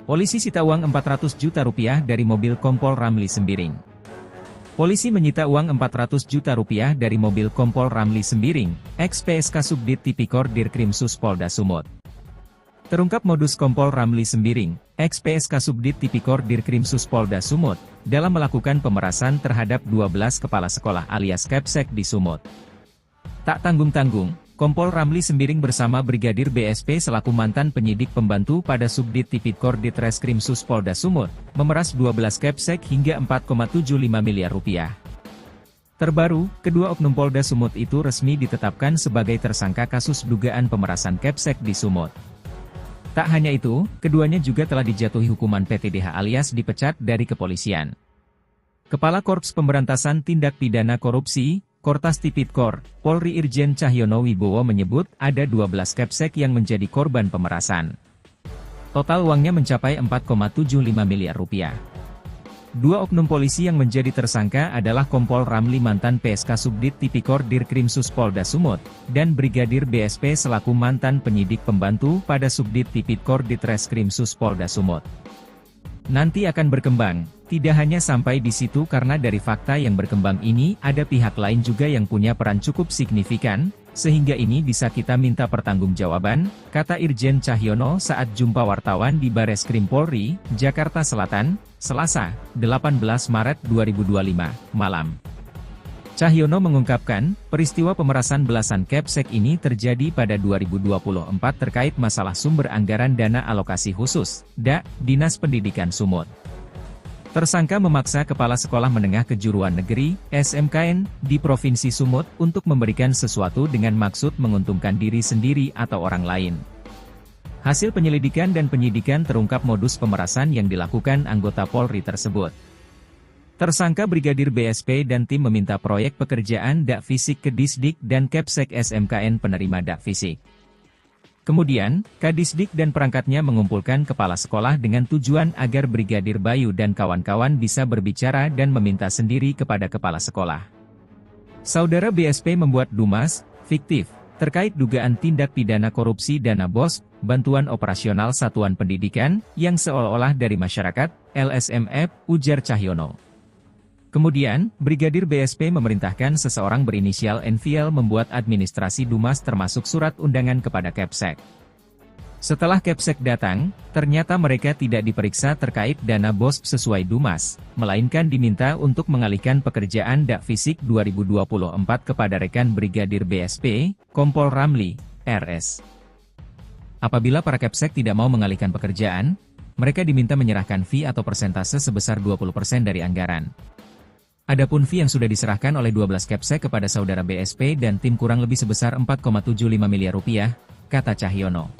Polisi sita uang 400 juta rupiah dari mobil Kompol Ramli Sembiring. Polisi menyita uang 400 juta rupiah dari mobil Kompol Ramli Sembiring, ex-PSK Subdit Tipikor Dirkrimsus Polda Sumut. Terungkap modus Kompol Ramli Sembiring, ex-PSK Subdit Tipikor Dirkrimsus Polda Sumut, dalam melakukan pemerasan terhadap 12 kepala sekolah alias Kepsek di Sumut. Tak tanggung-tanggung, Kompol Ramli Sembiring bersama Brigadir BSP selaku mantan penyidik pembantu pada Subdit Tipikor Ditreskrimsus Polda Sumut, memeras 12 Kepsek hingga 4,75 miliar rupiah. Terbaru, kedua oknum Polda Sumut itu resmi ditetapkan sebagai tersangka kasus dugaan pemerasan Kepsek di Sumut. Tak hanya itu, keduanya juga telah dijatuhi hukuman PTDH alias dipecat dari kepolisian. Kepala Korps Pemberantasan Tindak Pidana Korupsi, Kortas Tipikor, Polri Irjen Cahyono Wibowo menyebut ada 12 Kepsek yang menjadi korban pemerasan. Total uangnya mencapai 4,75 miliar rupiah. Dua oknum polisi yang menjadi tersangka adalah Kompol Ramli mantan PSK Subdit Tipikor Dirkrimsus Polda Sumut, dan Brigadir BSP selaku mantan penyidik pembantu pada Subdit Tipikor Ditreskrimsus Polda Sumut. Nanti akan berkembang, tidak hanya sampai di situ karena dari fakta yang berkembang ini ada pihak lain juga yang punya peran cukup signifikan, sehingga ini bisa kita minta pertanggungjawaban, kata Irjen Cahyono saat jumpa wartawan di Bareskrim Polri, Jakarta Selatan, Selasa, 18 Maret 2025, malam. Cahyono mengungkapkan, peristiwa pemerasan belasan Kepsek ini terjadi pada 2024 terkait masalah sumber anggaran dana alokasi khusus, DA, Dinas Pendidikan Sumut. Tersangka memaksa Kepala Sekolah Menengah Kejuruan Negeri, SMKN, di Provinsi Sumut untuk memberikan sesuatu dengan maksud menguntungkan diri sendiri atau orang lain. Hasil penyelidikan dan penyidikan terungkap modus pemerasan yang dilakukan anggota Polri tersebut. Tersangka Brigadir BSP dan tim meminta proyek pekerjaan DA Fisik ke Disdik dan Kepsek SMKN penerima DA Fisik. Kemudian, Kadisdik dan perangkatnya mengumpulkan kepala sekolah dengan tujuan agar Brigadir Bayu dan kawan-kawan bisa berbicara dan meminta sendiri kepada kepala sekolah. Saudara BSP membuat dumas, fiktif, terkait dugaan tindak pidana korupsi dana BOS, bantuan operasional satuan pendidikan, yang seolah-olah dari masyarakat, LSMF, ujar Cahyono. Kemudian, Brigadir BSP memerintahkan seseorang berinisial NVL membuat administrasi dumas termasuk surat undangan kepada Kepsek. Setelah Kepsek datang, ternyata mereka tidak diperiksa terkait dana BOS sesuai dumas, melainkan diminta untuk mengalihkan pekerjaan DA Fisik 2024 kepada rekan Brigadir BSP, Kompol Ramli, RS. Apabila para Kepsek tidak mau mengalihkan pekerjaan, mereka diminta menyerahkan fee atau persentase sebesar 20% dari anggaran. Adapun fee yang sudah diserahkan oleh 12 Kepsek kepada saudara BSP dan tim kurang lebih sebesar 4,75 miliar rupiah, kata Cahyono.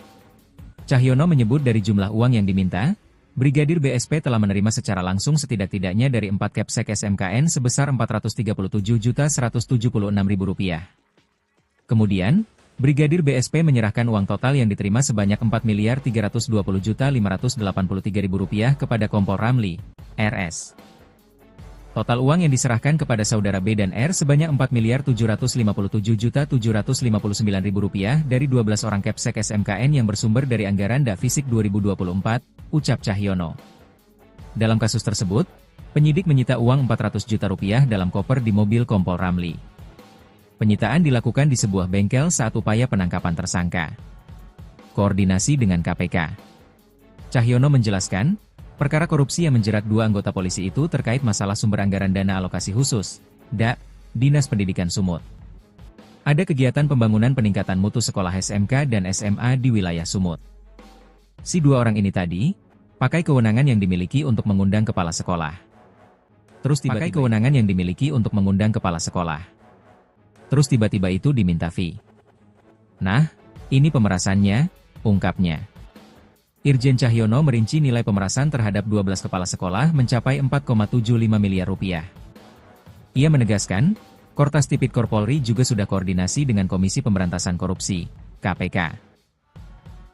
Cahyono menyebut dari jumlah uang yang diminta, Brigadir BSP telah menerima secara langsung setidak-tidaknya dari 4 Kepsek SMKN sebesar Rp437.176.000. Kemudian, Brigadir BSP menyerahkan uang total yang diterima sebanyak Rp4.320.583.000 kepada Kompol Ramli, RS. Total uang yang diserahkan kepada saudara B dan R sebanyak Rp4.757.759.000 dari 12 orang Kepsek SMKN yang bersumber dari anggaran DA Fisik 2024, ucap Cahyono. Dalam kasus tersebut, penyidik menyita uang Rp400 juta dalam koper di mobil Kompol Ramli. Penyitaan dilakukan di sebuah bengkel saat upaya penangkapan tersangka. Koordinasi dengan KPK. Cahyono menjelaskan, perkara korupsi yang menjerat dua anggota polisi itu terkait masalah sumber anggaran dana alokasi khusus, DA, Dinas Pendidikan Sumut. Ada kegiatan pembangunan peningkatan mutu sekolah SMK dan SMA di wilayah Sumut. Si dua orang ini tadi, pakai kewenangan yang dimiliki untuk mengundang kepala sekolah. Terus tiba-tiba itu diminta fee. Nah, ini pemerasannya, ungkapnya. Irjen Cahyono merinci nilai pemerasan terhadap 12 kepala sekolah mencapai 4,75 miliar rupiah. Ia menegaskan, Kortas Tipikor Polri juga sudah koordinasi dengan Komisi Pemberantasan Korupsi, KPK.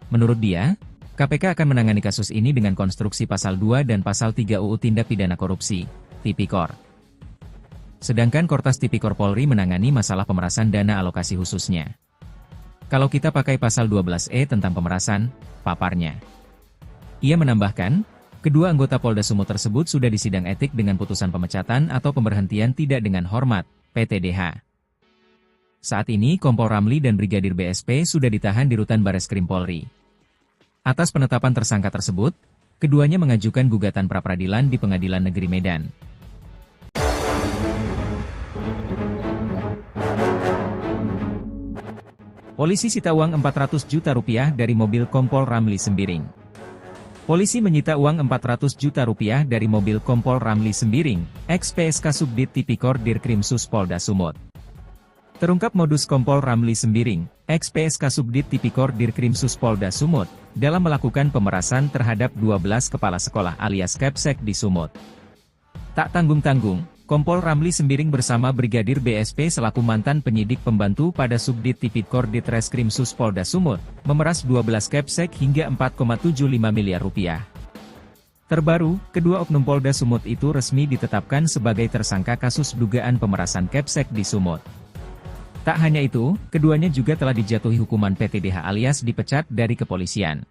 Menurut dia, KPK akan menangani kasus ini dengan konstruksi Pasal 2 dan Pasal 3 UU Tindak Pidana Korupsi, Tipikor. Sedangkan Kortas Tipikor Polri menangani masalah pemerasan dana alokasi khususnya. Kalau kita pakai Pasal 12E tentang pemerasan, paparnya. Ia menambahkan, kedua anggota Polda Sumut tersebut sudah disidang etik dengan putusan pemecatan atau pemberhentian tidak dengan hormat, PTDH. Saat ini Kompol Ramli dan Brigadir BSP sudah ditahan di Rutan Bareskrim Polri. Atas penetapan tersangka tersebut, keduanya mengajukan gugatan pra-peradilan di Pengadilan Negeri Medan. Polisi sita uang Rp400 juta dari mobil Kompol Ramli Sembiring. Polisi menyita uang Rp400 juta dari mobil Kompol Ramli Sembiring, ex-PSK Subdit Tipikor Dirkrimsus Polda Sumut. Terungkap modus Kompol Ramli Sembiring, ex-PSK Subdit Tipikor Dirkrimsus Polda Sumut, dalam melakukan pemerasan terhadap 12 kepala sekolah alias Kepsek di Sumut. Tak tanggung-tanggung, Kompol Ramli Sembiring bersama Brigadir BSP selaku mantan penyidik pembantu pada Subdit Tipikor Ditreskrimsus Polda Sumut, memeras 12 Kepsek hingga Rp4,75 miliar. Terbaru, kedua oknum Polda Sumut itu resmi ditetapkan sebagai tersangka kasus dugaan pemerasan Kepsek di Sumut. Tak hanya itu, keduanya juga telah dijatuhi hukuman PTDH alias dipecat dari kepolisian.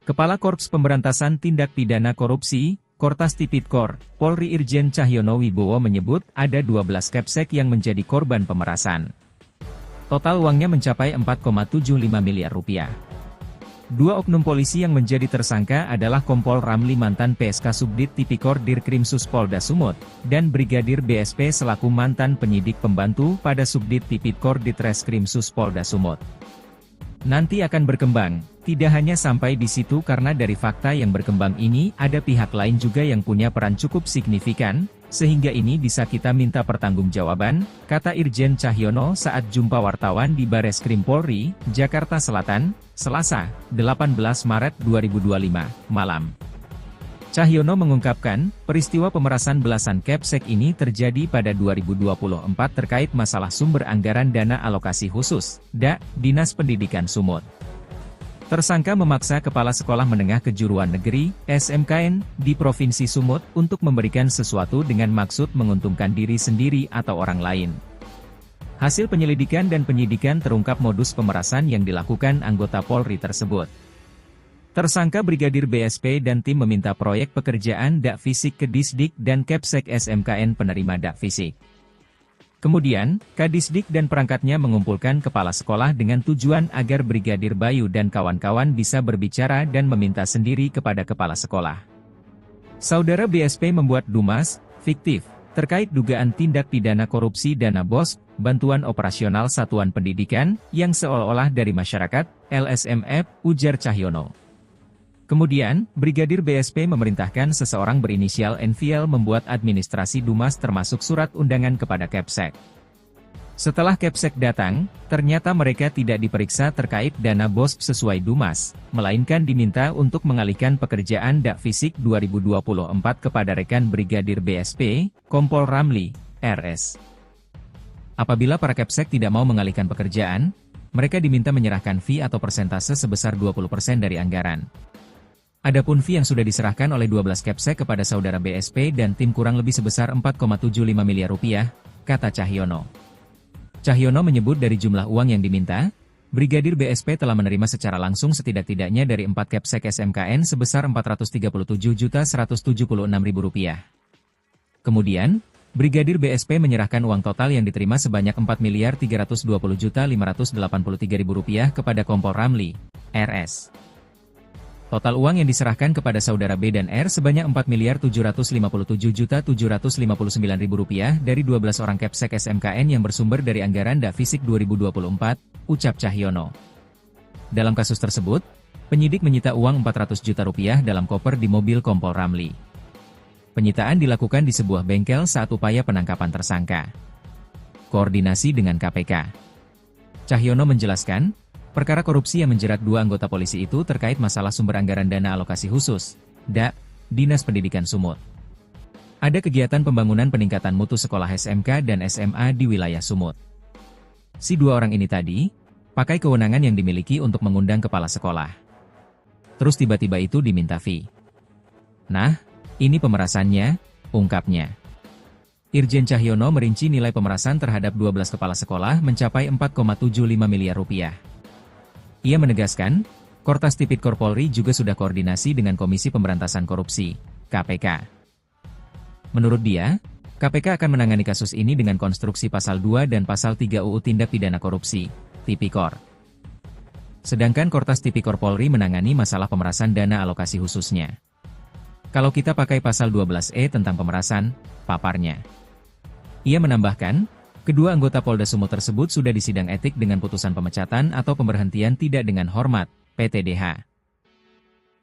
Kepala Korps Pemberantasan Tindak Pidana Korupsi, Kortas Tipikor, Polri Irjen Cahyono Wibowo menyebut ada 12 Kepsek yang menjadi korban pemerasan. Total uangnya mencapai Rp4,75 miliar. Dua oknum polisi yang menjadi tersangka adalah Kompol Ramli mantan PSK Subdit Tipikor Dirkrimsus Polda Sumut, dan Brigadir BSP selaku mantan penyidik pembantu pada Subdit Tipikor Ditreskrimsus Polda Sumut. Nanti akan berkembang, tidak hanya sampai di situ karena dari fakta yang berkembang ini ada pihak lain juga yang punya peran cukup signifikan, sehingga ini bisa kita minta pertanggungjawaban, kata Irjen Cahyono saat jumpa wartawan di Bareskrim Polri, Jakarta Selatan, Selasa, 18 Maret 2025, malam. Cahyono mengungkapkan, peristiwa pemerasan belasan Kepsek ini terjadi pada 2024 terkait masalah sumber anggaran dana alokasi khusus, DA, Dinas Pendidikan Sumut. Tersangka memaksa Kepala Sekolah Menengah Kejuruan Negeri, SMKN, di Provinsi Sumut untuk memberikan sesuatu dengan maksud menguntungkan diri sendiri atau orang lain. Hasil penyelidikan dan penyidikan terungkap modus pemerasan yang dilakukan anggota Polri tersebut. Tersangka Brigadir BSP dan tim meminta proyek pekerjaan DA Fisik ke Disdik dan Kepsek SMKN penerima DA Fisik. Kemudian, Kadisdik dan perangkatnya mengumpulkan kepala sekolah dengan tujuan agar Brigadir Bayu dan kawan-kawan bisa berbicara dan meminta sendiri kepada kepala sekolah. Saudara BSP membuat dumas, fiktif, terkait dugaan tindak pidana korupsi dana BOS, bantuan operasional satuan pendidikan, yang seolah-olah dari masyarakat, LSMF, ujar Cahyono. Kemudian, Brigadir BSP memerintahkan seseorang berinisial NVL membuat administrasi dumas termasuk surat undangan kepada Kepsek. Setelah Kepsek datang, ternyata mereka tidak diperiksa terkait dana BOS sesuai dumas, melainkan diminta untuk mengalihkan pekerjaan DA Fisik 2024 kepada rekan Brigadir BSP, Kompol Ramli, RS. Apabila para Kepsek tidak mau mengalihkan pekerjaan, mereka diminta menyerahkan fee atau persentase sebesar 20% dari anggaran. Adapun fee yang sudah diserahkan oleh 12 Kepsek kepada saudara BSP dan tim kurang lebih sebesar Rp4,75 miliar, kata Cahyono. Cahyono menyebut dari jumlah uang yang diminta, Brigadir BSP telah menerima secara langsung setidak-tidaknya dari 4 Kepsek SMKN sebesar Rp437.176.000. Kemudian, Brigadir BSP menyerahkan uang total yang diterima sebanyak Rp4.320.583.000 kepada Kompol Ramli, RS. Total uang yang diserahkan kepada saudara B dan R sebanyak Rp4.457.759.000 dari 12 orang Kepsek SMKN yang bersumber dari anggaran DA Fisik 2024, ucap Cahyono. Dalam kasus tersebut, penyidik menyita uang Rp400 juta dalam koper di mobil Kompol Ramli. Penyitaan dilakukan di sebuah bengkel saat upaya penangkapan tersangka. Koordinasi dengan KPK. Cahyono menjelaskan, perkara korupsi yang menjerat dua anggota polisi itu terkait masalah sumber anggaran dana alokasi khusus, DA, Dinas Pendidikan Sumut. Ada kegiatan pembangunan peningkatan mutu sekolah SMK dan SMA di wilayah Sumut. Si dua orang ini tadi, pakai kewenangan yang dimiliki untuk mengundang kepala sekolah. Terus tiba-tiba itu diminta fee. Nah, ini pemerasannya, ungkapnya. Irjen Cahyono merinci nilai pemerasan terhadap 12 kepala sekolah mencapai Rp4,75 miliar. Ia menegaskan, Kortas Tipikor Polri juga sudah koordinasi dengan Komisi Pemberantasan Korupsi, KPK. Menurut dia, KPK akan menangani kasus ini dengan konstruksi Pasal 2 dan Pasal 3 UU Tindak Pidana Korupsi, Tipikor. Sedangkan Kortas Tipikor Polri menangani masalah pemerasan dana alokasi khususnya. Kalau kita pakai Pasal 12E tentang pemerasan, paparnya. Ia menambahkan, kedua anggota Polda Sumut tersebut sudah disidang etik dengan putusan pemecatan atau pemberhentian tidak dengan hormat, PTDH.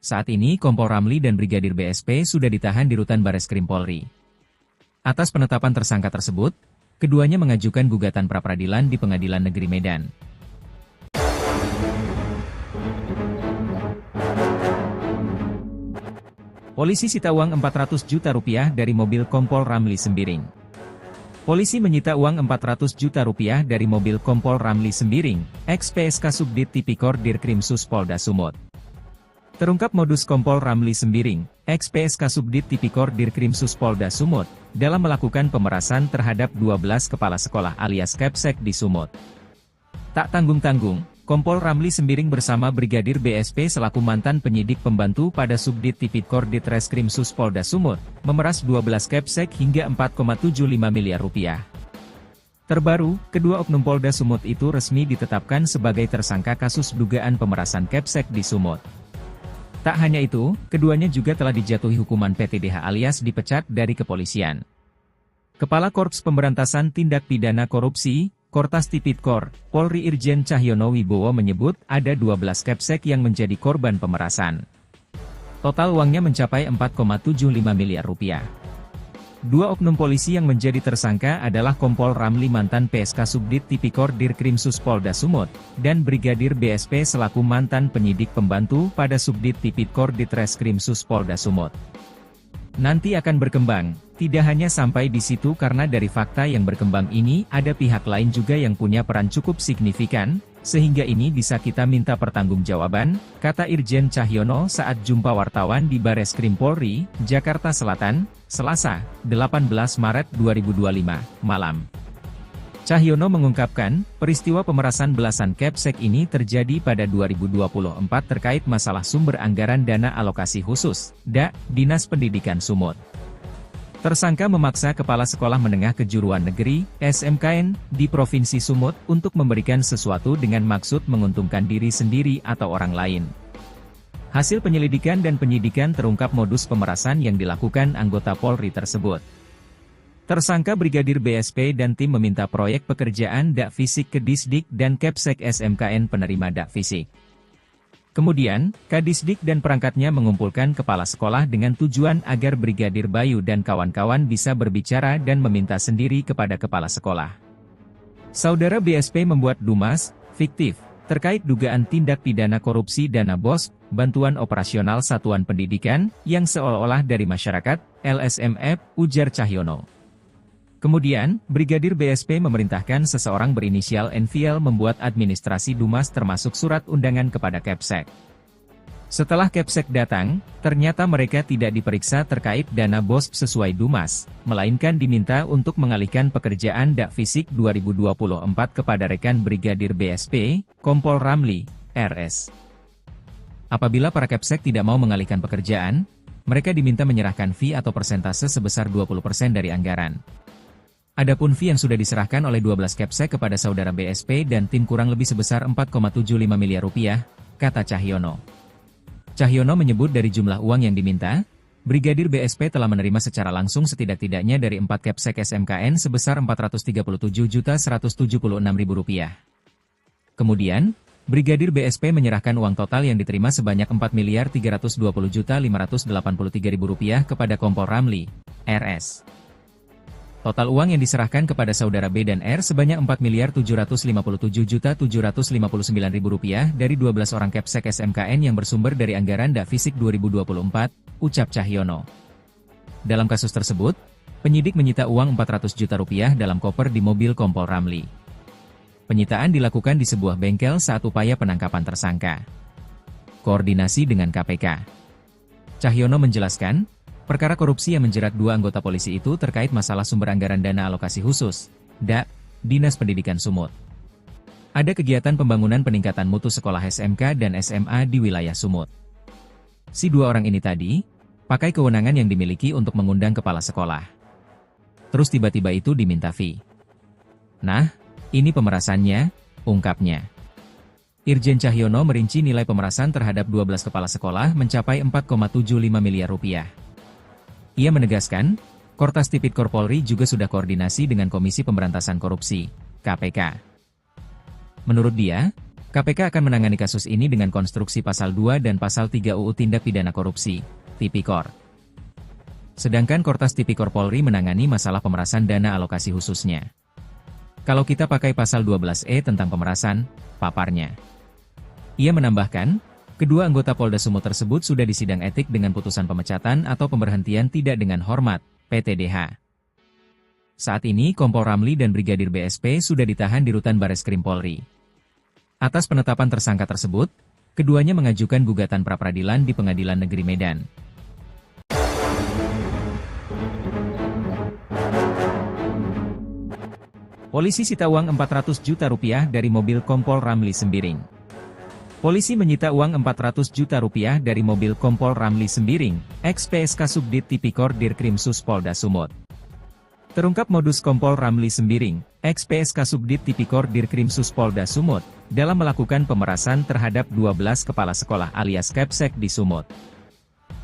Saat ini Kompol Ramli dan Brigadir BSP sudah ditahan di Rutan Bareskrim Polri. Atas penetapan tersangka tersebut, keduanya mengajukan gugatan pra-peradilan di Pengadilan Negeri Medan. Polisi sita uang Rp400 juta dari mobil Kompol Ramli Sembiring. Polisi menyita uang Rp400 juta dari mobil Kompol Ramli Sembiring, ex-PSK Subdit Tipikor Dirkrimsus Polda Sumut. Terungkap modus Kompol Ramli Sembiring, ex-PSK Subdit Tipikor Dirkrimsus Polda Sumut, dalam melakukan pemerasan terhadap 12 kepala sekolah alias Kepsek di Sumut. Tak tanggung-tanggung, Kompol Ramli Sembiring bersama Brigadir BSP selaku mantan penyidik pembantu pada Subdit Tipikor Ditreskrimsus Polda Sumut, memeras 12 Kepsek hingga Rp4,75 miliar. Terbaru, kedua oknum Polda Sumut itu resmi ditetapkan sebagai tersangka kasus dugaan pemerasan Kepsek di Sumut. Tak hanya itu, keduanya juga telah dijatuhi hukuman PTDH alias dipecat dari kepolisian. Kepala Korps Pemberantasan Tindak Pidana Korupsi, Kortas Tipikor, Polri Irjen Cahyono Wibowo menyebut ada 12 Kepsek yang menjadi korban pemerasan. Total uangnya mencapai Rp4,75 miliar. Dua oknum polisi yang menjadi tersangka adalah Kompol Ramli mantan PSK Subdit Tipikor Dirkrimsus Polda Sumut, dan Brigadir BSP selaku mantan penyidik pembantu pada Subdit Tipikor Ditreskrimsus Polda Sumut. Nanti akan berkembang, tidak hanya sampai di situ karena dari fakta yang berkembang ini ada pihak lain juga yang punya peran cukup signifikan, sehingga ini bisa kita minta pertanggungjawaban, kata Irjen Cahyono saat jumpa wartawan di Bareskrim Polri, Jakarta Selatan, Selasa, 18 Maret 2025, malam. Cahyono mengungkapkan, peristiwa pemerasan belasan Kepsek ini terjadi pada 2024 terkait masalah sumber anggaran dana alokasi khusus, DA, Dinas Pendidikan Sumut. Tersangka memaksa Kepala Sekolah Menengah Kejuruan Negeri, SMKN, di Provinsi Sumut untuk memberikan sesuatu dengan maksud menguntungkan diri sendiri atau orang lain. Hasil penyelidikan dan penyidikan terungkap modus pemerasan yang dilakukan anggota Polri tersebut. Tersangka Brigadir BSP dan tim meminta proyek pekerjaan DA Fisik ke Disdik dan Kepsek SMKN penerima DA Fisik. Kemudian, Kadisdik dan perangkatnya mengumpulkan kepala sekolah dengan tujuan agar Brigadir Bayu dan kawan-kawan bisa berbicara dan meminta sendiri kepada kepala sekolah. Saudara BSP membuat dumas, fiktif, terkait dugaan tindak pidana korupsi dana BOS, bantuan operasional satuan pendidikan, yang seolah-olah dari masyarakat, LSMF, ujar Cahyono. Kemudian, Brigadir BSP memerintahkan seseorang berinisial NVL membuat administrasi dumas termasuk surat undangan kepada Kepsek. Setelah Kepsek datang, ternyata mereka tidak diperiksa terkait dana BOS sesuai dumas, melainkan diminta untuk mengalihkan pekerjaan DA Fisik 2024 kepada rekan Brigadir BSP, Kompol Ramli, RS. Apabila para Kepsek tidak mau mengalihkan pekerjaan, mereka diminta menyerahkan fee atau persentase sebesar 20% dari anggaran. Adapun fee yang sudah diserahkan oleh 12 Kepsek kepada saudara BSP dan tim kurang lebih sebesar Rp4,75 miliar, kata Cahyono. Cahyono menyebut dari jumlah uang yang diminta, Brigadir BSP telah menerima secara langsung setidak-tidaknya dari 4 Kepsek SMKN sebesar Rp437.176.000. Kemudian, Brigadir BSP menyerahkan uang total yang diterima sebanyak Rp4.320.583.000 kepada Kompol Ramli, RS. Total uang yang diserahkan kepada saudara B dan R sebanyak Rp4.757.759.000 dari 12 orang Kepsek SMKN yang bersumber dari anggaran DA Fisik 2024, ucap Cahyono. Dalam kasus tersebut, penyidik menyita uang Rp400 juta dalam koper di mobil Kompol Ramli. Penyitaan dilakukan di sebuah bengkel saat upaya penangkapan tersangka. Koordinasi dengan KPK. Cahyono menjelaskan, perkara korupsi yang menjerat dua anggota polisi itu terkait masalah sumber anggaran dana alokasi khusus, DA, Dinas Pendidikan Sumut. Ada kegiatan pembangunan peningkatan mutu sekolah SMK dan SMA di wilayah Sumut. Si dua orang ini tadi, pakai kewenangan yang dimiliki untuk mengundang kepala sekolah. Terus tiba-tiba itu diminta fee. Nah, ini pemerasannya, ungkapnya. Irjen Cahyono merinci nilai pemerasan terhadap 12 kepala sekolah mencapai 4,75 miliar rupiah. Ia menegaskan, Kortas Tipikor Polri juga sudah koordinasi dengan Komisi Pemberantasan Korupsi, KPK. Menurut dia, KPK akan menangani kasus ini dengan konstruksi Pasal 2 dan Pasal 3 UU Tindak Pidana Korupsi, Tipikor. Sedangkan Kortas Tipikor Polri menangani masalah pemerasan dana alokasi khususnya. Kalau kita pakai Pasal 12E tentang pemerasan, paparnya. Ia menambahkan, kedua anggota Polda Sumut tersebut sudah disidang etik dengan putusan pemecatan atau pemberhentian tidak dengan hormat, PTDH. Saat ini Kompol Ramli dan Brigadir BSP sudah ditahan di Rutan Bareskrim Polri. Atas penetapan tersangka tersebut, keduanya mengajukan gugatan pra-peradilan di Pengadilan Negeri Medan. Polisi sita uang 400 juta rupiah dari mobil Kompol Ramli Sembiring. Polisi menyita uang 400 juta rupiah dari mobil Kompol Ramli Sembiring, ex-PSK Subdit Tipikor Dirkrimsus Polda Sumut. Terungkap modus Kompol Ramli Sembiring, ex-PSK Subdit Tipikor Dirkrimsus Polda Sumut, dalam melakukan pemerasan terhadap 12 kepala sekolah alias Kepsek di Sumut.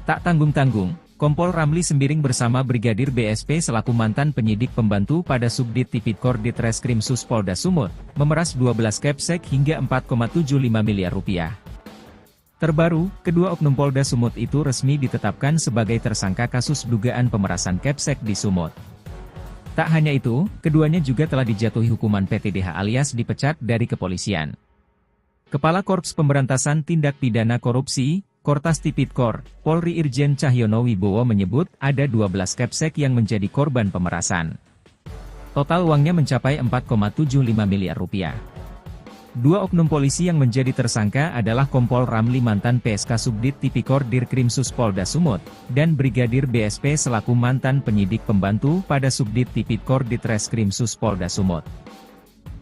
Tak tanggung-tanggung, Kompol Ramli Sembiring bersama Brigadir BSP selaku mantan penyidik pembantu pada Subdit Tipikor Ditreskrimsus Polda Sumut, memeras 12 Kepsek hingga 4,75 miliar rupiah. Terbaru, kedua oknum Polda Sumut itu resmi ditetapkan sebagai tersangka kasus dugaan pemerasan Kepsek di Sumut. Tak hanya itu, keduanya juga telah dijatuhi hukuman PTDH alias dipecat dari kepolisian. Kepala Korps Pemberantasan Tindak Pidana Korupsi, Kortas Tipikor, Polri Irjen Cahyono Wibowo menyebut ada 12 Kepsek yang menjadi korban pemerasan. Total uangnya mencapai 4,75 miliar rupiah. Dua oknum polisi yang menjadi tersangka adalah Kompol Ramli mantan PSK Subdit Tipikor Dirkrimsus Polda Sumut, dan Brigadir BSP selaku mantan penyidik pembantu pada Subdit Tipikor Ditreskrimsus Polda Sumut.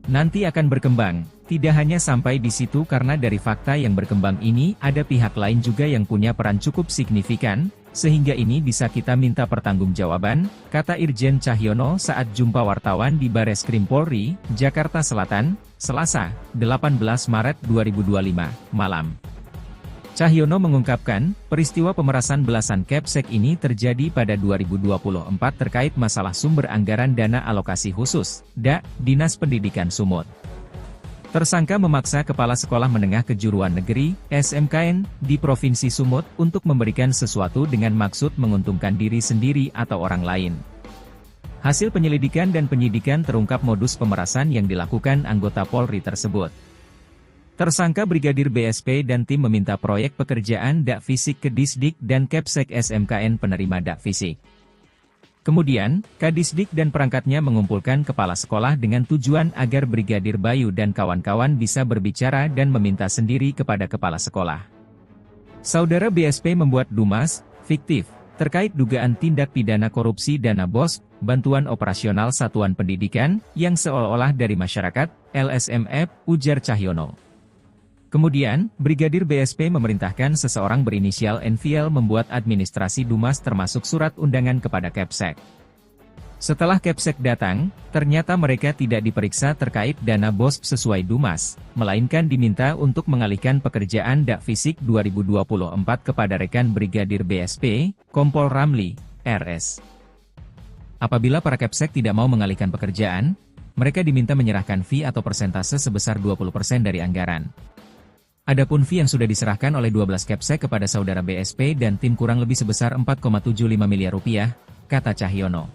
Nanti akan berkembang, tidak hanya sampai di situ karena dari fakta yang berkembang ini ada pihak lain juga yang punya peran cukup signifikan, sehingga ini bisa kita minta pertanggungjawaban, kata Irjen Cahyono saat jumpa wartawan di Bareskrim Polri, Jakarta Selatan, Selasa, 18 Maret 2025, malam. Cahyono mengungkapkan, peristiwa pemerasan belasan Kepsek ini terjadi pada 2024 terkait masalah sumber anggaran dana alokasi khusus, Dinas Pendidikan Sumut. Tersangka memaksa Kepala Sekolah Menengah Kejuruan Negeri, SMKN, di Provinsi Sumut untuk memberikan sesuatu dengan maksud menguntungkan diri sendiri atau orang lain. Hasil penyelidikan dan penyidikan terungkap modus pemerasan yang dilakukan anggota Polri tersebut. Tersangka Brigadir BSP dan tim meminta proyek pekerjaan Fisik ke Disdik dan Kepsek SMKN penerima Fisik. Kemudian, Kadisdik dan perangkatnya mengumpulkan kepala sekolah dengan tujuan agar Brigadir Bayu dan kawan-kawan bisa berbicara dan meminta sendiri kepada kepala sekolah. Saudara BSP membuat dumas, fiktif, terkait dugaan tindak pidana korupsi dana BOS, bantuan operasional satuan pendidikan, yang seolah-olah dari masyarakat, LSMF, ujar Cahyono. Kemudian, Brigadir BSP memerintahkan seseorang berinisial NVL membuat administrasi dumas termasuk surat undangan kepada Kepsek. Setelah Kepsek datang, ternyata mereka tidak diperiksa terkait dana BOS sesuai dumas, melainkan diminta untuk mengalihkan pekerjaan Fisik 2024 kepada rekan Brigadir BSP, Kompol Ramli, RS. Apabila para Kepsek tidak mau mengalihkan pekerjaan, mereka diminta menyerahkan fee atau persentase sebesar 20% dari anggaran. Adapun fee yang sudah diserahkan oleh 12 Kepsek kepada saudara BSP dan tim kurang lebih sebesar 4,75 miliar rupiah, kata Cahyono.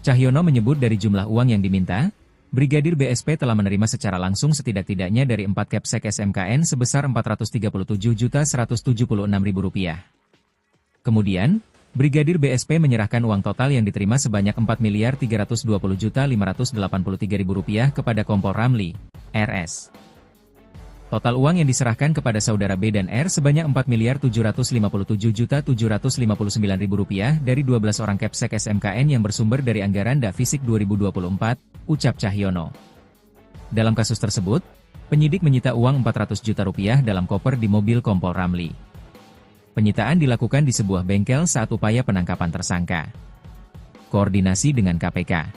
Cahyono menyebut dari jumlah uang yang diminta, Brigadir BSP telah menerima secara langsung setidak-tidaknya dari 4 Kepsek SMKN sebesar Rp437.176.000. Kemudian, Brigadir BSP menyerahkan uang total yang diterima sebanyak Rp4.320.583.000 kepada Kompol Ramli, RS. Total uang yang diserahkan kepada saudara B dan R sebanyak Rp4.757.759.000 dari 12 orang Kepsek SMKN yang bersumber dari anggaran Fisik 2024, ucap Cahyono. Dalam kasus tersebut, penyidik menyita uang 400 juta rupiah dalam koper di mobil Kompol Ramli. Penyitaan dilakukan di sebuah bengkel saat upaya penangkapan tersangka. Koordinasi dengan KPK.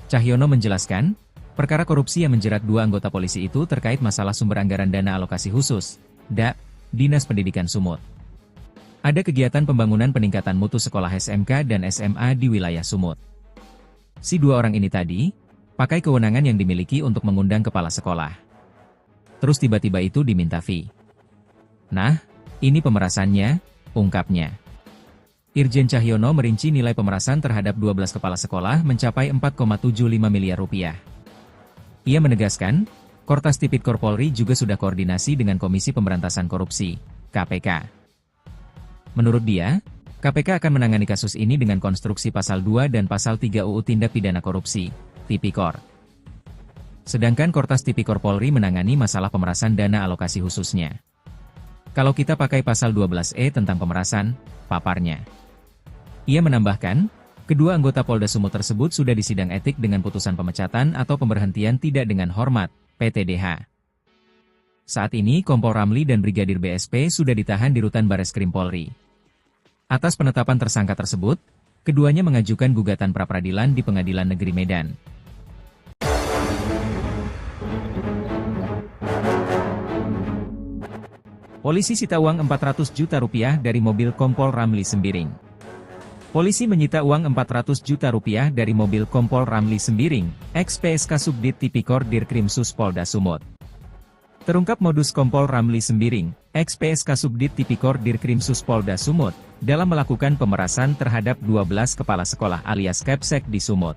Cahyono menjelaskan, perkara korupsi yang menjerat 2 anggota polisi itu terkait masalah sumber anggaran dana alokasi khusus, DA, Dinas Pendidikan Sumut. Ada kegiatan pembangunan peningkatan mutu sekolah SMK dan SMA di wilayah Sumut. Si 2 orang ini tadi, pakai kewenangan yang dimiliki untuk mengundang kepala sekolah. Terus tiba-tiba itu diminta fee. Nah, ini pemerasannya, ungkapnya. Irjen Cahyono merinci nilai pemerasan terhadap 12 kepala sekolah mencapai 4,75 miliar rupiah. Ia menegaskan, Kortas Tipikor Polri juga sudah koordinasi dengan Komisi Pemberantasan Korupsi, KPK. Menurut dia, KPK akan menangani kasus ini dengan konstruksi Pasal 2 dan Pasal 3 UU Tindak Pidana Korupsi, Tipikor. Sedangkan Kortas Tipikor Polri menangani masalah pemerasan dana alokasi khususnya. Kalau kita pakai Pasal 12E tentang pemerasan, paparnya. Ia menambahkan, kedua anggota Polda Sumut tersebut sudah disidang etik dengan putusan pemecatan atau pemberhentian tidak dengan hormat, PTDH. Saat ini Kompol Ramli dan Brigadir BSP sudah ditahan di Rutan Bareskrim Polri. Atas penetapan tersangka tersebut, keduanya mengajukan gugatan pra-peradilan di Pengadilan Negeri Medan. Polisi sita uang 400 juta rupiah dari mobil Kompol Ramli Sembiring. Polisi menyita uang 400 juta rupiah dari mobil Kompol Ramli Sembiring, ex-PSK Subdit Tipikor Dirkrimsus Polda Sumut. Terungkap modus Kompol Ramli Sembiring, ex-PSK Subdit Tipikor Dirkrimsus Polda Sumut, dalam melakukan pemerasan terhadap 12 kepala sekolah alias Kepsek di Sumut.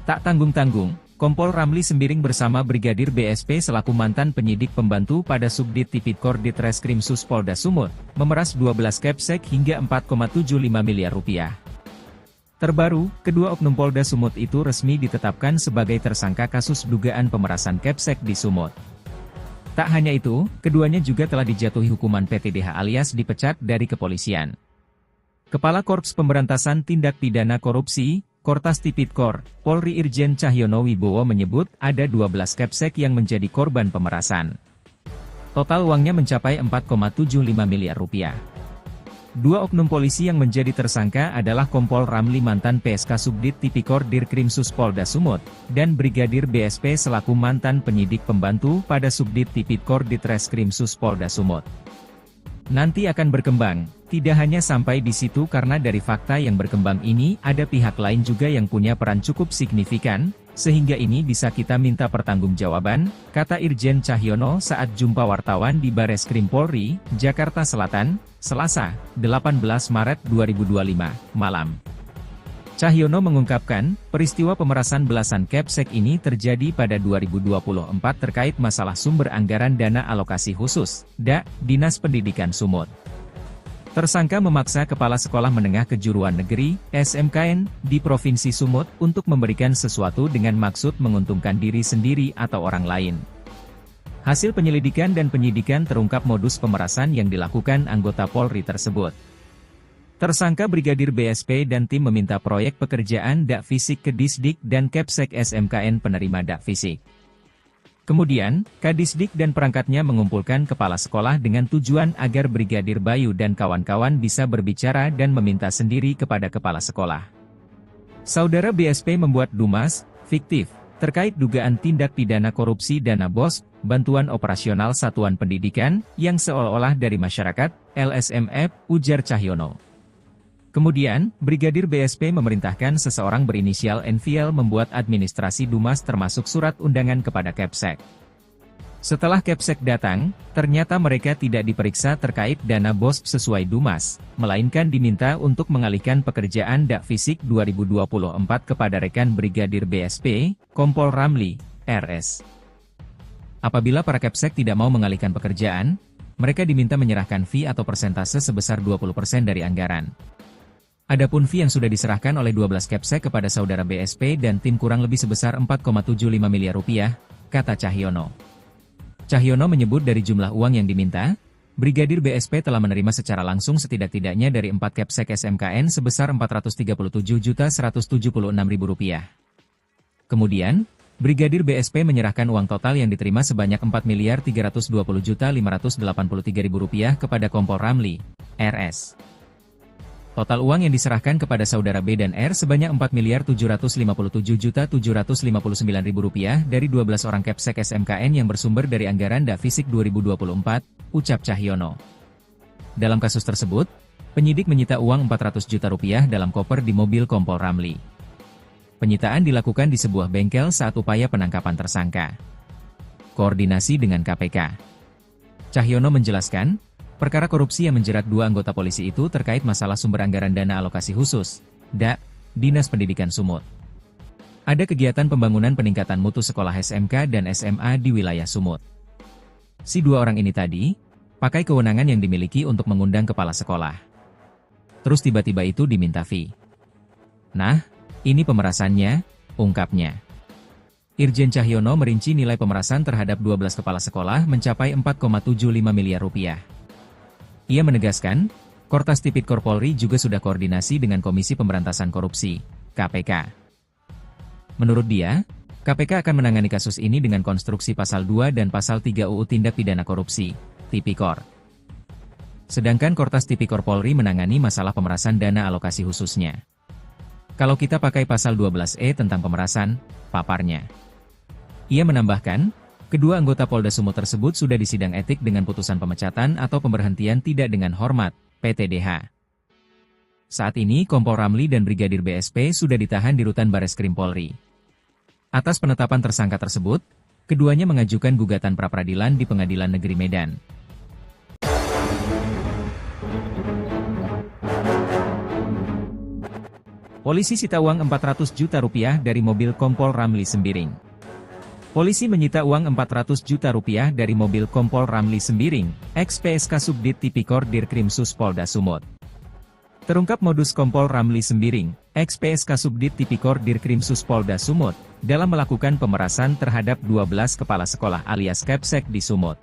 Tak tanggung-tanggung, Kompol Ramli Sembiring bersama Brigadir BSP selaku mantan penyidik pembantu pada Subdit Tipikor Ditreskrimsus Polda Sumut, memeras 12 Kepsek hingga 4,75 miliar rupiah. Terbaru, kedua oknum Polda Sumut itu resmi ditetapkan sebagai tersangka kasus dugaan pemerasan Kepsek di Sumut. Tak hanya itu, keduanya juga telah dijatuhi hukuman PTDH alias dipecat dari kepolisian. Kepala Korps Pemberantasan Tindak Pidana Korupsi, Kortas Tipikor, Polri Irjen Cahyono Wibowo menyebut ada 12 Kepsek yang menjadi korban pemerasan. Total uangnya mencapai 4,75 miliar rupiah. Dua oknum polisi yang menjadi tersangka adalah Kompol Ramli mantan PSK Subdit Tipikor Dirkrimsus Polda Sumut, dan Brigadir BSP selaku mantan penyidik pembantu pada Subdit Tipikor Ditreskrimsus Polda Sumut. Nanti akan berkembang, tidak hanya sampai di situ karena dari fakta yang berkembang ini ada pihak lain juga yang punya peran cukup signifikan, sehingga ini bisa kita minta pertanggungjawaban, kata Irjen Cahyono saat jumpa wartawan di Bareskrim Polri, Jakarta Selatan, Selasa, 18 Maret 2025, malam. Cahyono mengungkapkan, peristiwa pemerasan belasan Kepsek ini terjadi pada 2024 terkait masalah sumber anggaran dana alokasi khusus, DA, Dinas Pendidikan Sumut. Tersangka memaksa Kepala Sekolah Menengah Kejuruan Negeri, SMKN, di Provinsi Sumut untuk memberikan sesuatu dengan maksud menguntungkan diri sendiri atau orang lain. Hasil penyelidikan dan penyidikan terungkap modus pemerasan yang dilakukan anggota Polri tersebut. Tersangka Brigadir BSP dan tim meminta proyek pekerjaan DA Fisik ke Disdik dan Kepsek SMKN penerima DA Fisik. Kemudian, Kadisdik dan perangkatnya mengumpulkan kepala sekolah dengan tujuan agar Brigadir Bayu dan kawan-kawan bisa berbicara dan meminta sendiri kepada kepala sekolah. Saudara BSP membuat dumas, fiktif, terkait dugaan tindak pidana korupsi dana BOS, bantuan operasional satuan pendidikan, yang seolah-olah dari masyarakat, LSMF, ujar Cahyono. Kemudian, Brigadir BSP memerintahkan seseorang berinisial NVL membuat administrasi dumas termasuk surat undangan kepada Kepsek. Setelah Kepsek datang, ternyata mereka tidak diperiksa terkait dana BOS sesuai dumas, melainkan diminta untuk mengalihkan pekerjaan DA Fisik 2024 kepada rekan Brigadir BSP, Kompol Ramli, RS. Apabila para Kepsek tidak mau mengalihkan pekerjaan, mereka diminta menyerahkan fee atau persentase sebesar 20% dari anggaran. Adapun fee yang sudah diserahkan oleh 12 Kepsek kepada saudara BSP dan tim kurang lebih sebesar 4,75 miliar rupiah, kata Cahyono. Cahyono menyebut dari jumlah uang yang diminta, Brigadir BSP telah menerima secara langsung setidak-tidaknya dari 4 Kepsek SMKN sebesar Rp437.176.000. Kemudian, Brigadir BSP menyerahkan uang total yang diterima sebanyak Rp4.320.583.000 kepada Kompol Ramli, RS. Total uang yang diserahkan kepada saudara B dan R sebanyak Rp4.757.759.000 dari 12 orang Kepsek SMKN yang bersumber dari anggaran DAFisik 2024, ucap Cahyono. Dalam kasus tersebut, penyidik menyita uang Rp400 juta dalam koper di mobil Kompol Ramli. Penyitaan dilakukan di sebuah bengkel saat upaya penangkapan tersangka. Koordinasi dengan KPK. Cahyono menjelaskan, perkara korupsi yang menjerat 2 anggota polisi itu terkait masalah sumber anggaran dana alokasi khusus, DA, Dinas Pendidikan Sumut. Ada kegiatan pembangunan peningkatan mutu sekolah SMK dan SMA di wilayah Sumut. Si 2 orang ini tadi, pakai kewenangan yang dimiliki untuk mengundang kepala sekolah. Terus tiba-tiba itu diminta fee. Nah, ini pemerasannya, ungkapnya. Irjen Cahyono merinci nilai pemerasan terhadap 12 kepala sekolah mencapai Rp4,75 miliar. Ia menegaskan, Kortas Tipikor Polri juga sudah koordinasi dengan Komisi Pemberantasan Korupsi, KPK. Menurut dia, KPK akan menangani kasus ini dengan konstruksi Pasal 2 dan Pasal 3 UU Tindak Pidana Korupsi, Tipikor. Sedangkan Kortas Tipikor Polri menangani masalah pemerasan dana alokasi khususnya. Kalau kita pakai pasal 12E tentang pemerasan, paparnya. Ia menambahkan, kedua anggota Polda Sumut tersebut sudah disidang etik dengan putusan pemecatan atau pemberhentian tidak dengan hormat, PTDH. Saat ini Kompol Ramli dan Brigadir BSP sudah ditahan di Rutan Bareskrim Polri. Atas penetapan tersangka tersebut, keduanya mengajukan gugatan pra-peradilan di Pengadilan Negeri Medan. Polisi sita uang Rp400 juta dari mobil Kompol Ramli Sembiring. Polisi menyita uang Rp400 juta dari mobil Kompol Ramli Sembiring, ex-PSK Subdit Tipikor Dirkrimsus Polda Sumut. Terungkap modus Kompol Ramli Sembiring, ex-PSK Subdit Tipikor Dirkrimsus Polda Sumut, dalam melakukan pemerasan terhadap 12 kepala sekolah alias Kepsek di Sumut.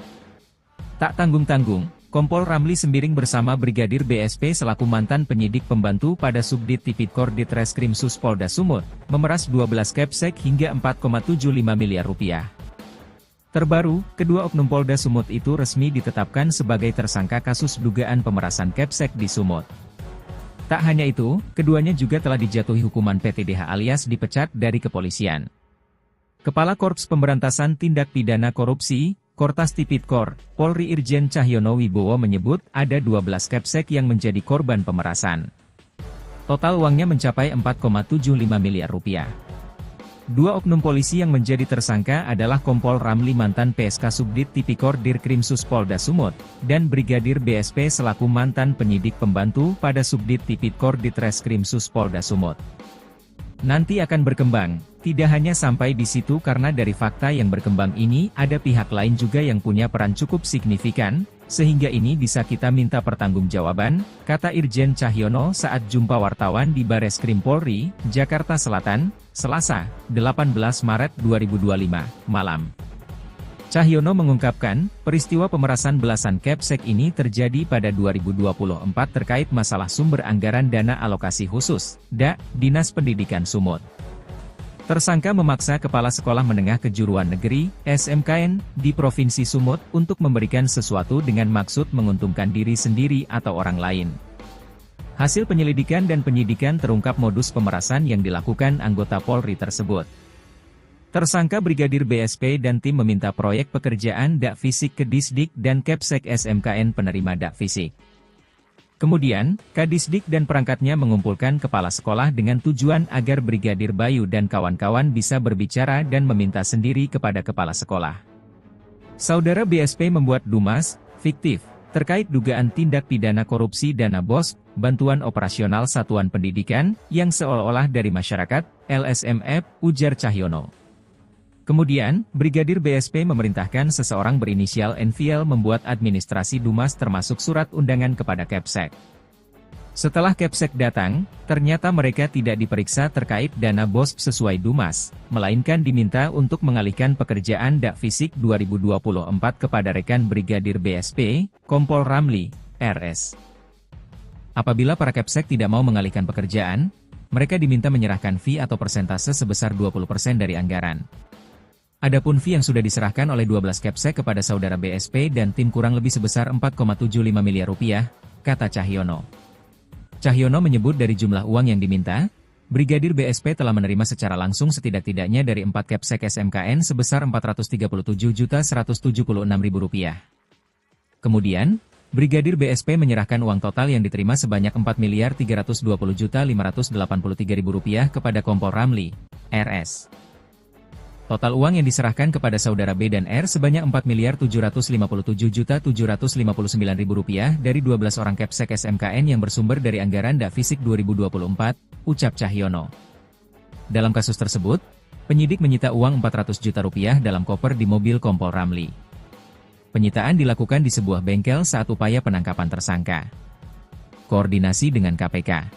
Tak tanggung-tanggung, Kompol Ramli Sembiring bersama Brigadir BSP selaku mantan penyidik pembantu pada Subdit Tipikor Ditreskrimsus Polda Sumut, memeras 12 Kepsek hingga Rp4,75 miliar. Terbaru, kedua oknum Polda Sumut itu resmi ditetapkan sebagai tersangka kasus dugaan pemerasan Kepsek di Sumut. Tak hanya itu, keduanya juga telah dijatuhi hukuman PTDH alias dipecat dari kepolisian. Kepala Korps Pemberantasan Tindak Pidana Korupsi, Kortas Tipikor, Polri Irjen Cahyono Wibowo menyebut ada 12 Kepsek yang menjadi korban pemerasan. Total uangnya mencapai Rp4,75 miliar. Dua oknum polisi yang menjadi tersangka adalah Kompol Ramli mantan PSK Subdit Tipikor Dirkrimsus Polda Sumut, dan Brigadir BSP selaku mantan penyidik pembantu pada Subdit Tipikor Ditreskrimsus Polda Sumut. Nanti akan berkembang, tidak hanya sampai di situ karena dari fakta yang berkembang ini ada pihak lain juga yang punya peran cukup signifikan, sehingga ini bisa kita minta pertanggungjawaban, kata Irjen Cahyono saat jumpa wartawan di Bareskrim Polri, Jakarta Selatan, Selasa, 18 Maret 2025, malam. Cahyono mengungkapkan, peristiwa pemerasan belasan Kepsek ini terjadi pada 2024 terkait masalah sumber anggaran dana alokasi khusus, DA, Dinas Pendidikan Sumut. Tersangka memaksa Kepala Sekolah Menengah Kejuruan Negeri, SMKN, di Provinsi Sumut untuk memberikan sesuatu dengan maksud menguntungkan diri sendiri atau orang lain. Hasil penyelidikan dan penyidikan terungkap modus pemerasan yang dilakukan anggota Polri tersebut. Tersangka Brigadir BSP dan tim meminta proyek pekerjaan DAFisik ke Disdik dan Kepsek SMKN penerima DAFisik. Kemudian, Kadisdik dan perangkatnya mengumpulkan kepala sekolah dengan tujuan agar Brigadir Bayu dan kawan-kawan bisa berbicara dan meminta sendiri kepada kepala sekolah. Saudara BSP membuat dumas, fiktif, terkait dugaan tindak pidana korupsi dana BOS, bantuan operasional satuan pendidikan, yang seolah-olah dari masyarakat, LSMF, ujar Cahyono. Kemudian, Brigadir BSP memerintahkan seseorang berinisial NVL membuat administrasi dumas termasuk surat undangan kepada Kepsek. Setelah Kepsek datang, ternyata mereka tidak diperiksa terkait dana BOS sesuai dumas, melainkan diminta untuk mengalihkan pekerjaan DAFisik 2024 kepada rekan Brigadir BSP, Kompol Ramli, RS. Apabila para Kepsek tidak mau mengalihkan pekerjaan, mereka diminta menyerahkan fee atau persentase sebesar 20% dari anggaran. Adapun fee yang sudah diserahkan oleh 12 Kepsek kepada saudara BSP dan tim kurang lebih sebesar 4,75 miliar rupiah, kata Cahyono. Cahyono menyebut dari jumlah uang yang diminta, Brigadir BSP telah menerima secara langsung setidak-tidaknya dari 4 Kepsek SMKN sebesar Rp437.176.000. Kemudian, Brigadir BSP menyerahkan uang total yang diterima sebanyak Rp4.320.583.000 kepada Kompol Ramli, RS. Total uang yang diserahkan kepada saudara B dan R sebanyak Rp4.757.759.000 dari 12 orang Kepsek SMKN yang bersumber dari anggaran DAFisik 2024, ucap Cahyono. Dalam kasus tersebut, penyidik menyita uang Rp400 juta dalam koper di mobil Kompol Ramli. Penyitaan dilakukan di sebuah bengkel saat upaya penangkapan tersangka. Koordinasi dengan KPK.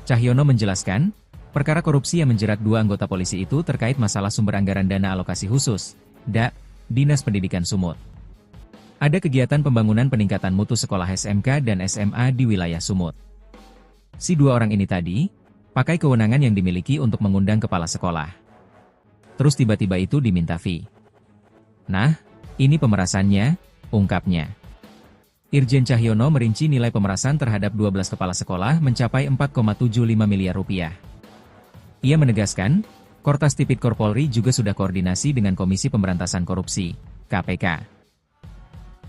Cahyono menjelaskan, perkara korupsi yang menjerat 2 anggota polisi itu terkait masalah sumber anggaran dana alokasi khusus, DA, Dinas Pendidikan Sumut. Ada kegiatan pembangunan peningkatan mutu sekolah SMK dan SMA di wilayah Sumut. Si 2 orang ini tadi, pakai kewenangan yang dimiliki untuk mengundang kepala sekolah. Terus tiba-tiba itu diminta fee. Nah, ini pemerasannya, ungkapnya. Irjen Cahyono merinci nilai pemerasan terhadap 12 kepala sekolah mencapai Rp4,75 miliar. Ia menegaskan, Kortas Tipikor Polri juga sudah koordinasi dengan Komisi Pemberantasan Korupsi, KPK.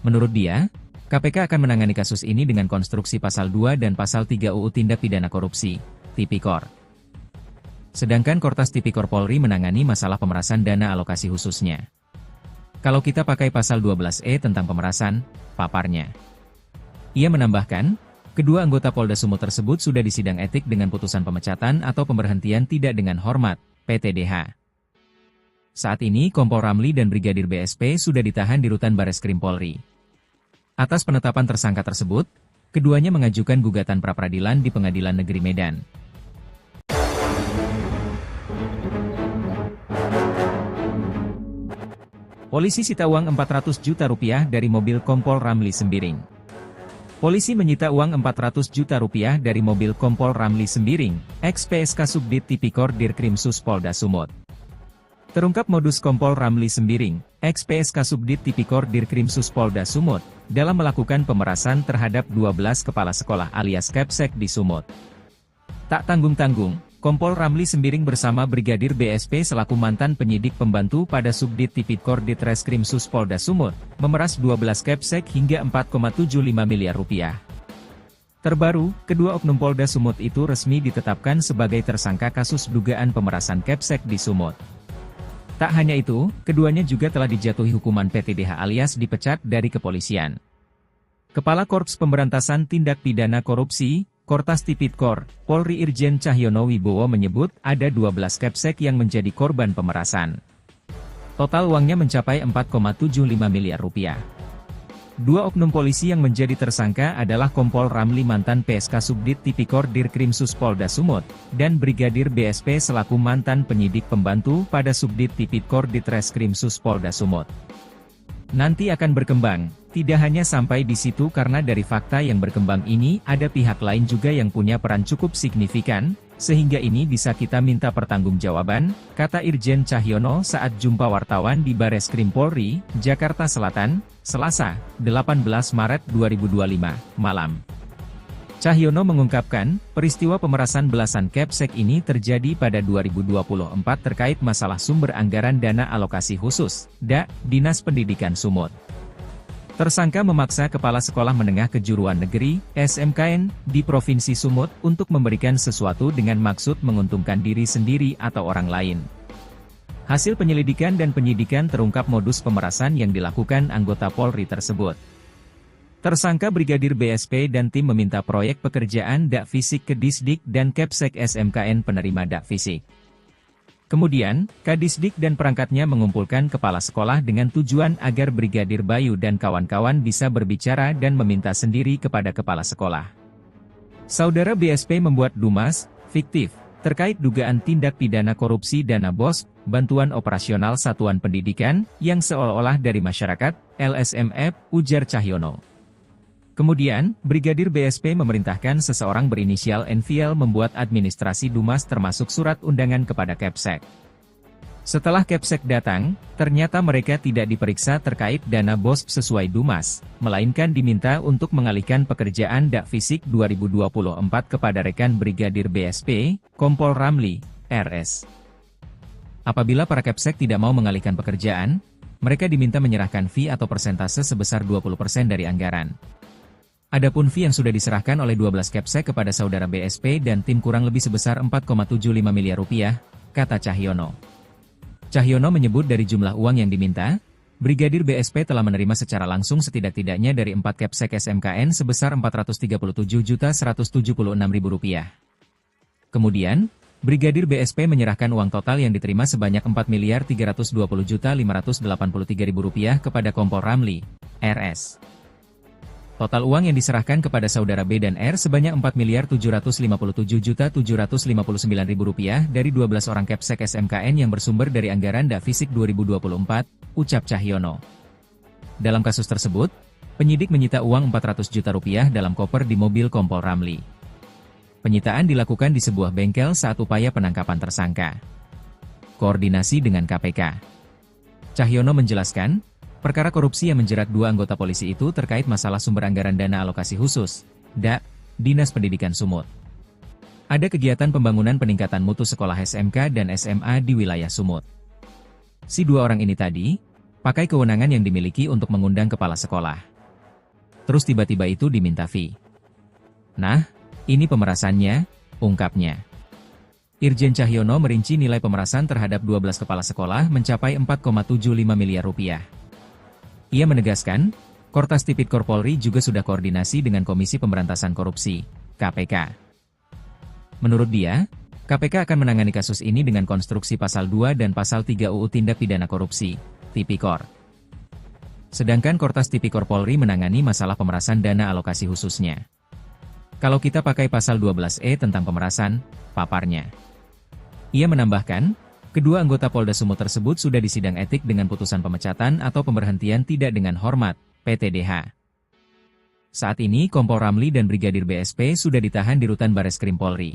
Menurut dia, KPK akan menangani kasus ini dengan konstruksi Pasal 2 dan Pasal 3 UU Tindak Pidana Korupsi, Tipikor. Sedangkan Kortas Tipikor Polri menangani masalah pemerasan dana alokasi khususnya. Kalau kita pakai Pasal 12E tentang pemerasan, paparnya. Ia menambahkan, kedua anggota Polda Sumut tersebut sudah disidang etik dengan putusan pemecatan atau pemberhentian tidak dengan hormat, PTDH. Saat ini Kompol Ramli dan Brigadir BSP sudah ditahan di Rutan Bareskrim Polri. Atas penetapan tersangka tersebut, keduanya mengajukan gugatan pra-peradilan di Pengadilan Negeri Medan. Polisi sita uang Rp400 juta dari mobil Kompol Ramli Sembiring. Polisi menyita uang Rp400 juta dari mobil Kompol Ramli Sembiring, ex-PSK Subdit Tipikor Dirkrimsus Polda Sumut. Terungkap modus Kompol Ramli Sembiring, ex-PSK Subdit Tipikor Dirkrimsus Polda Sumut, dalam melakukan pemerasan terhadap 12 kepala sekolah alias Kepsek di Sumut. Tak tanggung-tanggung, Kompol Ramli Sembiring bersama Brigadir BSP selaku mantan penyidik pembantu pada Subdit Tipikor Ditreskrimsus Polda Sumut, memeras 12 Kepsek hingga Rp4,75 miliar. Terbaru, kedua oknum Polda Sumut itu resmi ditetapkan sebagai tersangka kasus dugaan pemerasan Kepsek di Sumut. Tak hanya itu, keduanya juga telah dijatuhi hukuman PTDH alias dipecat dari kepolisian. Kepala Korps Pemberantasan Tindak Pidana Korupsi, Kortas Tipikor, Polri Irjen Cahyono Wibowo menyebut ada 12 Kepsek yang menjadi korban pemerasan. Total uangnya mencapai Rp4,75 miliar. Dua oknum polisi yang menjadi tersangka adalah Kompol Ramli mantan PSK Subdit Tipikor Dirkrimsus Polda Sumut, dan Brigadir BSP selaku mantan penyidik pembantu pada Subdit Tipikor Ditreskrimsus Polda Sumut. Nanti akan berkembang, tidak hanya sampai di situ karena dari fakta yang berkembang ini ada pihak lain juga yang punya peran cukup signifikan, sehingga ini bisa kita minta pertanggungjawaban, kata Irjen Cahyono saat jumpa wartawan di Bareskrim Polri, Jakarta Selatan, Selasa, 18 Maret 2025, malam. Cahyono mengungkapkan, peristiwa pemerasan belasan Kepsek ini terjadi pada 2024 terkait masalah sumber anggaran dana alokasi khusus, DA, Dinas Pendidikan Sumut. Tersangka memaksa Kepala Sekolah Menengah Kejuruan Negeri, SMKN, di Provinsi Sumut untuk memberikan sesuatu dengan maksud menguntungkan diri sendiri atau orang lain. Hasil penyelidikan dan penyidikan terungkap modus pemerasan yang dilakukan anggota Polri tersebut. Tersangka Brigadir BSP dan tim meminta proyek pekerjaan DAFisik ke Disdik dan Kepsek SMKN penerima DAFisik. Kemudian, Kadisdik dan perangkatnya mengumpulkan kepala sekolah dengan tujuan agar Brigadir Bayu dan kawan-kawan bisa berbicara dan meminta sendiri kepada kepala sekolah. Saudara BSP membuat dumas, fiktif, terkait dugaan tindak pidana korupsi dana BOS, bantuan operasional satuan pendidikan, yang seolah-olah dari masyarakat, LSMF, ujar Cahyono. Kemudian, Brigadir BSP memerintahkan seseorang berinisial NVL membuat administrasi dumas termasuk surat undangan kepada Kepsek. Setelah Kepsek datang, ternyata mereka tidak diperiksa terkait dana BOS sesuai Dumas, melainkan diminta untuk mengalihkan pekerjaan Dakfisik 2024 kepada rekan Brigadir BSP, Kompol Ramli, RS. Apabila para Kepsek tidak mau mengalihkan pekerjaan, mereka diminta menyerahkan fee atau persentase sebesar 20% dari anggaran. Adapun fee yang sudah diserahkan oleh 12 Kepsek kepada saudara BSP dan tim kurang lebih sebesar 4,75 miliar rupiah, kata Cahyono. Cahyono menyebut dari jumlah uang yang diminta, Brigadir BSP telah menerima secara langsung setidak-tidaknya dari 4 Kepsek SMKN sebesar Rp437.176.000. Kemudian, Brigadir BSP menyerahkan uang total yang diterima sebanyak Rp4.320.583.000 kepada Kompol Ramli, RS. Total uang yang diserahkan kepada saudara B dan R sebanyak Rp4.757.759.000 dari 12 orang Kepsek SMKN yang bersumber dari anggaran Dakfisik 2024, ucap Cahyono. Dalam kasus tersebut, penyidik menyita uang Rp400 juta dalam koper di mobil Kompol Ramli. Penyitaan dilakukan di sebuah bengkel saat upaya penangkapan tersangka. Koordinasi dengan KPK. Cahyono menjelaskan, perkara korupsi yang menjerat 2 anggota polisi itu terkait masalah sumber anggaran dana alokasi khusus, DAK, Dinas Pendidikan Sumut. Ada kegiatan pembangunan peningkatan mutu sekolah SMK dan SMA di wilayah Sumut. Si 2 orang ini tadi, pakai kewenangan yang dimiliki untuk mengundang kepala sekolah. Terus tiba-tiba itu diminta fee. Nah, ini pemerasannya, ungkapnya. Irjen Cahyono merinci nilai pemerasan terhadap 12 kepala sekolah mencapai Rp4,75 miliar. Ia menegaskan, Kortas Tipikor Polri juga sudah koordinasi dengan Komisi Pemberantasan Korupsi, KPK. Menurut dia, KPK akan menangani kasus ini dengan konstruksi Pasal 2 dan Pasal 3 UU Tindak Pidana Korupsi, Tipikor. Sedangkan Kortas Tipikor Polri menangani masalah pemerasan dana alokasi khususnya. Kalau kita pakai Pasal 12E tentang pemerasan, paparnya. Ia menambahkan, kedua anggota Polda Sumut tersebut sudah disidang etik dengan putusan pemecatan atau pemberhentian tidak dengan hormat, PTDH. Saat ini Kompol Ramli dan Brigadir BSP sudah ditahan di Rutan Bareskrim Polri.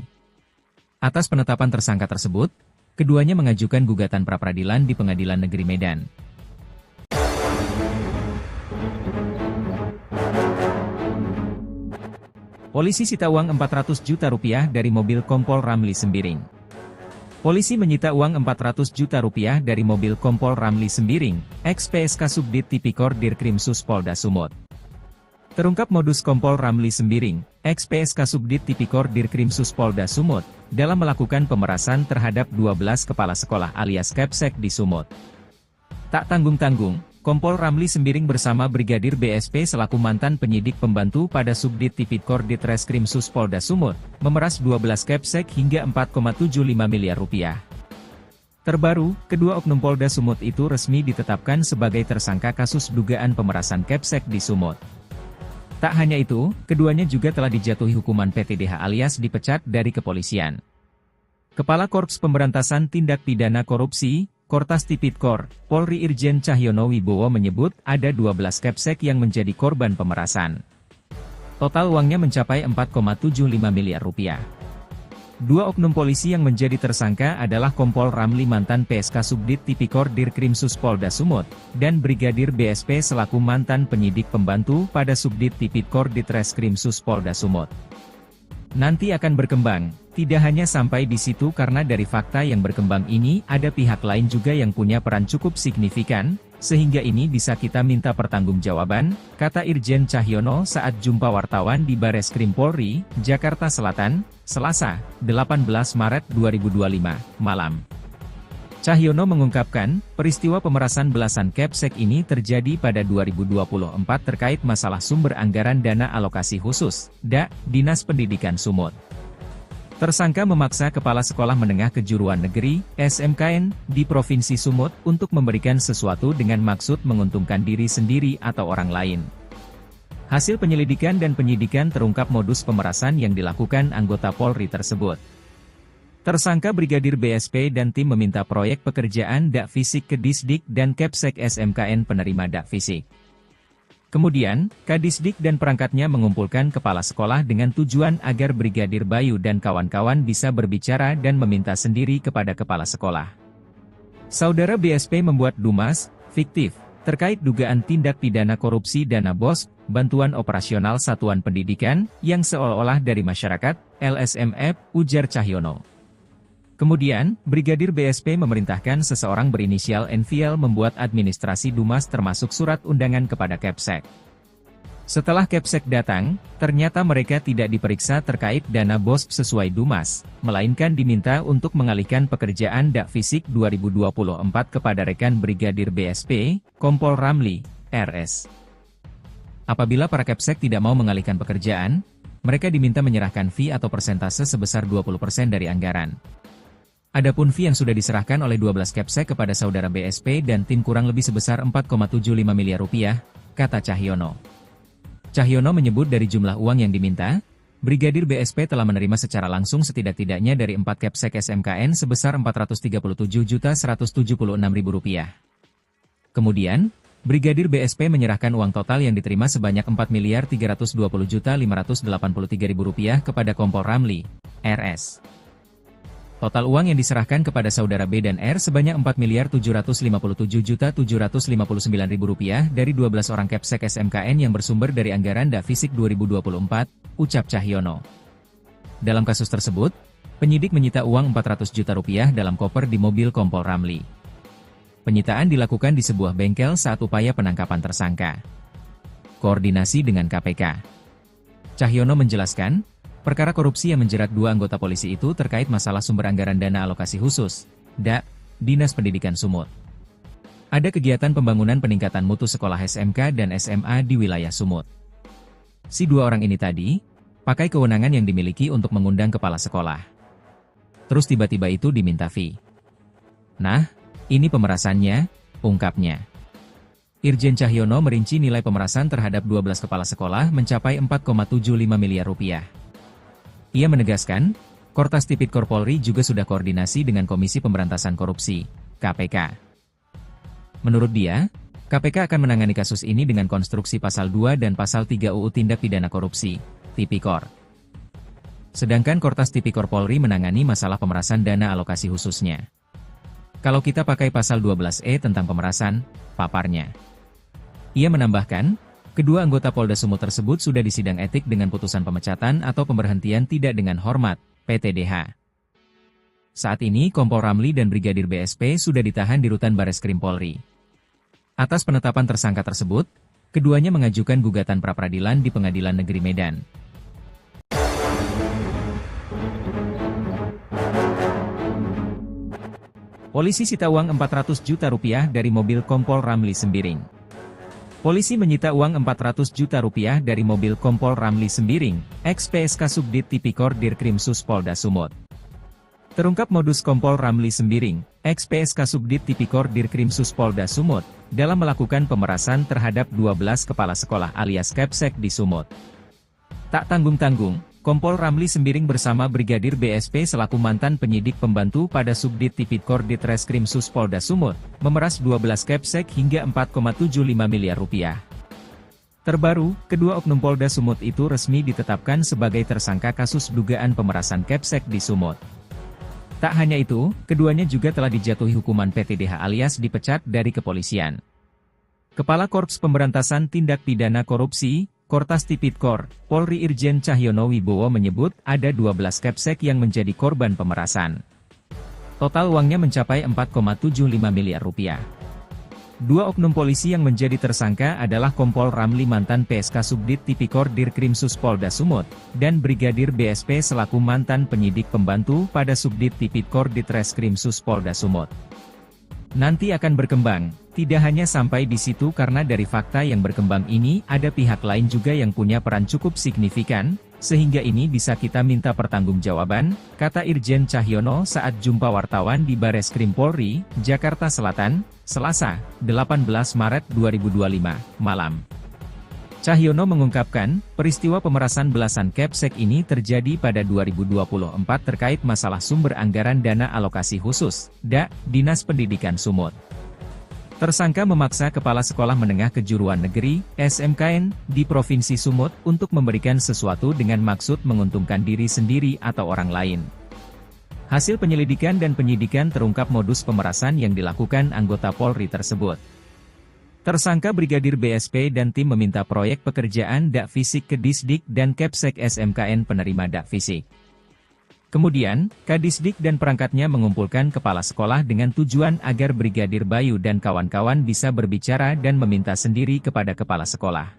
Atas penetapan tersangka tersebut, keduanya mengajukan gugatan pra-peradilan di Pengadilan Negeri Medan. Polisi sita uang Rp400 juta dari mobil Kompol Ramli Sembiring. Polisi menyita uang Rp400 juta dari mobil Kompol Ramli Sembiring, ex-PSK Subdit Tipikor Dirkrimsus Polda Sumut. Terungkap modus Kompol Ramli Sembiring, ex-PSK Subdit Tipikor Dirkrimsus Polda Sumut, dalam melakukan pemerasan terhadap 12 kepala sekolah alias Kepsek di Sumut. Tak tanggung-tanggung, Kompol Ramli Sembiring bersama Brigadir BSP selaku mantan penyidik pembantu pada Subdit Tipikor Ditreskrimsus Polda Sumut, memeras 12 Kepsek hingga Rp4,75 miliar. Terbaru, kedua oknum Polda Sumut itu resmi ditetapkan sebagai tersangka kasus dugaan pemerasan Kepsek di Sumut. Tak hanya itu, keduanya juga telah dijatuhi hukuman PTDH alias dipecat dari kepolisian. Kepala Korps Pemberantasan Tindak Pidana Korupsi, Kortas Tipikor, Polri Irjen Cahyono Wibowo menyebut ada 12 Kepsek yang menjadi korban pemerasan. Total uangnya mencapai Rp4,75 miliar. Dua oknum polisi yang menjadi tersangka adalah Kompol Ramli mantan PSK Subdit Tipikor Dirkrimsus Polda Sumut, dan Brigadir BSP selaku mantan penyidik pembantu pada Subdit Tipikor Ditreskrimsus Polda Sumut. Nanti akan berkembang, tidak hanya sampai di situ karena dari fakta yang berkembang ini ada pihak lain juga yang punya peran cukup signifikan, sehingga ini bisa kita minta pertanggungjawaban, kata Irjen Cahyono saat jumpa wartawan di Bareskrim Polri, Jakarta Selatan, Selasa, 18 Maret 2025, malam. Cahyono mengungkapkan, peristiwa pemerasan belasan Kepsek ini terjadi pada 2024 terkait masalah sumber anggaran dana alokasi khusus, DAK, Dinas Pendidikan Sumut. Tersangka memaksa Kepala Sekolah Menengah Kejuruan Negeri, SMKN, di Provinsi Sumut untuk memberikan sesuatu dengan maksud menguntungkan diri sendiri atau orang lain. Hasil penyelidikan dan penyidikan terungkap modus pemerasan yang dilakukan anggota Polri tersebut. Tersangka Brigadir BSP dan tim meminta proyek pekerjaan Dakfisik ke Disdik dan Kepsek SMKN penerima Dakfisik. Kemudian, Kadisdik dan perangkatnya mengumpulkan kepala sekolah dengan tujuan agar Brigadir Bayu dan kawan-kawan bisa berbicara dan meminta sendiri kepada kepala sekolah. Saudara BSP membuat dumas fiktif terkait dugaan tindak pidana korupsi dana BOS, bantuan operasional satuan pendidikan, yang seolah-olah dari masyarakat, LSMF, ujar Cahyono. Kemudian, Brigadir BSP memerintahkan seseorang berinisial NVL membuat administrasi dumas termasuk surat undangan kepada Kepsek. Setelah Kepsek datang, ternyata mereka tidak diperiksa terkait dana BOS sesuai dumas, melainkan diminta untuk mengalihkan pekerjaan Dak Fisik 2024 kepada rekan Brigadir BSP, Kompol Ramli, RS. Apabila para Kepsek tidak mau mengalihkan pekerjaan, mereka diminta menyerahkan fee atau persentase sebesar 20% dari anggaran. Adapun fee yang sudah diserahkan oleh 12 Kepsek kepada saudara BSP dan tim kurang lebih sebesar 4,75 miliar rupiah, kata Cahyono. Cahyono menyebut dari jumlah uang yang diminta, Brigadir BSP telah menerima secara langsung setidak-tidaknya dari 4 Kepsek SMKN sebesar Rp437.176.000. Kemudian, Brigadir BSP menyerahkan uang total yang diterima sebanyak Rp4.320.583.000 kepada Kompol Ramli, RS. Total uang yang diserahkan kepada saudara B dan R sebanyak Rp4.457.759.000 dari 12 orang Kepsek SMKN yang bersumber dari anggaran Dak Fisik 2024, ucap Cahyono. Dalam kasus tersebut, penyidik menyita uang Rp400 juta dalam koper di mobil Kompol Ramli. Penyitaan dilakukan di sebuah bengkel saat upaya penangkapan tersangka. Koordinasi dengan KPK. Cahyono menjelaskan, perkara korupsi yang menjerat 2 anggota polisi itu terkait masalah sumber anggaran dana alokasi khusus, DAK, Dinas Pendidikan Sumut. Ada kegiatan pembangunan peningkatan mutu sekolah SMK dan SMA di wilayah Sumut. Si 2 orang ini tadi, pakai kewenangan yang dimiliki untuk mengundang kepala sekolah. Terus tiba-tiba itu diminta fee. Nah, ini pemerasannya, ungkapnya. Irjen Cahyono merinci nilai pemerasan terhadap 12 kepala sekolah mencapai Rp4,75 miliar. Ia menegaskan, Kortas Tipikor Polri juga sudah koordinasi dengan Komisi Pemberantasan Korupsi, KPK. Menurut dia, KPK akan menangani kasus ini dengan konstruksi Pasal 2 dan Pasal 3 UU Tindak Pidana Korupsi, Tipikor. Sedangkan Kortas Tipikor Polri menangani masalah pemerasan dana alokasi khususnya. Kalau kita pakai Pasal 12E tentang pemerasan, paparnya. Ia menambahkan, kedua anggota Polda Sumut tersebut sudah disidang etik dengan putusan pemecatan atau pemberhentian tidak dengan hormat, PTDH. Saat ini Kompol Ramli dan Brigadir BSP sudah ditahan di Rutan Bareskrim Polri. Atas penetapan tersangka tersebut, keduanya mengajukan gugatan pra-peradilan di Pengadilan Negeri Medan. Polisi sita uang Rp400 juta dari mobil Kompol Ramli Sembiring. Polisi menyita uang Rp400 juta dari mobil Kompol Ramli Sembiring, ex-PSK Subdit Tipikor Dirkrimsus Polda Sumut. Terungkap modus Kompol Ramli Sembiring, ex-PSK Subdit Tipikor Dirkrimsus Polda Sumut, dalam melakukan pemerasan terhadap 12 kepala sekolah alias Kepsek di Sumut. Tak tanggung-tanggung, Kompol Ramli Sembiring bersama Brigadir BSP selaku mantan penyidik pembantu pada Subdit Tipikor Ditreskrimsus Polda Sumut, memeras 12 Kepsek hingga Rp4,75 miliar. Terbaru, kedua oknum Polda Sumut itu resmi ditetapkan sebagai tersangka kasus dugaan pemerasan Kepsek di Sumut. Tak hanya itu, keduanya juga telah dijatuhi hukuman PTDH alias dipecat dari kepolisian. Kepala Korps Pemberantasan Tindak Pidana Korupsi, Kortas Tipikor, Polri Irjen Cahyono Wibowo menyebut ada 12 Kepsek yang menjadi korban pemerasan. Total uangnya mencapai Rp4,75 miliar. 2 oknum polisi yang menjadi tersangka adalah Kompol Ramli mantan PSK Subdit Tipikor Dirkrimsus Polda Sumut, dan Brigadir BSP selaku mantan penyidik pembantu pada Subdit Tipikor Ditreskrimsus Polda Sumut. Nanti akan berkembang, tidak hanya sampai di situ karena dari fakta yang berkembang ini ada pihak lain juga yang punya peran cukup signifikan, sehingga ini bisa kita minta pertanggungjawaban, kata Irjen Cahyono saat jumpa wartawan di Bareskrim Polri, Jakarta Selatan, Selasa, 18 Maret 2025, malam. Cahyono mengungkapkan, peristiwa pemerasan belasan Kepsek ini terjadi pada 2024 terkait masalah sumber anggaran dana alokasi khusus, DAK, Dinas Pendidikan Sumut. Tersangka memaksa Kepala Sekolah Menengah Kejuruan Negeri, SMKN, di Provinsi Sumut untuk memberikan sesuatu dengan maksud menguntungkan diri sendiri atau orang lain. Hasil penyelidikan dan penyidikan terungkap modus pemerasan yang dilakukan anggota Polri tersebut. Tersangka Brigadir BSP dan tim meminta proyek pekerjaan dak fisik ke Disdik dan Kepsek SMKN penerima dak fisik. Kemudian, Kadisdik dan perangkatnya mengumpulkan kepala sekolah dengan tujuan agar Brigadir Bayu dan kawan-kawan bisa berbicara dan meminta sendiri kepada kepala sekolah.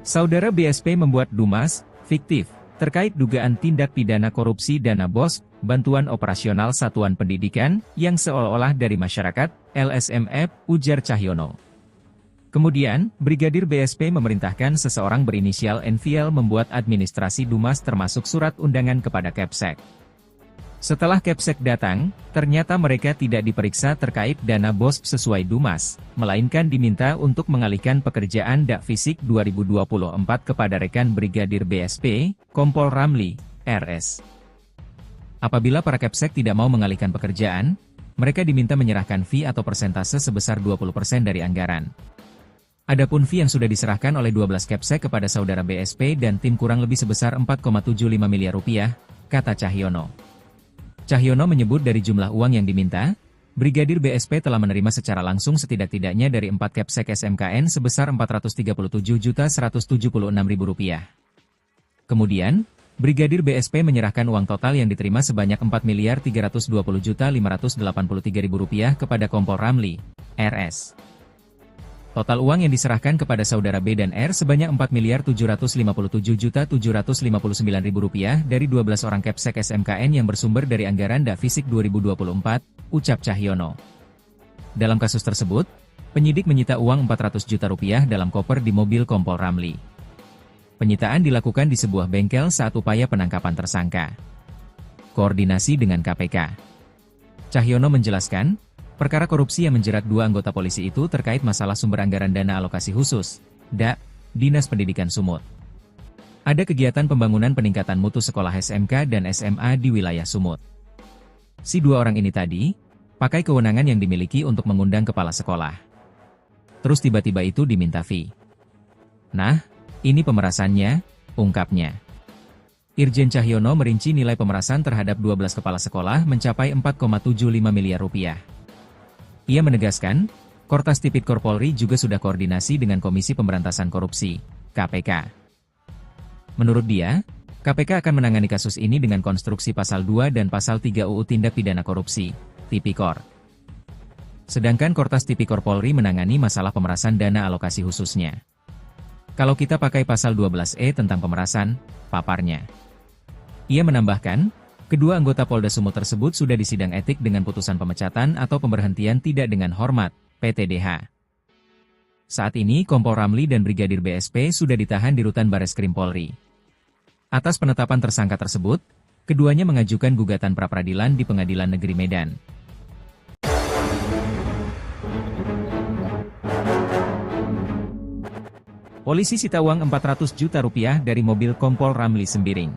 Saudara BSP membuat dumas fiktif terkait dugaan tindak pidana korupsi dana BOS, bantuan operasional satuan pendidikan, yang seolah-olah dari masyarakat, LSMF, ujar Cahyono. Kemudian, Brigadir BSP memerintahkan seseorang berinisial NVL membuat administrasi dumas termasuk surat undangan kepada Kepsek. Setelah Kepsek datang, ternyata mereka tidak diperiksa terkait dana BOS sesuai dumas, melainkan diminta untuk mengalihkan pekerjaan dak fisik 2024 kepada rekan Brigadir BSP, Kompol Ramli, RS. Apabila para Kepsek tidak mau mengalihkan pekerjaan, mereka diminta menyerahkan fee atau persentase sebesar 20% dari anggaran. Adapun fee yang sudah diserahkan oleh 12 Kepsek kepada saudara BSP dan tim kurang lebih sebesar 4,75 miliar rupiah, kata Cahyono. Cahyono menyebut dari jumlah uang yang diminta, Brigadir BSP telah menerima secara langsung setidak-tidaknya dari 4 Kepsek SMKN sebesar Rp437.176.000. Kemudian, Brigadir BSP menyerahkan uang total yang diterima sebanyak Rp4.320.583.000 kepada Kompol Ramli, RS. Total uang yang diserahkan kepada saudara B dan R sebanyak Rp4.457.759.000 dari 12 orang Kepsek SMKN yang bersumber dari anggaran dak fisik 2024, ucap Cahyono. Dalam kasus tersebut, penyidik menyita uang Rp400 juta dalam koper di mobil Kompol Ramli. Penyitaan dilakukan di sebuah bengkel saat upaya penangkapan tersangka. Koordinasi dengan KPK. Cahyono menjelaskan, perkara korupsi yang menjerat 2 anggota polisi itu terkait masalah sumber anggaran dana alokasi khusus, DAK, Dinas Pendidikan Sumut. Ada kegiatan pembangunan peningkatan mutu sekolah SMK dan SMA di wilayah Sumut. Si 2 orang ini tadi, pakai kewenangan yang dimiliki untuk mengundang kepala sekolah. Terus tiba-tiba itu diminta fee. Nah, ini pemerasannya, ungkapnya. Irjen Cahyono merinci nilai pemerasan terhadap 12 kepala sekolah mencapai Rp4,75 miliar. Ia menegaskan, Kortas Tipikor Polri juga sudah koordinasi dengan Komisi Pemberantasan Korupsi, KPK. Menurut dia, KPK akan menangani kasus ini dengan konstruksi Pasal 2 dan Pasal 3 UU Tindak Pidana Korupsi, Tipikor. Sedangkan Kortas Tipikor Polri menangani masalah pemerasan dana alokasi khususnya. Kalau kita pakai Pasal 12E tentang pemerasan, paparnya. Ia menambahkan, kedua anggota Polda Sumut tersebut sudah disidang etik dengan putusan pemecatan atau pemberhentian tidak dengan hormat, PTDH. Saat ini Kompol Ramli dan Brigadir BSP sudah ditahan di Rutan Bareskrim Polri. Atas penetapan tersangka tersebut, keduanya mengajukan gugatan pra-peradilan di Pengadilan Negeri Medan. Polisi sita uang Rp400 juta dari mobil Kompol Ramli Sembiring.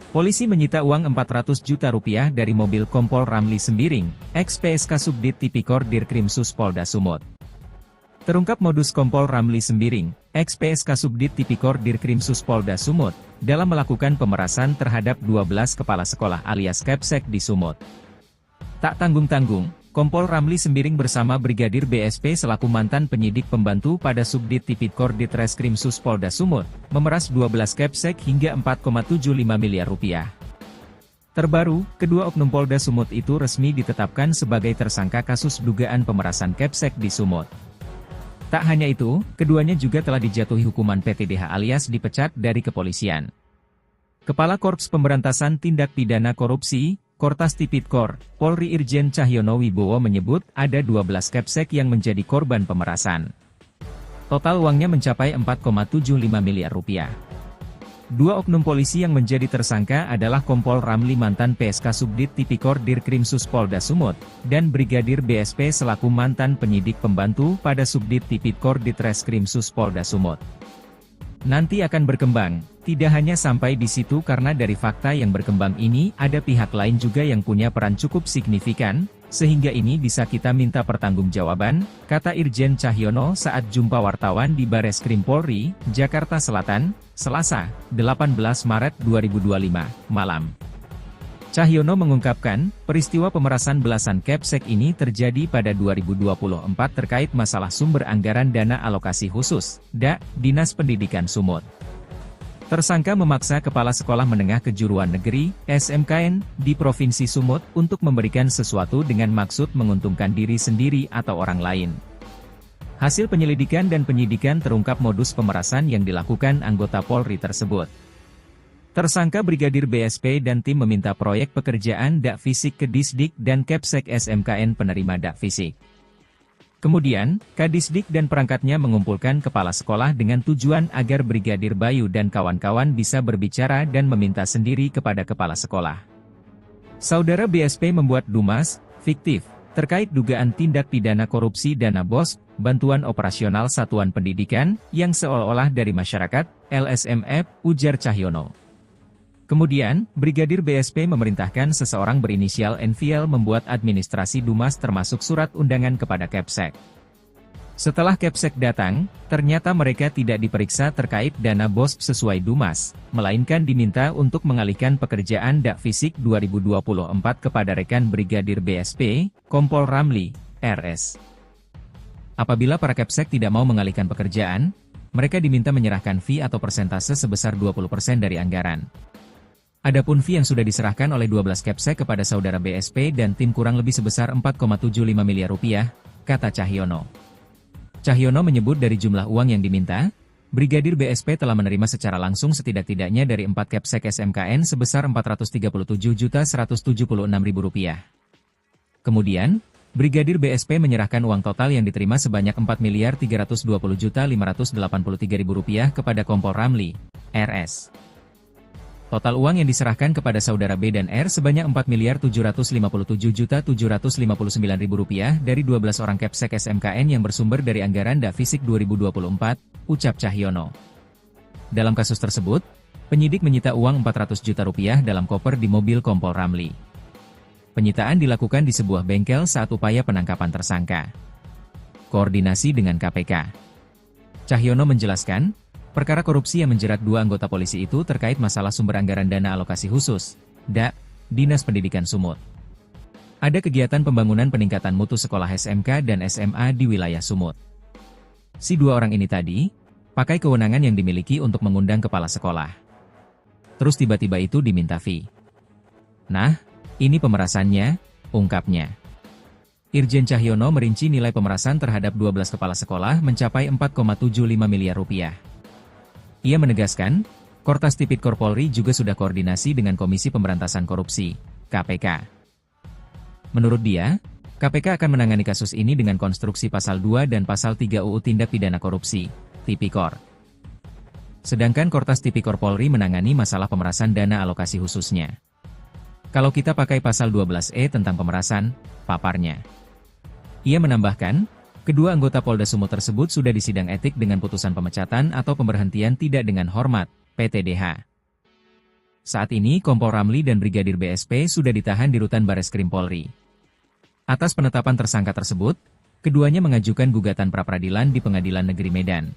Polisi menyita uang Rp400 juta dari mobil Kompol Ramli Sembiring, ex-PSK Subdit Tipikor Dirkrimsus Polda Sumut. Terungkap modus Kompol Ramli Sembiring, ex-PSK Subdit Tipikor Dirkrimsus Polda Sumut, dalam melakukan pemerasan terhadap 12 kepala sekolah alias Kepsek di Sumut. Tak tanggung-tanggung, Kompol Ramli Sembiring bersama Brigadir BSP selaku mantan penyidik pembantu pada Subdit Tipikor Ditreskrimsus Polda Sumut, memeras 12 Kepsek hingga Rp4,75 miliar. Terbaru, kedua oknum Polda Sumut itu resmi ditetapkan sebagai tersangka kasus dugaan pemerasan Kepsek di Sumut. Tak hanya itu, keduanya juga telah dijatuhi hukuman PTDH alias dipecat dari kepolisian. Kepala Korps Pemberantasan Tindak Pidana Korupsi, Kortas Tipikor, Polri Irjen Cahyono Wibowo menyebut ada 12 Kepsek yang menjadi korban pemerasan. Total uangnya mencapai Rp4,75 miliar. 2 oknum polisi yang menjadi tersangka adalah Kompol Ramli mantan PSK Subdit Tipikor Dirkrimsus Polda Sumut, dan Brigadir BSP selaku mantan penyidik pembantu pada Subdit Tipikor Ditreskrimsus Polda Sumut. Nanti akan berkembang, tidak hanya sampai di situ karena dari fakta yang berkembang ini ada pihak lain juga yang punya peran cukup signifikan, sehingga ini bisa kita minta pertanggungjawaban, kata Irjen Cahyono saat jumpa wartawan di Bareskrim Polri, Jakarta Selatan, Selasa, 18 Maret 2025, malam. Cahyono mengungkapkan, peristiwa pemerasan belasan Kepsek ini terjadi pada 2024 terkait masalah sumber anggaran dana alokasi khusus, DA, Dinas Pendidikan Sumut. Tersangka memaksa Kepala Sekolah Menengah Kejuruan Negeri, SMKN, di Provinsi Sumut untuk memberikan sesuatu dengan maksud menguntungkan diri sendiri atau orang lain. Hasil penyelidikan dan penyidikan terungkap modus pemerasan yang dilakukan anggota Polri tersebut. Tersangka Brigadir BSP dan tim meminta proyek pekerjaan DA Fisik ke Disdik dan Kepsek SMKN penerima DA Fisik. Kemudian, Kadisdik dan perangkatnya mengumpulkan kepala sekolah dengan tujuan agar Brigadir Bayu dan kawan-kawan bisa berbicara dan meminta sendiri kepada kepala sekolah. Saudara BSP membuat dumas fiktif terkait dugaan tindak pidana korupsi dana BOS, bantuan operasional satuan pendidikan, yang seolah-olah dari masyarakat, LSMF, ujar Cahyono. Kemudian, Brigadir BSP memerintahkan seseorang berinisial NVL membuat administrasi dumas termasuk surat undangan kepada Kepsek. Setelah Kepsek datang, ternyata mereka tidak diperiksa terkait dana BOS sesuai dumas, melainkan diminta untuk mengalihkan pekerjaan DA Fisik 2024 kepada rekan Brigadir BSP, Kompol Ramli, RS. Apabila para Kepsek tidak mau mengalihkan pekerjaan, mereka diminta menyerahkan fee atau persentase sebesar 20% dari anggaran. Adapun fee yang sudah diserahkan oleh 12 Kepsek kepada saudara BSP dan tim kurang lebih sebesar 4,75 miliar rupiah, kata Cahyono. Cahyono menyebut dari jumlah uang yang diminta, Brigadir BSP telah menerima secara langsung setidak-tidaknya dari 4 Kepsek SMKN sebesar Rp437.176.000. Kemudian, Brigadir BSP menyerahkan uang total yang diterima sebanyak Rp4.320.583.000 kepada Kompol Ramli, RS. Total uang yang diserahkan kepada saudara B dan R sebanyak Rp4.757.759.000 dari 12 orang Kepsek SMKN yang bersumber dari anggaran DA Fisik 2024, ucap Cahyono. Dalam kasus tersebut, penyidik menyita uang Rp400 juta dalam koper di mobil Kompol Ramli. Penyitaan dilakukan di sebuah bengkel saat upaya penangkapan tersangka. Koordinasi dengan KPK. Cahyono menjelaskan, perkara korupsi yang menjerat 2 anggota polisi itu terkait masalah sumber anggaran dana alokasi khusus, DA, Dinas Pendidikan Sumut. Ada kegiatan pembangunan peningkatan mutu sekolah SMK dan SMA di wilayah Sumut. Si 2 orang ini tadi, pakai kewenangan yang dimiliki untuk mengundang kepala sekolah. Terus tiba-tiba itu diminta fee. Nah, ini pemerasannya, ungkapnya. Irjen Cahyono merinci nilai pemerasan terhadap 12 kepala sekolah mencapai Rp4,75 miliar. Ia menegaskan, Kortas Tipikor Polri juga sudah koordinasi dengan Komisi Pemberantasan Korupsi, KPK. Menurut dia, KPK akan menangani kasus ini dengan konstruksi Pasal 2 dan Pasal 3 UU Tindak Pidana Korupsi, Tipikor. Sedangkan Kortas Tipikor Polri menangani masalah pemerasan dana alokasi khususnya. Kalau kita pakai Pasal 12E tentang pemerasan, paparnya. Ia menambahkan, kedua anggota Polda Sumut tersebut sudah disidang etik dengan putusan pemecatan atau pemberhentian tidak dengan hormat, PTDH. Saat ini Kompol Ramli dan Brigadir BSP sudah ditahan di Rutan Bareskrim Polri. Atas penetapan tersangka tersebut, keduanya mengajukan gugatan pra-peradilan di Pengadilan Negeri Medan.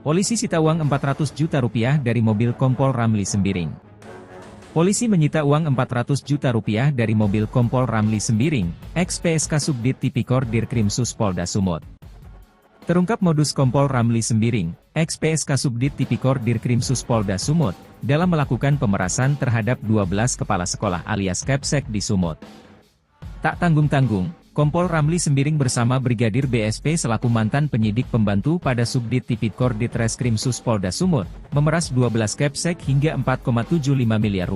Polisi sita uang Rp400 juta dari mobil Kompol Ramli Sembiring. Polisi menyita uang Rp400 juta dari mobil Kompol Ramli Sembiring, ex-PSK Subdit Tipikor Dirkrimsus Polda Sumut. Terungkap modus Kompol Ramli Sembiring, ex-PSK Subdit Tipikor Dirkrimsus Polda Sumut, dalam melakukan pemerasan terhadap 12 kepala sekolah alias Kepsek di Sumut. Tak tanggung-tanggung, Kompol Ramli Sembiring bersama Brigadir BSP selaku mantan penyidik pembantu pada Subdit Tipikor Ditreskrimsus Polda Sumut, memeras 12 Kepsek hingga Rp4,75 miliar.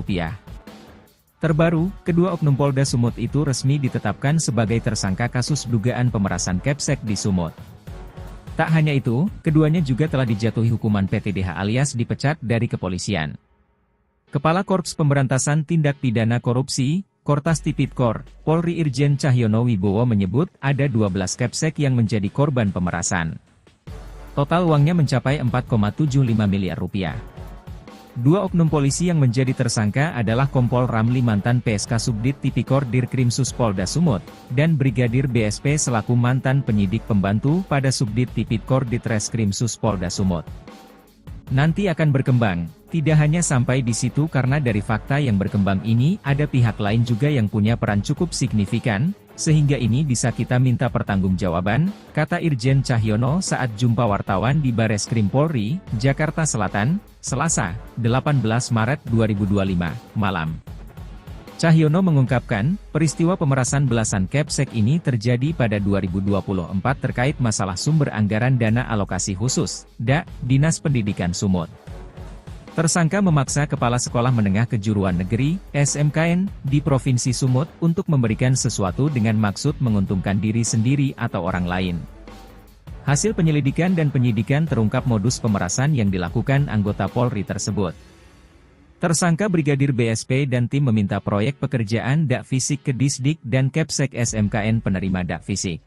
Terbaru, kedua oknum Polda Sumut itu resmi ditetapkan sebagai tersangka kasus dugaan pemerasan Kepsek di Sumut. Tak hanya itu, keduanya juga telah dijatuhi hukuman PTDH alias dipecat dari kepolisian. Kepala Korps Pemberantasan Tindak Pidana Korupsi, Kortas Tipikor, Polri Irjen Cahyono Wibowo menyebut ada 12 Kepsek yang menjadi korban pemerasan. Total uangnya mencapai Rp4,75 miliar. Dua oknum polisi yang menjadi tersangka adalah Kompol Ramli mantan PSK Subdit Tipikor Dirkrimsus Polda Sumut, dan Brigadir BSP selaku mantan penyidik pembantu pada Subdit Tipikor Ditreskrimsus Polda Sumut. Nanti akan berkembang, tidak hanya sampai di situ karena dari fakta yang berkembang ini ada pihak lain juga yang punya peran cukup signifikan, sehingga ini bisa kita minta pertanggungjawaban, kata Irjen Cahyono saat jumpa wartawan di Bareskrim Polri, Jakarta Selatan, Selasa, 18 Maret 2025, malam. Cahyono mengungkapkan, peristiwa pemerasan belasan Kepsek ini terjadi pada 2024 terkait masalah sumber anggaran dana alokasi khusus, DA, Dinas Pendidikan Sumut. Tersangka memaksa Kepala Sekolah Menengah Kejuruan Negeri, SMKN, di Provinsi Sumut untuk memberikan sesuatu dengan maksud menguntungkan diri sendiri atau orang lain. Hasil penyelidikan dan penyidikan terungkap modus pemerasan yang dilakukan anggota Polri tersebut. Tersangka Brigadir BSP dan tim meminta proyek pekerjaan DA Fisik ke Disdik dan Kepsek SMKN penerima DA Fisik.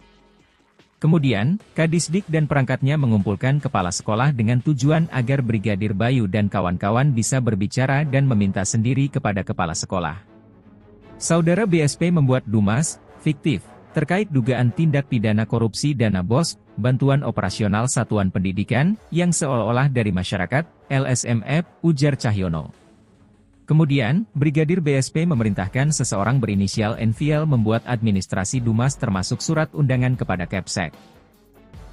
Kemudian, Kadisdik dan perangkatnya mengumpulkan kepala sekolah dengan tujuan agar Brigadir Bayu dan kawan-kawan bisa berbicara dan meminta sendiri kepada kepala sekolah. Saudara BSP membuat dumas fiktif terkait dugaan tindak pidana korupsi dana BOS, bantuan operasional satuan pendidikan, yang seolah-olah dari masyarakat, LSMF, ujar Cahyono. Kemudian, Brigadir BSP memerintahkan seseorang berinisial NVL membuat administrasi dumas termasuk surat undangan kepada Kepsek.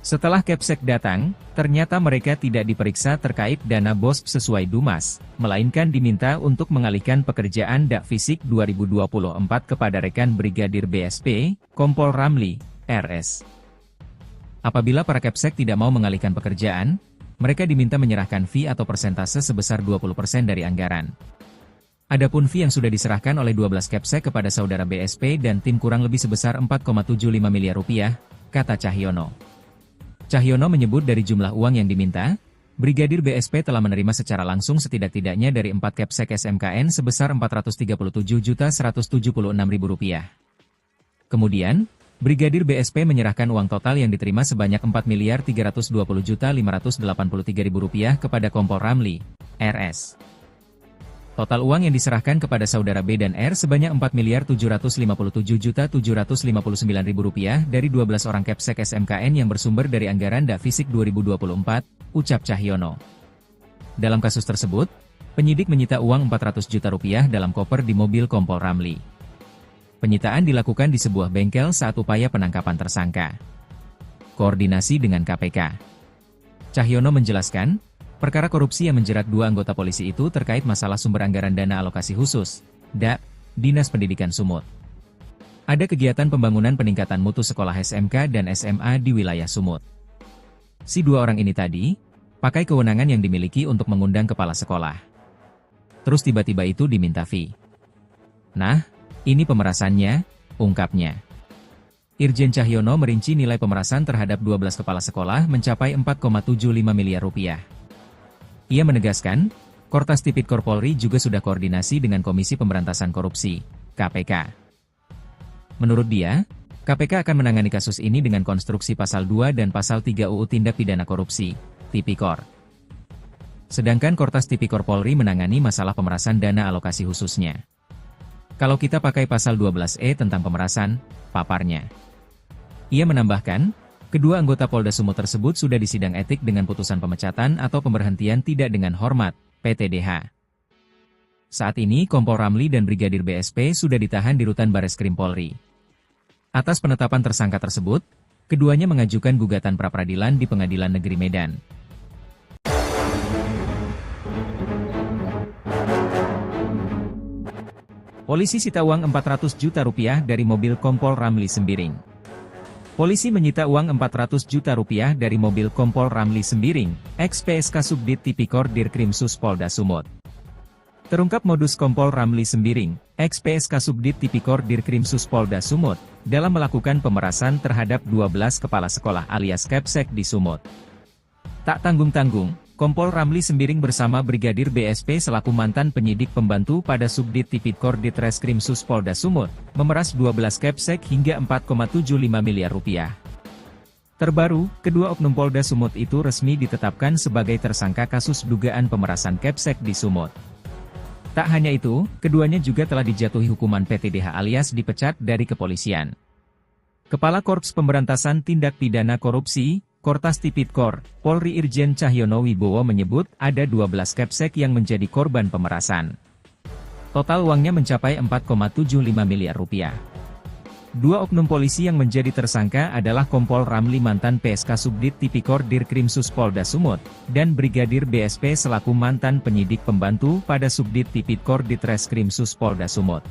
Setelah Kepsek datang, ternyata mereka tidak diperiksa terkait dana BOS sesuai dumas, melainkan diminta untuk mengalihkan pekerjaan DA Fisik 2024 kepada rekan Brigadir BSP, Kompol Ramli, RS. Apabila para Kepsek tidak mau mengalihkan pekerjaan, mereka diminta menyerahkan fee atau persentase sebesar 20% dari anggaran. Adapun fee yang sudah diserahkan oleh 12 Kepsek kepada saudara BSP dan tim kurang lebih sebesar 4,75 miliar rupiah, kata Cahyono. Cahyono menyebut dari jumlah uang yang diminta, Brigadir BSP telah menerima secara langsung setidak-tidaknya dari 4 Kepsek SMKN sebesar Rp437.176.000. Kemudian, Brigadir BSP menyerahkan uang total yang diterima sebanyak Rp4.320.583.000 kepada Kompol Ramli, RS. Total uang yang diserahkan kepada saudara B dan R sebanyak Rp4.757.759.000 dari 12 orang Kepsek SMKN yang bersumber dari anggaran DA Fisik 2024, ucap Cahyono. Dalam kasus tersebut, penyidik menyita uang Rp400 juta dalam koper di mobil Kompol Ramli. Penyitaan dilakukan di sebuah bengkel saat upaya penangkapan tersangka. Koordinasi dengan KPK. Cahyono menjelaskan, perkara korupsi yang menjerat 2 anggota polisi itu terkait masalah sumber anggaran dana alokasi khusus, DA, Dinas Pendidikan Sumut. Ada kegiatan pembangunan peningkatan mutu sekolah SMK dan SMA di wilayah Sumut. Si 2 orang ini tadi, pakai kewenangan yang dimiliki untuk mengundang kepala sekolah. Terus tiba-tiba itu diminta fee. Nah, ini pemerasannya, ungkapnya. Irjen Cahyono merinci nilai pemerasan terhadap 12 kepala sekolah mencapai Rp4,75 miliar. Ia menegaskan, Kortas Tipikor Polri juga sudah koordinasi dengan Komisi Pemberantasan Korupsi, KPK. Menurut dia, KPK akan menangani kasus ini dengan konstruksi Pasal 2 dan Pasal 3 UU Tindak Pidana Korupsi, Tipikor. Sedangkan Kortas Tipikor Polri menangani masalah pemerasan dana alokasi khususnya. Kalau kita pakai Pasal 12E tentang pemerasan, paparnya. Ia menambahkan, kedua anggota Polda Sumut tersebut sudah disidang etik dengan putusan pemecatan atau pemberhentian tidak dengan hormat, PTDH. Saat ini Kompol Ramli dan Brigadir BSP sudah ditahan di Rutan Bareskrim Polri. Atas penetapan tersangka tersebut, keduanya mengajukan gugatan pra-peradilan di Pengadilan Negeri Medan. Polisi sita uang Rp400 juta dari mobil Kompol Ramli Sembiring. Polisi menyita uang Rp400 juta dari mobil Kompol Ramli Sembiring, ex-PSK Subdit Tipikor Dirkrimsus Polda Sumut. Terungkap modus Kompol Ramli Sembiring, ex-PSK Subdit Tipikor Dirkrimsus Polda Sumut, dalam melakukan pemerasan terhadap 12 kepala sekolah alias Kepsek di Sumut. Tak tanggung-tanggung, Kompol Ramli Sembiring bersama Brigadir BSP selaku mantan penyidik pembantu pada Subdit Tipikor Ditreskrimsus Polda Sumut, memeras 12 Kepsek hingga Rp4,75 miliar. Terbaru, kedua oknum Polda Sumut itu resmi ditetapkan sebagai tersangka kasus dugaan pemerasan Kepsek di Sumut. Tak hanya itu, keduanya juga telah dijatuhi hukuman PTDH alias dipecat dari kepolisian. Kepala Korps Pemberantasan Tindak Pidana Korupsi, Kortas Tipikor, Polri Irjen Cahyono Wibowo menyebut ada 12 Kepsek yang menjadi korban pemerasan. Total uangnya mencapai 4,75 miliar rupiah. Dua oknum polisi yang menjadi tersangka adalah Kompol Ramli mantan PSK Subdit Tipikor Dirkrimsus Polda Sumut, dan Brigadir BSP selaku mantan penyidik pembantu pada Subdit Tipikor Ditreskrimsus Polda Sumut.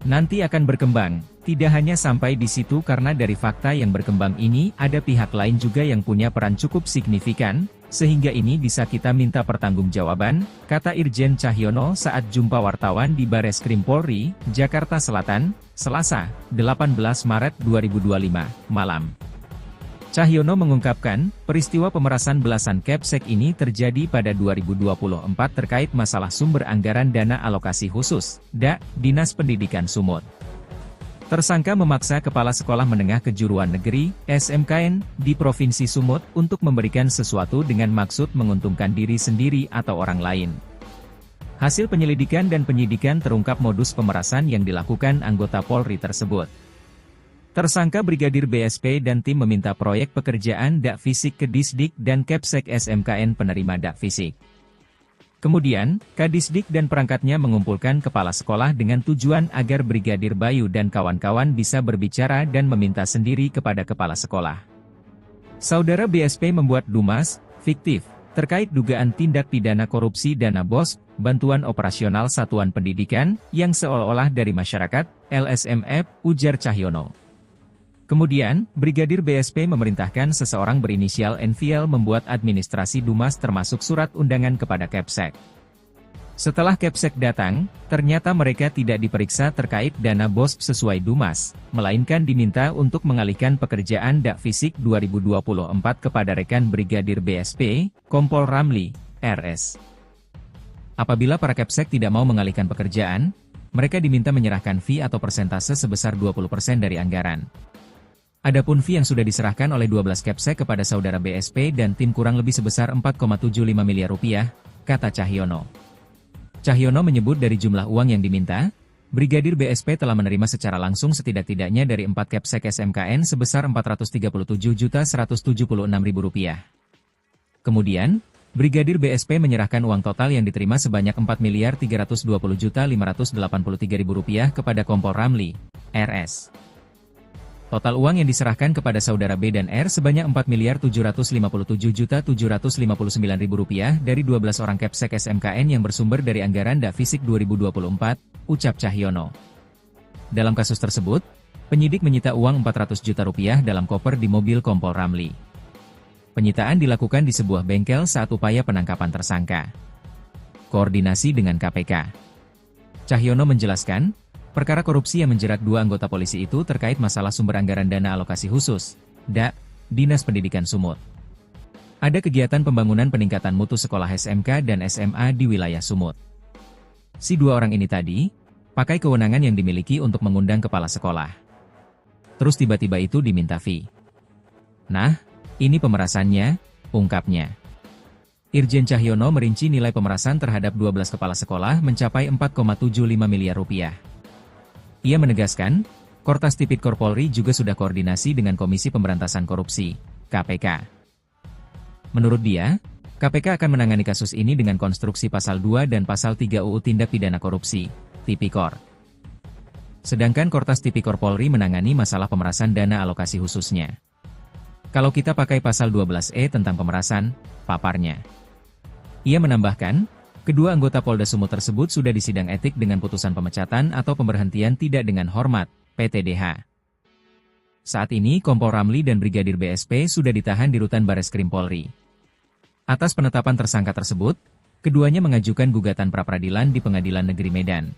Nanti akan berkembang, tidak hanya sampai di situ karena dari fakta yang berkembang ini ada pihak lain juga yang punya peran cukup signifikan, sehingga ini bisa kita minta pertanggungjawaban, kata Irjen Cahyono saat jumpa wartawan di Bareskrim Polri, Jakarta Selatan, Selasa, 18 Maret 2025, malam. Cahyono mengungkapkan, peristiwa pemerasan belasan Kepsek ini terjadi pada 2024 terkait masalah sumber anggaran dana alokasi khusus, DA, Dinas Pendidikan Sumut. Tersangka memaksa Kepala Sekolah Menengah Kejuruan Negeri, SMKN, di Provinsi Sumut untuk memberikan sesuatu dengan maksud menguntungkan diri sendiri atau orang lain. Hasil penyelidikan dan penyidikan terungkap modus pemerasan yang dilakukan anggota Polri tersebut. Tersangka Brigadir BSP dan tim meminta proyek pekerjaan DA Fisik ke Disdik dan Kepsek SMKN penerima DA Fisik. Kemudian, Kadisdik dan perangkatnya mengumpulkan kepala sekolah dengan tujuan agar Brigadir Bayu dan kawan-kawan bisa berbicara dan meminta sendiri kepada kepala sekolah. Saudara BSP membuat dumas fiktif terkait dugaan tindak pidana korupsi dana BOS, bantuan operasional satuan pendidikan, yang seolah-olah dari masyarakat, LSMF, ujar Cahyono. Kemudian, Brigadir BSP memerintahkan seseorang berinisial NVL membuat administrasi dumas termasuk surat undangan kepada Kepsek. Setelah Kepsek datang, ternyata mereka tidak diperiksa terkait dana BOS sesuai dumas, melainkan diminta untuk mengalihkan pekerjaan DA Fisik 2024 kepada rekan Brigadir BSP, Kompol Ramli, RS. Apabila para Kepsek tidak mau mengalihkan pekerjaan, mereka diminta menyerahkan fee atau persentase sebesar 20% dari anggaran. Adapun fee yang sudah diserahkan oleh 12 Kepsek kepada saudara BSP dan tim kurang lebih sebesar 4,75 miliar rupiah, kata Cahyono. Cahyono menyebut dari jumlah uang yang diminta, Brigadir BSP telah menerima secara langsung setidak-tidaknya dari 4 Kepsek SMKN sebesar Rp437.176.000. Kemudian, Brigadir BSP menyerahkan uang total yang diterima sebanyak Rp4.320.583.000 kepada Kompol Ramli, RS. Total uang yang diserahkan kepada saudara B dan R sebanyak Rp4.757.759.000 dari 12 orang Kepsek SMKN yang bersumber dari anggaran DA Fisik 2024, ucap Cahyono. Dalam kasus tersebut, penyidik menyita uang Rp400 juta dalam koper di mobil Kompol Ramli. Penyitaan dilakukan di sebuah bengkel saat upaya penangkapan tersangka. Koordinasi dengan KPK. Cahyono menjelaskan, perkara korupsi yang menjerat dua anggota polisi itu terkait masalah sumber anggaran dana alokasi khusus, DA, Dinas Pendidikan Sumut. Ada kegiatan pembangunan peningkatan mutu sekolah SMK dan SMA di wilayah Sumut. Si dua orang ini tadi, pakai kewenangan yang dimiliki untuk mengundang kepala sekolah. Terus tiba-tiba itu diminta fee. Nah, ini pemerasannya, ungkapnya. Irjen Cahyono merinci nilai pemerasan terhadap 12 kepala sekolah mencapai 4,75 miliar rupiah. Ia menegaskan, Kortas Tipikor Polri juga sudah koordinasi dengan Komisi Pemberantasan Korupsi, KPK. Menurut dia, KPK akan menangani kasus ini dengan konstruksi Pasal 2 dan Pasal 3 UU Tindak Pidana Korupsi, Tipikor. Sedangkan Kortas Tipikor Polri menangani masalah pemerasan dana alokasi khususnya. Kalau kita pakai Pasal 12E tentang pemerasan, paparnya. Ia menambahkan, kedua anggota Polda Sumut tersebut sudah disidang etik dengan putusan pemecatan atau pemberhentian tidak dengan hormat, PTDH. Saat ini Kompol Ramli dan Brigadir BSP sudah ditahan di Rutan Bareskrim Polri. Atas penetapan tersangka tersebut, keduanya mengajukan gugatan pra-peradilan di Pengadilan Negeri Medan.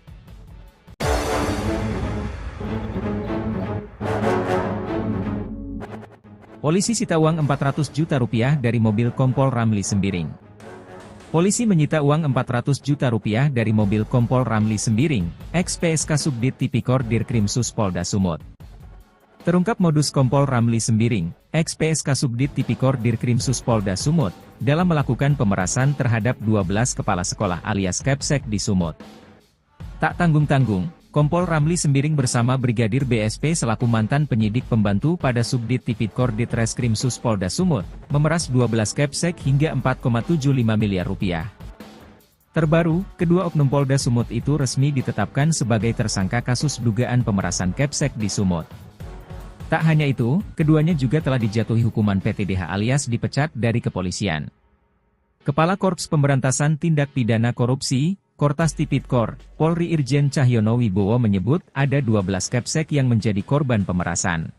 Polisi sita uang Rp400 juta dari mobil Kompol Ramli Sembiring. Polisi menyita uang Rp400 juta dari mobil Kompol Ramli Sembiring, ex-PSK Subdit Tipikor Dirkrimsus Polda Sumut. Terungkap modus Kompol Ramli Sembiring, ex-PSK Subdit Tipikor Dirkrimsus Polda Sumut, dalam melakukan pemerasan terhadap 12 kepala sekolah alias Kepsek di Sumut. Tak tanggung-tanggung, Kompol Ramli Sembiring bersama Brigadir BSP selaku mantan penyidik pembantu pada Subdit Tipikor Ditreskrim Sus Polda Sumut, memeras 12 Kepsek hingga 4,75 miliar rupiah. Terbaru, kedua oknum Polda Sumut itu resmi ditetapkan sebagai tersangka kasus dugaan pemerasan Kepsek di Sumut. Tak hanya itu, keduanya juga telah dijatuhi hukuman PTDH alias dipecat dari kepolisian. Kepala Korps Pemberantasan Tindak Pidana Korupsi, Kortas Tipikor, Polri Irjen Cahyono Wibowo menyebut ada 12 Kepsek yang menjadi korban pemerasan.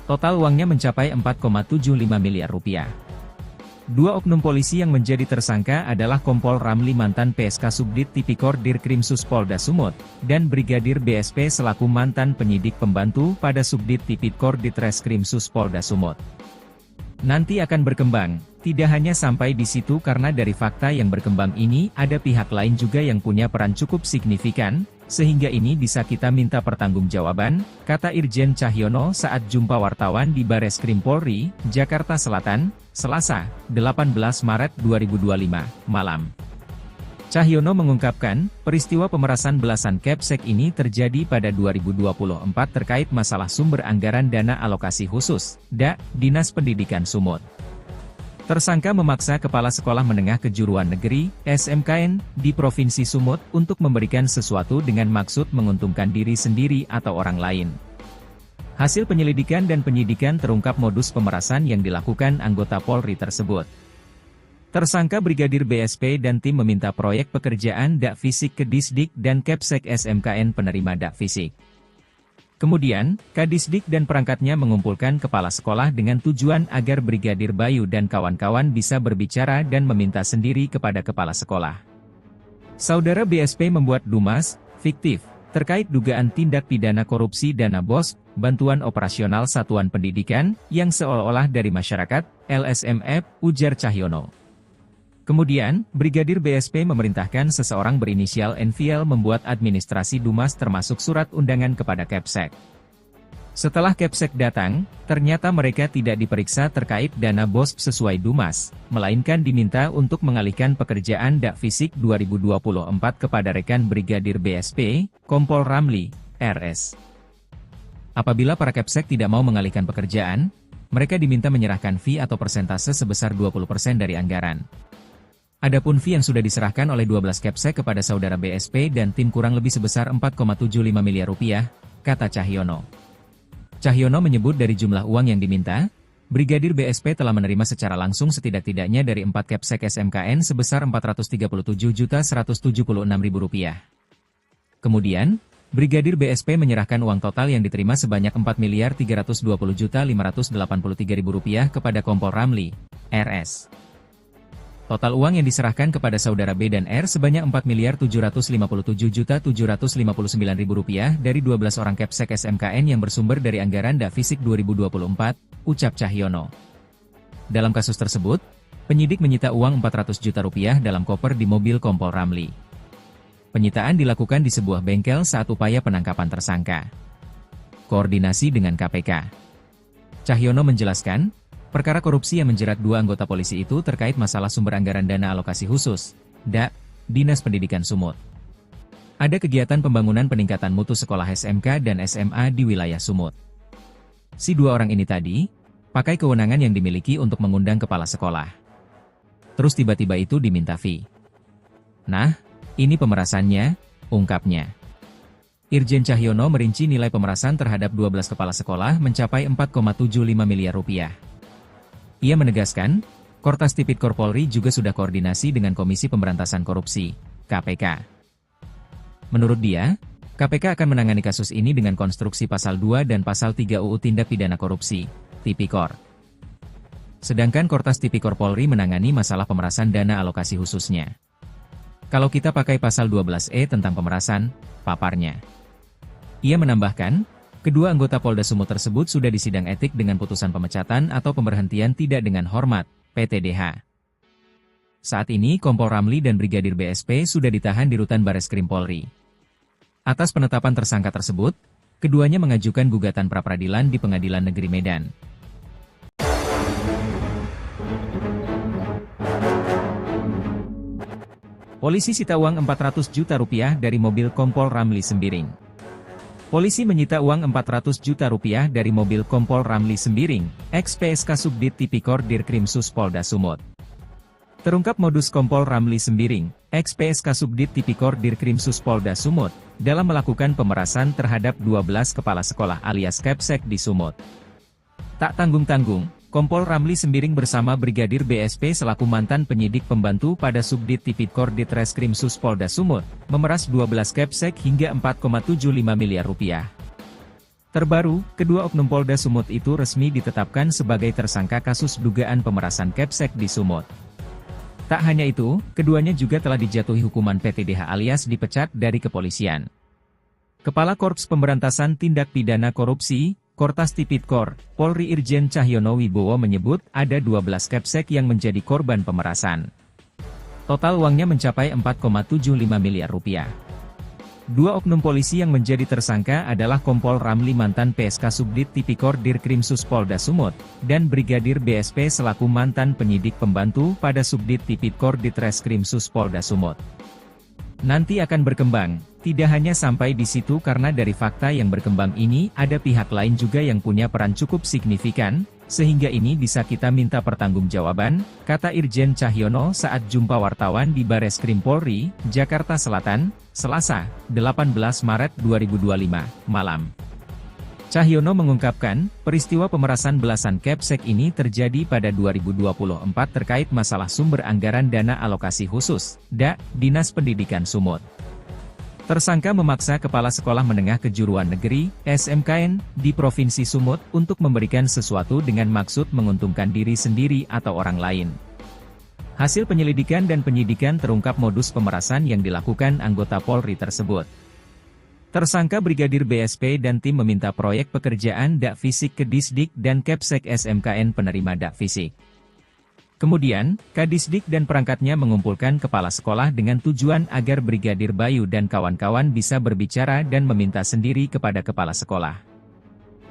Total uangnya mencapai 4,75 miliar rupiah. Dua oknum polisi yang menjadi tersangka adalah Kompol Ramli mantan PSK Subdit Tipikor Dirkrim Sus Polda Sumut, dan Brigadir BSP selaku mantan penyidik pembantu pada Subdit Tipikor Ditreskrim Sus Polda Sumut. Nanti akan berkembang, tidak hanya sampai di situ karena dari fakta yang berkembang ini ada pihak lain juga yang punya peran cukup signifikan, sehingga ini bisa kita minta pertanggungjawaban, kata Irjen Cahyono saat jumpa wartawan di Bareskrim Polri, Jakarta Selatan, Selasa, 18 Maret 2025, malam. Cahyono mengungkapkan, peristiwa pemerasan belasan Kepsek ini terjadi pada 2024 terkait masalah sumber anggaran dana alokasi khusus, DA, Dinas Pendidikan Sumut. Tersangka memaksa Kepala Sekolah Menengah Kejuruan Negeri, SMKN, di Provinsi Sumut untuk memberikan sesuatu dengan maksud menguntungkan diri sendiri atau orang lain. Hasil penyelidikan dan penyidikan terungkap modus pemerasan yang dilakukan anggota Polri tersebut. Tersangka Brigadir BSP dan tim meminta proyek pekerjaan DA Fisik ke Disdik dan Kepsek SMKN penerima DA Fisik. Kemudian, Kadisdik dan perangkatnya mengumpulkan kepala sekolah dengan tujuan agar Brigadir Bayu dan kawan-kawan bisa berbicara dan meminta sendiri kepada kepala sekolah. Saudara BSP membuat dumas, fiktif, terkait dugaan tindak pidana korupsi dana BOS, bantuan operasional satuan pendidikan, yang seolah-olah dari masyarakat, LSMF, ujar Cahyono. Kemudian, Brigadir BSP memerintahkan seseorang berinisial NVL membuat administrasi dumas termasuk surat undangan kepada Kepsek. Setelah Kepsek datang, ternyata mereka tidak diperiksa terkait dana BOS sesuai dumas, melainkan diminta untuk mengalihkan pekerjaan DA Fisik 2024 kepada rekan Brigadir BSP, Kompol Ramli, RS. Apabila para Kepsek tidak mau mengalihkan pekerjaan, mereka diminta menyerahkan fee atau persentase sebesar 20% dari anggaran. Adapun fee yang sudah diserahkan oleh 12 Kepsek kepada saudara BSP dan tim kurang lebih sebesar 4,75 miliar rupiah, kata Cahyono. Cahyono menyebut dari jumlah uang yang diminta, Brigadir BSP telah menerima secara langsung setidak-tidaknya dari 4 Kepsek SMKN sebesar Rp437.176.000. Kemudian, Brigadir BSP menyerahkan uang total yang diterima sebanyak Rp4.320.583.000 kepada Kompol Ramli, RS. Total uang yang diserahkan kepada saudara B dan R sebanyak Rp4.457.759.000 dari 12 orang Kepsek SMKN yang bersumber dari anggaran DA Fisik 2024, ucap Cahyono. Dalam kasus tersebut, penyidik menyita uang Rp400 juta dalam koper di mobil Kompol Ramli. Penyitaan dilakukan di sebuah bengkel saat upaya penangkapan tersangka. Koordinasi dengan KPK. Cahyono menjelaskan, perkara korupsi yang menjerat dua anggota polisi itu terkait masalah sumber anggaran dana alokasi khusus, DA, Dinas Pendidikan Sumut. Ada kegiatan pembangunan peningkatan mutu sekolah SMK dan SMA di wilayah Sumut. Si dua orang ini tadi, pakai kewenangan yang dimiliki untuk mengundang kepala sekolah. Terus tiba-tiba itu diminta fee. Nah, ini pemerasannya, ungkapnya. Irjen Cahyono merinci nilai pemerasan terhadap 12 kepala sekolah mencapai 4,75 miliar rupiah. Ia menegaskan, Kortas Tipikor Polri juga sudah koordinasi dengan Komisi Pemberantasan Korupsi, KPK. Menurut dia, KPK akan menangani kasus ini dengan konstruksi Pasal 2 dan Pasal 3 UU Tindak Pidana Korupsi, Tipikor. Sedangkan Kortas Tipikor Polri menangani masalah pemerasan dana alokasi khususnya. Kalau kita pakai Pasal 12E tentang pemerasan, paparnya. Ia menambahkan, kedua anggota Polda Sumut tersebut sudah disidang etik dengan putusan pemecatan atau pemberhentian tidak dengan hormat, PTDH. Saat ini Kompol Ramli dan Brigadir BSP sudah ditahan di Rutan Bareskrim Polri. Atas penetapan tersangka tersebut, keduanya mengajukan gugatan pra-peradilan di Pengadilan Negeri Medan. Polisi sita uang Rp400 juta dari mobil Kompol Ramli Sembiring. Polisi menyita uang 400 juta rupiah dari mobil Kompol Ramli Sembiring, ex-PSK Subdit Tipikor Dirkrimsus Polda Sumut. Terungkap modus Kompol Ramli Sembiring, ex-PSK Subdit Tipikor Dirkrimsus Polda Sumut, dalam melakukan pemerasan terhadap 12 kepala sekolah alias Kepsek di Sumut. Tak tanggung-tanggung, Kompol Ramli Sembiring bersama Brigadir BSP selaku mantan penyidik pembantu pada Subdit Tipikor Ditreskrimsus Polda Sumut, memeras 12 Kepsek hingga 4,75 miliar rupiah. Terbaru, kedua oknum Polda Sumut itu resmi ditetapkan sebagai tersangka kasus dugaan pemerasan Kepsek di Sumut. Tak hanya itu, keduanya juga telah dijatuhi hukuman PTDH alias dipecat dari kepolisian. Kepala Korps Pemberantasan Tindak Pidana Korupsi, Kortas Tipikor, Polri Irjen Cahyono Wibowo menyebut ada 12 Kepsek yang menjadi korban pemerasan. Total uangnya mencapai 4,75 miliar rupiah. Dua oknum polisi yang menjadi tersangka adalah Kompol Ramli mantan PSK Subdit Tipikor Dirkrimsus Polda Sumut, dan Brigadir BSP selaku mantan penyidik pembantu pada Subdit Tipikor Ditreskrimsus Polda Sumut. Nanti akan berkembang, tidak hanya sampai di situ karena dari fakta yang berkembang ini ada pihak lain juga yang punya peran cukup signifikan, sehingga ini bisa kita minta pertanggungjawaban, kata Irjen Cahyono saat jumpa wartawan di Bareskrim Polri, Jakarta Selatan, Selasa, 18 Maret 2025, malam. Cahyono mengungkapkan, peristiwa pemerasan belasan Kepsek ini terjadi pada 2024 terkait masalah sumber anggaran dana alokasi khusus, DA, Dinas Pendidikan Sumut. Tersangka memaksa Kepala Sekolah Menengah Kejuruan Negeri, SMKN, di Provinsi Sumut untuk memberikan sesuatu dengan maksud menguntungkan diri sendiri atau orang lain. Hasil penyelidikan dan penyidikan terungkap modus pemerasan yang dilakukan anggota Polri tersebut. Tersangka Brigadir BSP dan tim meminta proyek pekerjaan DA Fisik ke Disdik dan Kepsek SMKN penerima DA Fisik. Kemudian, Kadisdik dan perangkatnya mengumpulkan kepala sekolah dengan tujuan agar Brigadir Bayu dan kawan-kawan bisa berbicara dan meminta sendiri kepada kepala sekolah.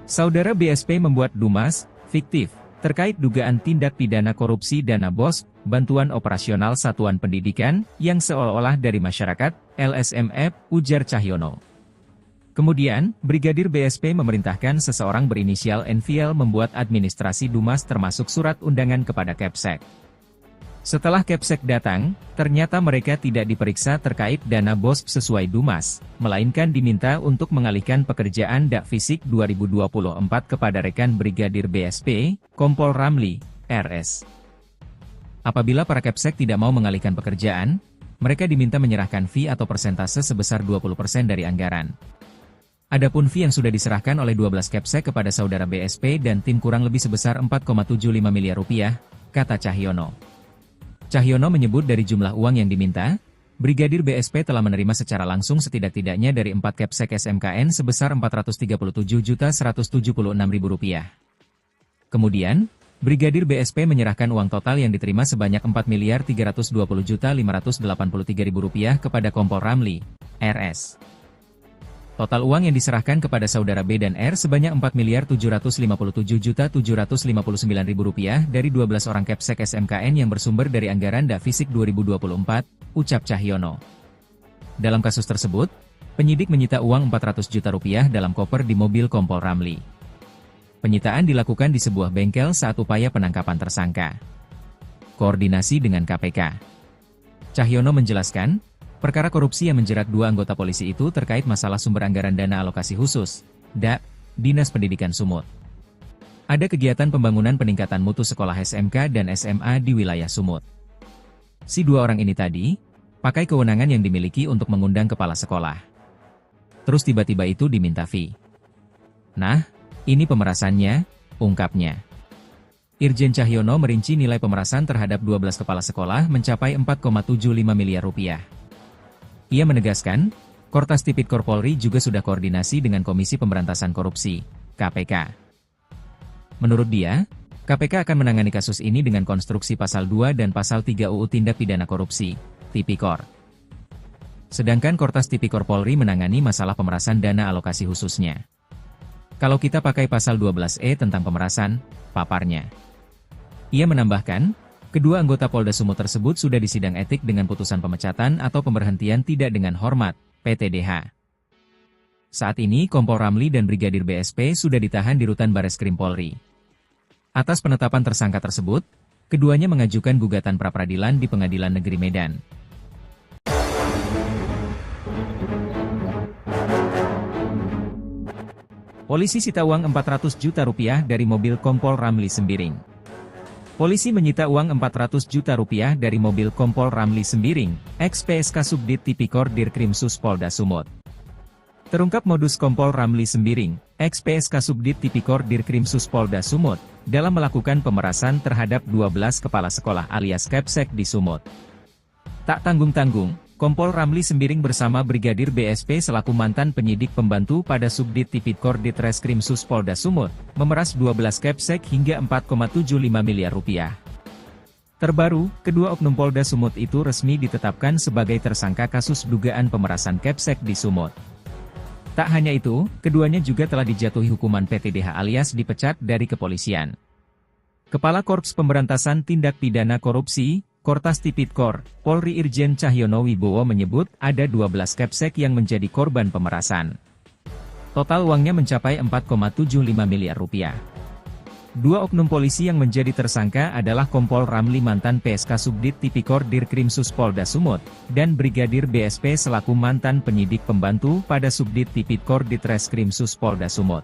Saudara BSP membuat dumas, fiktif, terkait dugaan tindak pidana korupsi dana BOS, bantuan operasional satuan pendidikan, yang seolah-olah dari masyarakat, LSMF, ujar Cahyono. Kemudian, Brigadir BSP memerintahkan seseorang berinisial NVL membuat administrasi dumas termasuk surat undangan kepada Kepsek. Setelah Kepsek datang, ternyata mereka tidak diperiksa terkait dana BOS sesuai dumas, melainkan diminta untuk mengalihkan pekerjaan DA Fisik 2024 kepada rekan Brigadir BSP, Kompol Ramli, RS. Apabila para Kepsek tidak mau mengalihkan pekerjaan, mereka diminta menyerahkan fee atau persentase sebesar 20% dari anggaran. Adapun fee yang sudah diserahkan oleh 12 Kepsek kepada saudara BSP dan tim kurang lebih sebesar 4,75 miliar rupiah, kata Cahyono. Cahyono menyebut dari jumlah uang yang diminta, Brigadir BSP telah menerima secara langsung setidak-tidaknya dari 4 Kepsek SMKN sebesar Rp437.176.000. Kemudian, Brigadir BSP menyerahkan uang total yang diterima sebanyak Rp4.320.583.000 kepada Kompol Ramli, RS. Total uang yang diserahkan kepada saudara B dan R sebanyak Rp4.757.759.000 dari 12 orang Kepsek SMKN yang bersumber dari anggaran DA Fisik 2024, ucap Cahyono. Dalam kasus tersebut, penyidik menyita uang Rp400 juta dalam koper di mobil Kompol Ramli. Penyitaan dilakukan di sebuah bengkel saat upaya penangkapan tersangka. Koordinasi dengan KPK. Cahyono menjelaskan, perkara korupsi yang menjerat dua anggota polisi itu terkait masalah sumber anggaran dana alokasi khusus, DA, Dinas Pendidikan Sumut. Ada kegiatan pembangunan peningkatan mutu sekolah SMK dan SMA di wilayah Sumut. Si dua orang ini tadi, pakai kewenangan yang dimiliki untuk mengundang kepala sekolah. Terus tiba-tiba itu diminta fee. Nah, ini pemerasannya, ungkapnya. Irjen Cahyono merinci nilai pemerasan terhadap 12 kepala sekolah mencapai Rp4,75 miliar. Ia menegaskan, Kortas Tipikor Polri juga sudah koordinasi dengan Komisi Pemberantasan Korupsi, KPK. Menurut dia, KPK akan menangani kasus ini dengan konstruksi Pasal 2 dan Pasal 3 UU Tindak Pidana Korupsi, Tipikor. Sedangkan Kortas Tipikor Polri menangani masalah pemerasan dana alokasi khususnya. Kalau kita pakai Pasal 12E tentang pemerasan, paparnya. Ia menambahkan, kedua anggota Polda Sumut tersebut sudah disidang etik dengan putusan pemecatan atau pemberhentian tidak dengan hormat, PTDH. Saat ini Kompol Ramli dan Brigadir BSP sudah ditahan di Rutan Bareskrim Polri. Atas penetapan tersangka tersebut, keduanya mengajukan gugatan pra-peradilan di Pengadilan Negeri Medan. Polisi sita uang 400 juta rupiah dari mobil Kompol Ramli Sembiring. Polisi menyita uang 400 juta rupiah dari mobil Kompol Ramli Sembiring, ex-PSK Subdit Tipikor Dirkrimsus Polda Sumut. Terungkap modus Kompol Ramli Sembiring, ex-PSK Subdit Tipikor Dirkrimsus Polda Sumut, dalam melakukan pemerasan terhadap 12 kepala sekolah alias Kepsek di Sumut. Tak tanggung-tanggung, Kompol Ramli Sembiring bersama Brigadir BSP selaku mantan penyidik pembantu pada Subdit Tipikor Ditreskrimsus Polda Sumut, memeras 12 Kepsek hingga 4,75 miliar rupiah. Terbaru, kedua oknum Polda Sumut itu resmi ditetapkan sebagai tersangka kasus dugaan pemerasan Kepsek di Sumut. Tak hanya itu, keduanya juga telah dijatuhi hukuman PTDH alias dipecat dari kepolisian. Kepala Korps Pemberantasan Tindak Pidana Korupsi, Kortas Tipikor, Polri Irjen Cahyono Wibowo menyebut ada 12 Kepsek yang menjadi korban pemerasan. Total uangnya mencapai 4,75 miliar rupiah. Dua oknum polisi yang menjadi tersangka adalah Kompol Ramli mantan PSK Subdit Tipikor Dirkrimsus Polda Sumut, dan Brigadir BSP selaku mantan penyidik pembantu pada Subdit Tipikor Ditreskrimsus Polda Sumut.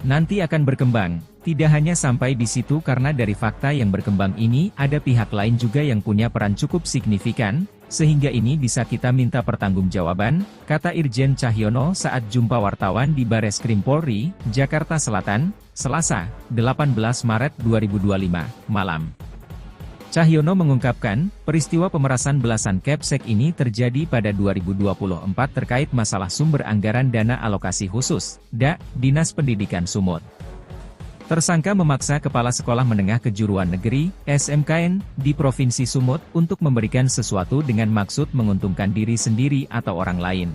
Nanti akan berkembang, tidak hanya sampai di situ karena dari fakta yang berkembang ini ada pihak lain juga yang punya peran cukup signifikan, sehingga ini bisa kita minta pertanggungjawaban, kata Irjen Cahyono saat jumpa wartawan di Bareskrim Polri, Jakarta Selatan, Selasa, 18 Maret 2025, malam. Cahyono mengungkapkan, peristiwa pemerasan belasan Kepsek ini terjadi pada 2024 terkait masalah sumber anggaran dana alokasi khusus, DA, Dinas Pendidikan Sumut. Tersangka memaksa Kepala Sekolah Menengah Kejuruan Negeri, SMKN, di Provinsi Sumut untuk memberikan sesuatu dengan maksud menguntungkan diri sendiri atau orang lain.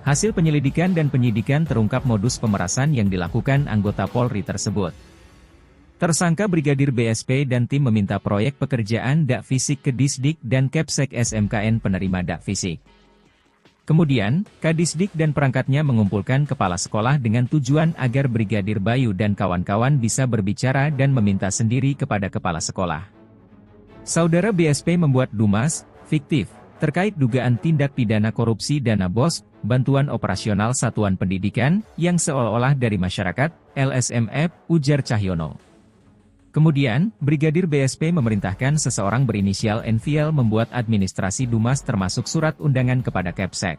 Hasil penyelidikan dan penyidikan terungkap modus pemerasan yang dilakukan anggota Polri tersebut. Tersangka Brigadir BSP dan tim meminta proyek pekerjaan DA Fisik ke Disdik dan Kepsek SMKN penerima DA Fisik. Kemudian, Kadisdik dan perangkatnya mengumpulkan kepala sekolah dengan tujuan agar Brigadir Bayu dan kawan-kawan bisa berbicara dan meminta sendiri kepada kepala sekolah. Saudara BSP membuat dumas, fiktif, terkait dugaan tindak pidana korupsi dana BOS, bantuan operasional satuan pendidikan, yang seolah-olah dari masyarakat, LSMF, ujar Cahyono. Kemudian, Brigadir BSP memerintahkan seseorang berinisial NVL membuat administrasi dumas termasuk surat undangan kepada Kepsek.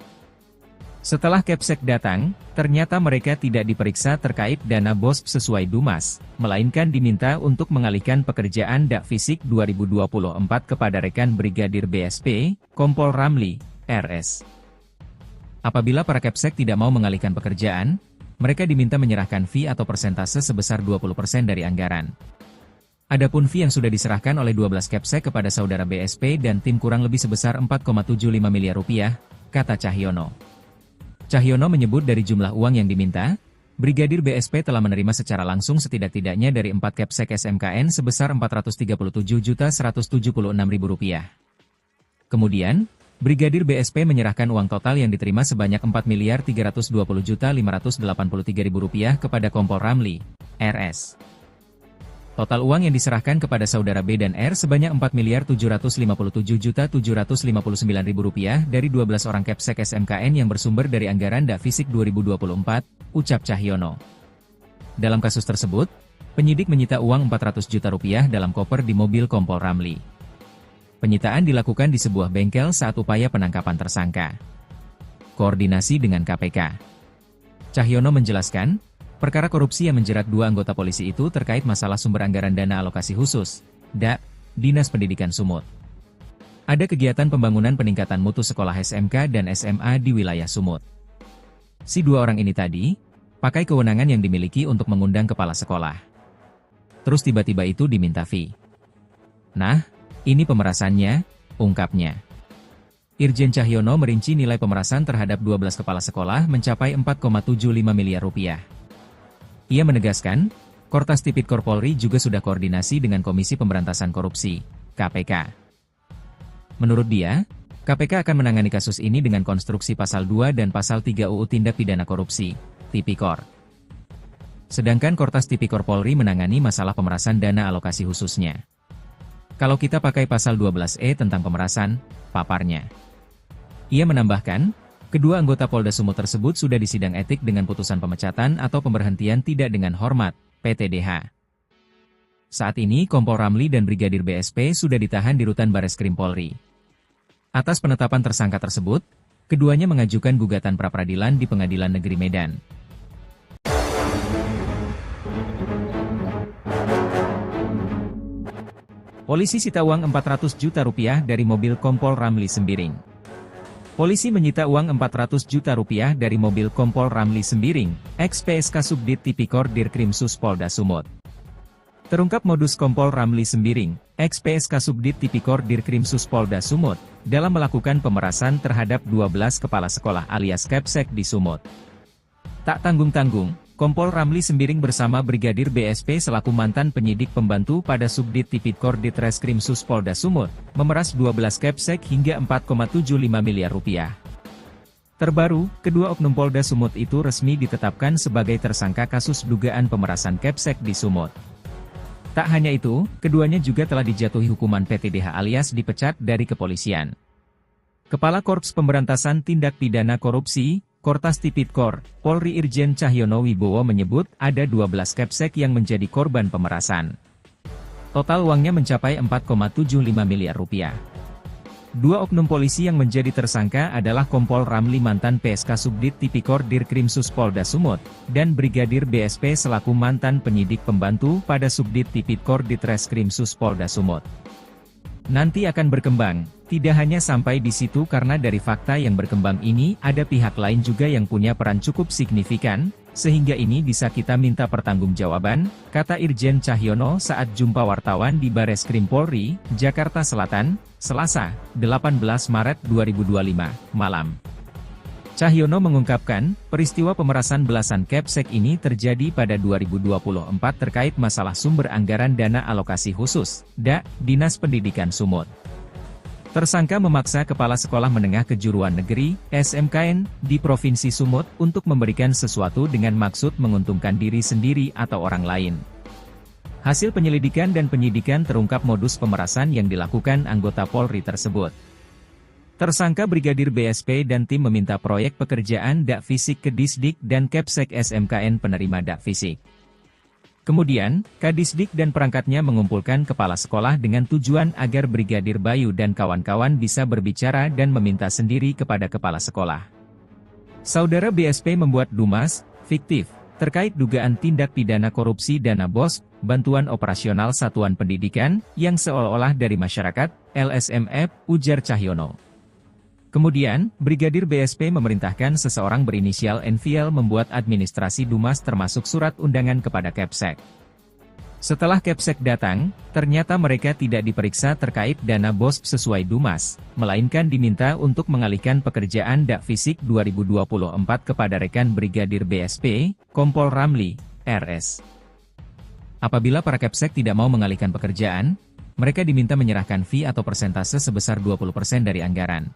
Setelah Kepsek datang, ternyata mereka tidak diperiksa terkait dana BOS sesuai dumas, melainkan diminta untuk mengalihkan pekerjaan DA Fisik 2024 kepada rekan Brigadir BSP, Kompol Ramli, RS. Apabila para Kepsek tidak mau mengalihkan pekerjaan, mereka diminta menyerahkan fee atau persentase sebesar 20% dari anggaran. Adapun fee yang sudah diserahkan oleh 12 Kepsek kepada saudara BSP dan tim kurang lebih sebesar 4,75 miliar rupiah, kata Cahyono. Cahyono menyebut dari jumlah uang yang diminta, Brigadir BSP telah menerima secara langsung setidak-tidaknya dari 4 Kepsek SMKN sebesar Rp437.176.000. Kemudian, Brigadir BSP menyerahkan uang total yang diterima sebanyak Rp4.320.583.000 kepada Kompol Ramli, RS. Total uang yang diserahkan kepada saudara B dan R sebanyak Rp4.757.759.000 dari 12 orang Kepsek SMKN yang bersumber dari anggaran DA Fisik 2024, ucap Cahyono. Dalam kasus tersebut, penyidik menyita uang Rp400 juta dalam koper di mobil Kompol Ramli. Penyitaan dilakukan di sebuah bengkel saat upaya penangkapan tersangka. Koordinasi dengan KPK. Cahyono menjelaskan, perkara korupsi yang menjerat dua anggota polisi itu terkait masalah sumber anggaran dana alokasi khusus, DA, Dinas Pendidikan Sumut. Ada kegiatan pembangunan peningkatan mutu sekolah SMK dan SMA di wilayah Sumut. Si dua orang ini tadi, pakai kewenangan yang dimiliki untuk mengundang kepala sekolah. Terus tiba-tiba itu diminta fee. Nah, ini pemerasannya, ungkapnya. Irjen Cahyono merinci nilai pemerasan terhadap 12 kepala sekolah mencapai Rp4,75 miliar. Ia menegaskan, Kortas Tipikor Polri juga sudah koordinasi dengan Komisi Pemberantasan Korupsi, KPK. Menurut dia, KPK akan menangani kasus ini dengan konstruksi Pasal 2 dan Pasal 3 UU Tindak Pidana Korupsi, Tipikor. Sedangkan Kortas Tipikor Polri menangani masalah pemerasan dana alokasi khususnya. Kalau kita pakai Pasal 12E tentang pemerasan, paparnya. Ia menambahkan, kedua anggota Polda Sumut tersebut sudah disidang etik dengan putusan pemecatan atau pemberhentian tidak dengan hormat, PTDH. Saat ini Kompol Ramli dan Brigadir BSP sudah ditahan di Rutan Bareskrim Polri. Atas penetapan tersangka tersebut, keduanya mengajukan gugatan pra-peradilan di Pengadilan Negeri Medan. Polisi sita uang Rp400 juta dari mobil Kompol Ramli Sembiring. Polisi menyita uang Rp400 juta dari mobil Kompol Ramli Sembiring, ex-PSK Subdit Tipikor Dirkrimsus Polda Sumut. Terungkap modus Kompol Ramli Sembiring, ex-PSK Subdit Tipikor Dirkrimsus Polda Sumut, dalam melakukan pemerasan terhadap 12 kepala sekolah alias Kepsek di Sumut. Tak tanggung-tanggung, Kompol Ramli Sembiring bersama Brigadir BSP selaku mantan penyidik pembantu pada Subdit Tipikor Ditreskrimsus Polda Sumut, memeras 12 Kepsek hingga Rp4,75 miliar. Terbaru, kedua oknum Polda Sumut itu resmi ditetapkan sebagai tersangka kasus dugaan pemerasan Kepsek di Sumut. Tak hanya itu, keduanya juga telah dijatuhi hukuman PTDH alias dipecat dari kepolisian. Kepala Korps Pemberantasan Tindak Pidana Korupsi, Kortas Tipikor, Polri Irjen Cahyono Wibowo menyebut ada 12 Kepsek yang menjadi korban pemerasan. Total uangnya mencapai Rp4,75 miliar. Dua oknum polisi yang menjadi tersangka adalah Kompol Ramli mantan PSK Subdit Tipikor Dirkrimsus Polda Sumut, dan Brigadir BSP selaku mantan penyidik pembantu pada Subdit Tipikor Ditreskrimsus Polda Sumut. Nanti akan berkembang, tidak hanya sampai di situ karena dari fakta yang berkembang ini ada pihak lain juga yang punya peran cukup signifikan, sehingga ini bisa kita minta pertanggungjawaban, kata Irjen Cahyono saat jumpa wartawan di Bareskrim Polri, Jakarta Selatan, Selasa, 18 Maret 2025, malam. Cahyono mengungkapkan, peristiwa pemerasan belasan Kepsek ini terjadi pada 2024 terkait masalah sumber anggaran dana alokasi khusus, DA, Dinas Pendidikan Sumut. Tersangka memaksa Kepala Sekolah Menengah Kejuruan Negeri, SMKN, di Provinsi Sumut untuk memberikan sesuatu dengan maksud menguntungkan diri sendiri atau orang lain. Hasil penyelidikan dan penyidikan terungkap modus pemerasan yang dilakukan anggota Polri tersebut. Tersangka Brigadir BSP dan tim meminta proyek pekerjaan DA Fisik ke Disdik dan Kepsek SMKN penerima DA Fisik. Kemudian, Kadisdik dan perangkatnya mengumpulkan kepala sekolah dengan tujuan agar Brigadir Bayu dan kawan-kawan bisa berbicara dan meminta sendiri kepada kepala sekolah. Saudara BSP membuat dumas, fiktif, terkait dugaan tindak pidana korupsi dana BOS, bantuan operasional satuan pendidikan, yang seolah-olah dari masyarakat, LSMF, ujar Cahyono. Kemudian, Brigadir BSP memerintahkan seseorang berinisial NVL membuat administrasi dumas termasuk surat undangan kepada Kepsek. Setelah Kepsek datang, ternyata mereka tidak diperiksa terkait dana BOS sesuai dumas, melainkan diminta untuk mengalihkan pekerjaan DA Fisik 2024 kepada rekan Brigadir BSP, Kompol Ramli, RS. Apabila para Kepsek tidak mau mengalihkan pekerjaan, mereka diminta menyerahkan fee atau persentase sebesar 20% dari anggaran.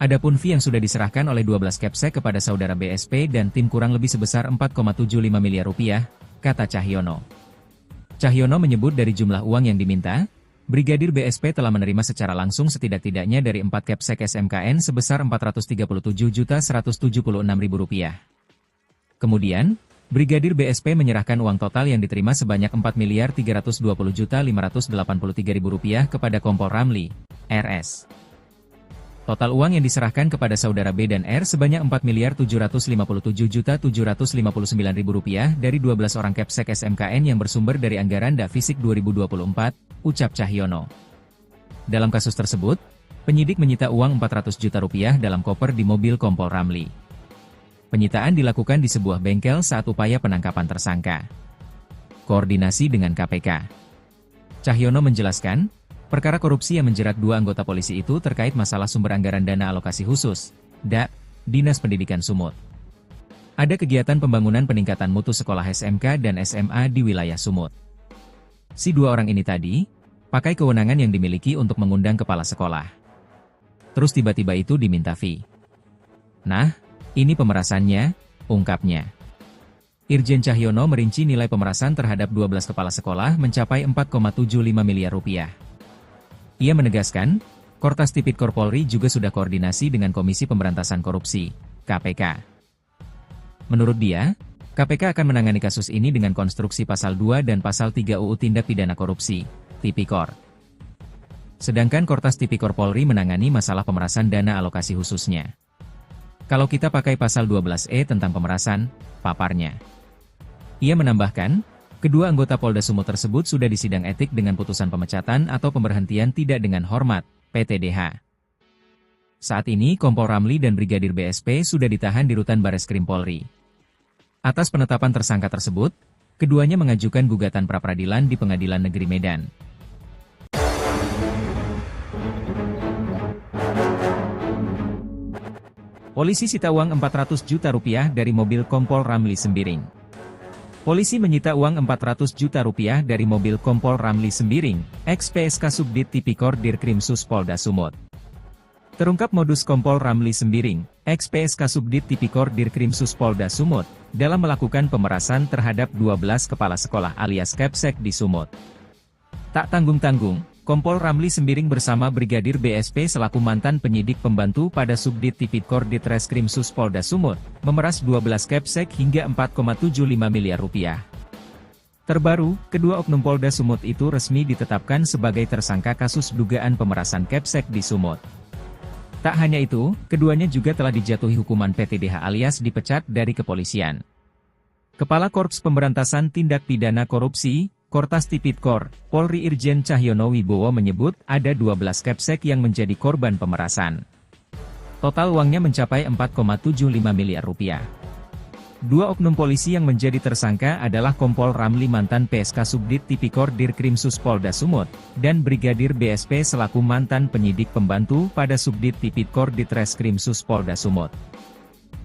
Adapun fee yang sudah diserahkan oleh 12 Kepsek kepada saudara BSP dan tim kurang lebih sebesar Rp4,75 miliar, kata Cahyono. Cahyono menyebut dari jumlah uang yang diminta, Brigadir BSP telah menerima secara langsung setidak-tidaknya dari 4 Kepsek SMKN sebesar Rp437.176.000. Kemudian, Brigadir BSP menyerahkan uang total yang diterima sebanyak Rp4.320.583.000 kepada Kompol Ramli, RS. Total uang yang diserahkan kepada saudara B dan R sebanyak Rp4.757.759.000 dari 12 orang Kepsek SMKN yang bersumber dari anggaran DA Fisik 2024, ucap Cahyono. Dalam kasus tersebut, penyidik menyita uang Rp400 juta dalam koper di mobil Kompol Ramli. Penyitaan dilakukan di sebuah bengkel saat upaya penangkapan tersangka. Koordinasi dengan KPK. Cahyono menjelaskan, perkara korupsi yang menjerat dua anggota polisi itu terkait masalah sumber anggaran dana alokasi khusus, DA, Dinas Pendidikan Sumut. Ada kegiatan pembangunan peningkatan mutu sekolah SMK dan SMA di wilayah Sumut. Si dua orang ini tadi, pakai kewenangan yang dimiliki untuk mengundang kepala sekolah. Terus tiba-tiba itu diminta fee. Nah, ini pemerasannya, ungkapnya. Irjen Cahyono merinci nilai pemerasan terhadap 12 kepala sekolah mencapai 4,75 miliar rupiah. Ia menegaskan, Kortas Tipikor Polri juga sudah koordinasi dengan Komisi Pemberantasan Korupsi, KPK. Menurut dia, KPK akan menangani kasus ini dengan konstruksi Pasal 2 dan Pasal 3 UU Tindak Pidana Korupsi, Tipikor. Sedangkan Kortas Tipikor Polri menangani masalah pemerasan dana alokasi khususnya. Kalau kita pakai Pasal 12E tentang pemerasan, paparnya. Ia menambahkan, kedua anggota Polda Sumut tersebut sudah disidang etik dengan putusan pemecatan atau pemberhentian tidak dengan hormat, PTDH. Saat ini Kompol Ramli dan Brigadir BSP sudah ditahan di Rutan Bareskrim Polri. Atas penetapan tersangka tersebut, keduanya mengajukan gugatan pra-peradilan di Pengadilan Negeri Medan. Polisi sita uang 400 juta rupiah dari mobil Kompol Ramli Sembiring. Polisi menyita uang 400 juta rupiah dari mobil Kompol Ramli Sembiring, ex-PSK Subdit Tipikor Dirkrimsus Polda Sumut. Terungkap modus Kompol Ramli Sembiring, ex-PSK Subdit Tipikor Dirkrimsus Polda Sumut, dalam melakukan pemerasan terhadap 12 kepala sekolah alias Kepsek di Sumut. Tak tanggung-tanggung, Kompol Ramli Sembiring bersama Brigadir BSP selaku mantan penyidik pembantu pada Subdit Tipikor Ditreskrimsus Polda Sumut, memeras 12 Kepsek hingga 4,75 miliar rupiah. Terbaru, kedua oknum Polda Sumut itu resmi ditetapkan sebagai tersangka kasus dugaan pemerasan Kepsek di Sumut. Tak hanya itu, keduanya juga telah dijatuhi hukuman PTDH alias dipecat dari kepolisian. Kepala Korps Pemberantasan Tindak Pidana Korupsi, Kortas Tipikor, Polri Irjen Cahyono Wibowo menyebut ada 12 Kepsek yang menjadi korban pemerasan. Total uangnya mencapai 4,75 miliar rupiah. Dua oknum polisi yang menjadi tersangka adalah Kompol Ramli mantan PSK Subdit Tipikor Dirkrimsus Polda Sumut, dan Brigadir BSP selaku mantan penyidik pembantu pada Subdit Tipikor Ditreskrimsus Polda Sumut.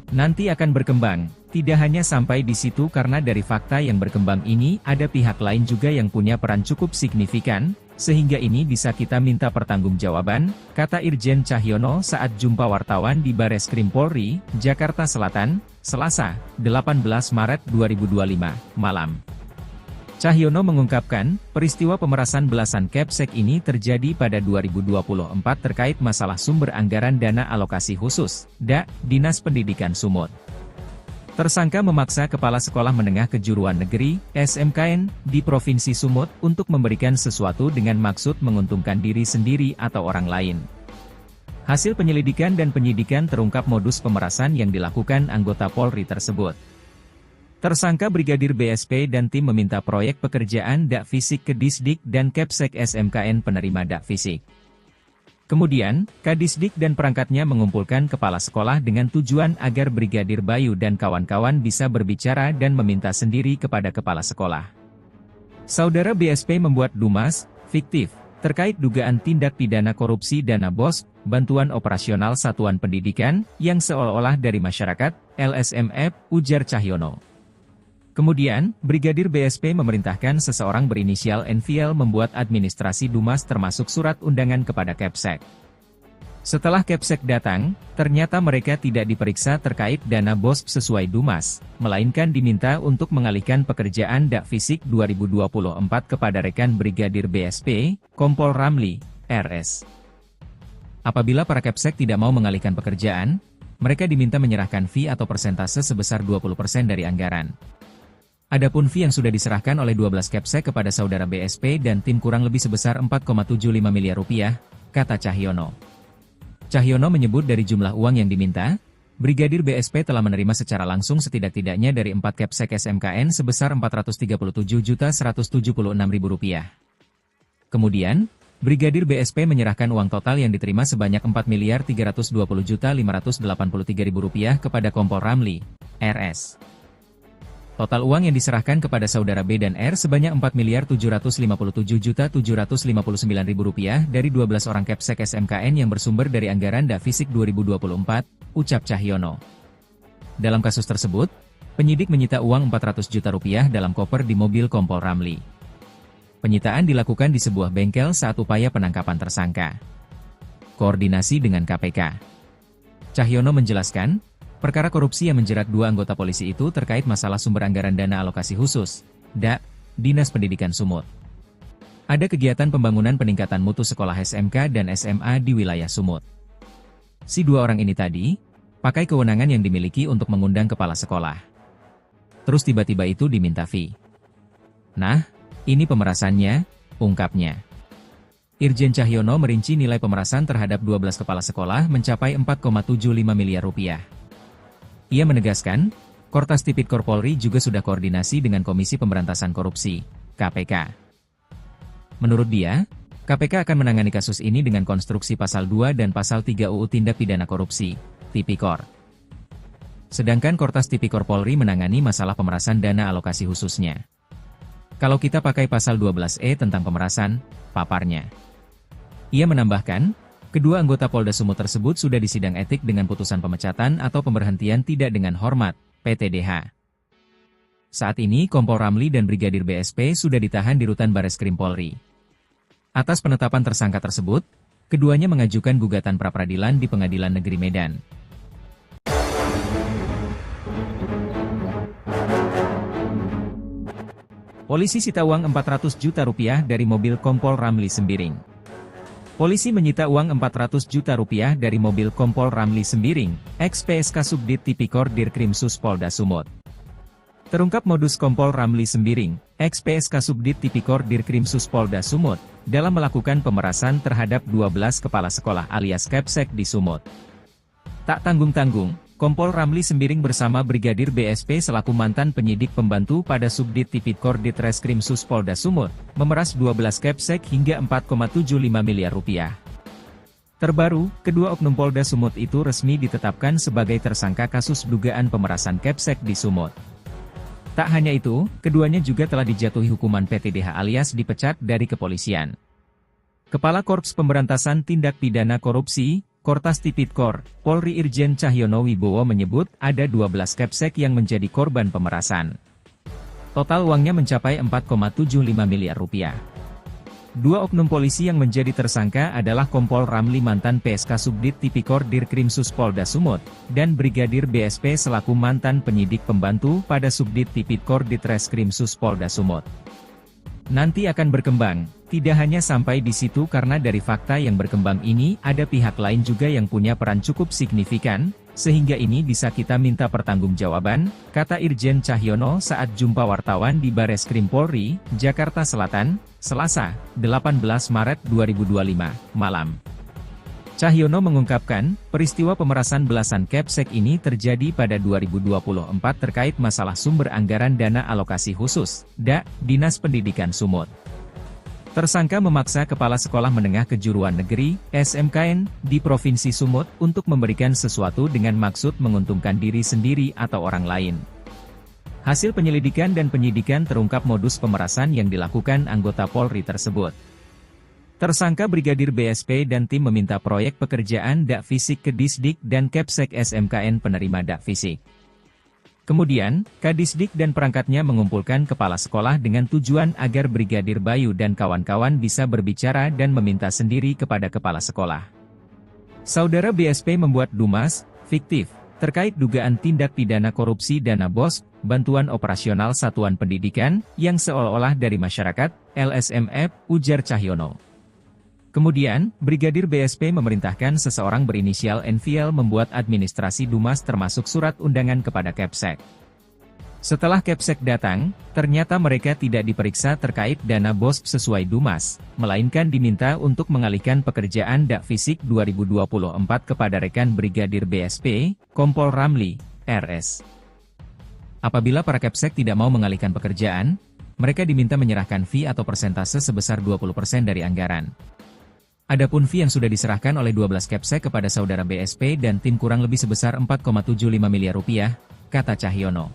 Nanti akan berkembang, tidak hanya sampai di situ karena dari fakta yang berkembang ini ada pihak lain juga yang punya peran cukup signifikan, sehingga ini bisa kita minta pertanggungjawaban, kata Irjen Cahyono saat jumpa wartawan di Bareskrim Polri, Jakarta Selatan, Selasa, 18 Maret 2025, malam. Cahyono mengungkapkan, peristiwa pemerasan belasan Kepsek ini terjadi pada 2024 terkait masalah sumber anggaran dana alokasi khusus, Dinas Pendidikan Sumut. Tersangka memaksa Kepala Sekolah Menengah Kejuruan Negeri, SMKN, di Provinsi Sumut untuk memberikan sesuatu dengan maksud menguntungkan diri sendiri atau orang lain. Hasil penyelidikan dan penyidikan terungkap modus pemerasan yang dilakukan anggota Polri tersebut. Tersangka Brigadir BSP dan tim meminta proyek pekerjaan Fisik ke Disdik dan Kepsek SMKN penerima Fisik. Kemudian, Kadisdik dan perangkatnya mengumpulkan kepala sekolah dengan tujuan agar Brigadir Bayu dan kawan-kawan bisa berbicara dan meminta sendiri kepada kepala sekolah. Saudara BSP membuat dumas, fiktif, terkait dugaan tindak pidana korupsi dana BOS, bantuan operasional satuan pendidikan, yang seolah-olah dari masyarakat, LSMF, ujar Cahyono. Kemudian, Brigadir BSP memerintahkan seseorang berinisial NVL membuat administrasi dumas termasuk surat undangan kepada Kepsek. Setelah Kepsek datang, ternyata mereka tidak diperiksa terkait dana BOS sesuai dumas, melainkan diminta untuk mengalihkan pekerjaan Fisik 2024 kepada rekan Brigadir BSP, Kompol Ramli, RS. Apabila para Kepsek tidak mau mengalihkan pekerjaan, mereka diminta menyerahkan fee atau persentase sebesar 20% dari anggaran. Adapun fee yang sudah diserahkan oleh 12 Kepsek kepada saudara BSP dan tim kurang lebih sebesar 4,75 miliar rupiah, kata Cahyono. Cahyono menyebut dari jumlah uang yang diminta, Brigadir BSP telah menerima secara langsung setidak-tidaknya dari 4 Kepsek SMKN sebesar Rp437.176.000. Kemudian, Brigadir BSP menyerahkan uang total yang diterima sebanyak Rp4.320.583.000 kepada Kompol Ramli, RS. Total uang yang diserahkan kepada saudara B dan R sebanyak Rp4.757.759.000 dari 12 orang Kepsek SMKN yang bersumber dari anggaran Fisik 2024, ucap Cahyono. Dalam kasus tersebut, penyidik menyita uang Rp400 juta dalam koper di mobil Kompol Ramli. Penyitaan dilakukan di sebuah bengkel saat upaya penangkapan tersangka. koordinasi dengan KPK. Cahyono menjelaskan, perkara korupsi yang menjerat 2 anggota polisi itu terkait masalah sumber anggaran dana alokasi khusus, DA, Dinas Pendidikan Sumut. Ada kegiatan pembangunan peningkatan mutu sekolah SMK dan SMA di wilayah Sumut. Si 2 orang ini tadi, pakai kewenangan yang dimiliki untuk mengundang kepala sekolah. Terus tiba-tiba itu diminta fee. Nah, ini pemerasannya, ungkapnya. Irjen Cahyono merinci nilai pemerasan terhadap 12 kepala sekolah mencapai 4,75 miliar rupiah. Ia menegaskan, Kortas Tipikor Polri juga sudah koordinasi dengan Komisi Pemberantasan Korupsi, KPK. Menurut dia, KPK akan menangani kasus ini dengan konstruksi Pasal 2 dan Pasal 3 UU Tindak Pidana Korupsi, Tipikor. Sedangkan Kortas Tipikor Polri menangani masalah pemerasan dana alokasi khususnya. Kalau kita pakai Pasal 12E tentang pemerasan, paparnya. Ia menambahkan, kedua anggota Polda Sumut tersebut sudah disidang etik dengan putusan pemecatan atau pemberhentian tidak dengan hormat, PTDH. Saat ini Kompol Ramli dan Brigadir BSP sudah ditahan di Rutan Bareskrim Polri. Atas penetapan tersangka tersebut, keduanya mengajukan gugatan pra-peradilan di Pengadilan Negeri Medan. Polisi sita uang 400 juta rupiah dari mobil Kompol Ramli Sembiring. Polisi menyita uang 400 juta rupiah dari mobil Kompol Ramli Sembiring, ex-PSK Subdit Tipikor Dirkrimsus Polda Sumut. Terungkap modus Kompol Ramli Sembiring, ex-PSK Subdit Tipikor Dirkrimsus Polda Sumut, dalam melakukan pemerasan terhadap 12 kepala sekolah alias Kepsek di Sumut. Tak tanggung-tanggung, Kompol Ramli Sembiring bersama Brigadir BSP selaku mantan penyidik pembantu pada Subdit Tipikor Ditreskrimsus Polda Sumut, memeras 12 Kepsek hingga 4,75 miliar rupiah. Terbaru, kedua oknum Polda Sumut itu resmi ditetapkan sebagai tersangka kasus dugaan pemerasan Kepsek di Sumut. Tak hanya itu, keduanya juga telah dijatuhi hukuman PTDH alias dipecat dari kepolisian. Kepala Korps Pemberantasan Tindak Pidana Korupsi, Kortas Tipikor, Polri Irjen Cahyono Wibowo menyebut ada 12 Kepsek yang menjadi korban pemerasan. Total uangnya mencapai 4,75 miliar rupiah. Dua oknum polisi yang menjadi tersangka adalah Kompol Ramli mantan PSK Subdit Tipikor Dirkrimsus Polda Sumut, dan Brigadir BSP selaku mantan penyidik pembantu pada Subdit Tipikor Ditreskrimsus Polda Sumut. Nanti akan berkembang, tidak hanya sampai di situ karena dari fakta yang berkembang ini ada pihak lain juga yang punya peran cukup signifikan, sehingga ini bisa kita minta pertanggungjawaban, kata Irjen Cahyono saat jumpa wartawan di Bareskrim Polri, Jakarta Selatan, Selasa, 18 Maret 2025, malam. Cahyono mengungkapkan, peristiwa pemerasan belasan Kepsek ini terjadi pada 2024 terkait masalah sumber anggaran dana alokasi khusus, DA, Dinas Pendidikan Sumut. Tersangka memaksa Kepala Sekolah Menengah Kejuruan Negeri, SMKN, di Provinsi Sumut untuk memberikan sesuatu dengan maksud menguntungkan diri sendiri atau orang lain. Hasil penyelidikan dan penyidikan terungkap modus pemerasan yang dilakukan anggota Polri tersebut. Tersangka Brigadir BSP dan tim meminta proyek pekerjaan DA Fisik ke Disdik dan Kepsek SMKN penerima DA Fisik. Kemudian, Kadisdik dan perangkatnya mengumpulkan kepala sekolah dengan tujuan agar Brigadir Bayu dan kawan-kawan bisa berbicara dan meminta sendiri kepada kepala sekolah. Saudara BSP membuat dumas, fiktif, terkait dugaan tindak pidana korupsi dana BOS, bantuan operasional satuan pendidikan, yang seolah-olah dari masyarakat, LSMF, ujar Cahyono. Kemudian, Brigadir BSP memerintahkan seseorang berinisial NVL membuat administrasi dumas termasuk surat undangan kepada Kepsek. Setelah Kepsek datang, ternyata mereka tidak diperiksa terkait dana BOS sesuai dumas, melainkan diminta untuk mengalihkan pekerjaan DA Fisik 2024 kepada rekan Brigadir BSP, Kompol Ramli, RS. Apabila para Kepsek tidak mau mengalihkan pekerjaan, mereka diminta menyerahkan fee atau persentase sebesar 20% dari anggaran. Adapun fee yang sudah diserahkan oleh 12 Kepsek kepada saudara BSP dan tim kurang lebih sebesar 4,75 miliar rupiah, kata Cahyono.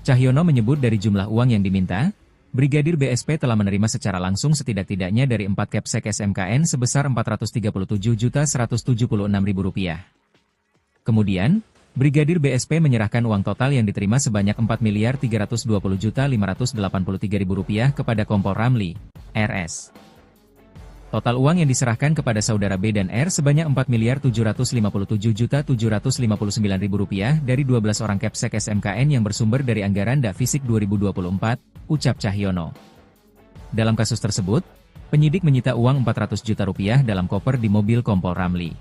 Cahyono menyebut dari jumlah uang yang diminta, Brigadir BSP telah menerima secara langsung setidak-tidaknya dari 4 Kepsek SMKN sebesar Rp437.176.000. Kemudian, Brigadir BSP menyerahkan uang total yang diterima sebanyak Rp4.320.583.000 kepada Kompol Ramli, RS. Total uang yang diserahkan kepada saudara B dan R sebanyak Rp4.757.759.000 dari 12 orang Kepsek SMKN yang bersumber dari anggaran Dakfisik 2024, ucap Cahyono. Dalam kasus tersebut, penyidik menyita uang Rp400 juta dalam koper di mobil kompol Ramli.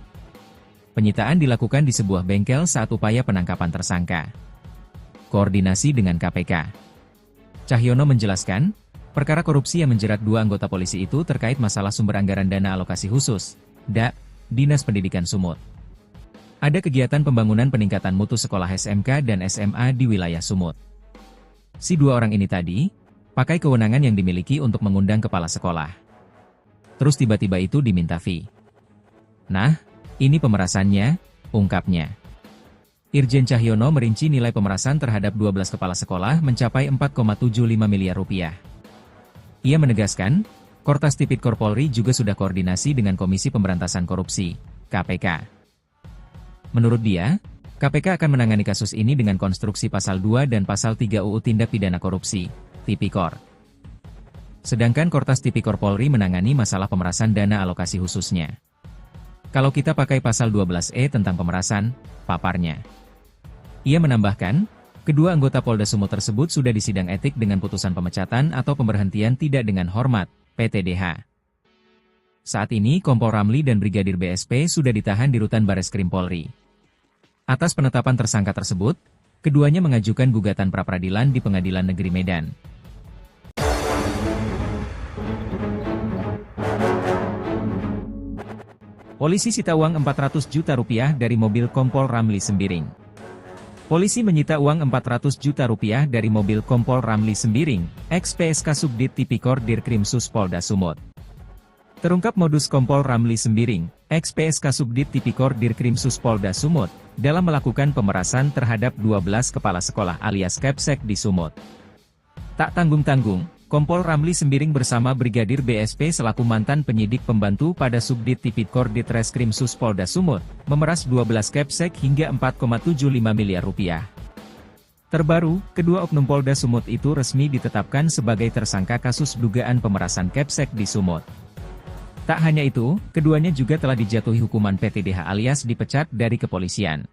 Penyitaan dilakukan di sebuah bengkel saat upaya penangkapan tersangka. Koordinasi dengan KPK. Cahyono menjelaskan, perkara korupsi yang menjerat 2 anggota polisi itu terkait masalah sumber anggaran dana alokasi khusus, DAK, Dinas Pendidikan Sumut. Ada kegiatan pembangunan peningkatan mutu sekolah SMK dan SMA di wilayah Sumut. Si 2 orang ini tadi, pakai kewenangan yang dimiliki untuk mengundang kepala sekolah. Terus tiba-tiba itu diminta fee. Nah, ini pemerasannya, ungkapnya. Irjen Cahyono merinci nilai pemerasan terhadap 12 kepala sekolah mencapai Rp4,75 miliar. Ia menegaskan, Kortas Tipikor Polri juga sudah koordinasi dengan Komisi Pemberantasan Korupsi, KPK. Menurut dia, KPK akan menangani kasus ini dengan konstruksi Pasal 2 dan Pasal 3 UU Tindak Pidana Korupsi, Tipikor. Sedangkan Kortas Tipikor Polri menangani masalah pemerasan dana alokasi khususnya. Kalau kita pakai Pasal 12E tentang pemerasan, paparnya. Ia menambahkan, kedua anggota Polda Sumut tersebut sudah disidang etik dengan putusan pemecatan atau pemberhentian tidak dengan hormat, PTDH. Saat ini Kompol Ramli dan Brigadir BSP sudah ditahan di Rutan Bareskrim Polri. Atas penetapan tersangka tersebut, keduanya mengajukan gugatan pra-peradilan di Pengadilan Negeri Medan. Polisi sita uang Rp400 juta dari mobil Kompol Ramli Sembiring. Polisi menyita uang Rp400 juta dari mobil Kompol Ramli Sembiring, ex-PSK Subdit Tipikor Dirkrimsus Polda Sumut. Terungkap modus Kompol Ramli Sembiring, ex-PSK Subdit Tipikor Dirkrimsus Polda Sumut, dalam melakukan pemerasan terhadap 12 kepala sekolah alias Kepsek di Sumut. Tak tanggung-tanggung, Kompol Ramli Sembiring bersama Brigadir BSP selaku mantan penyidik pembantu pada Subdit Tipikor Ditreskrimsus Polda Sumut, memeras 12 Kepsek hingga Rp4,75 miliar. Terbaru, kedua oknum Polda Sumut itu resmi ditetapkan sebagai tersangka kasus dugaan pemerasan Kepsek di Sumut. Tak hanya itu, keduanya juga telah dijatuhi hukuman PTDH alias dipecat dari kepolisian.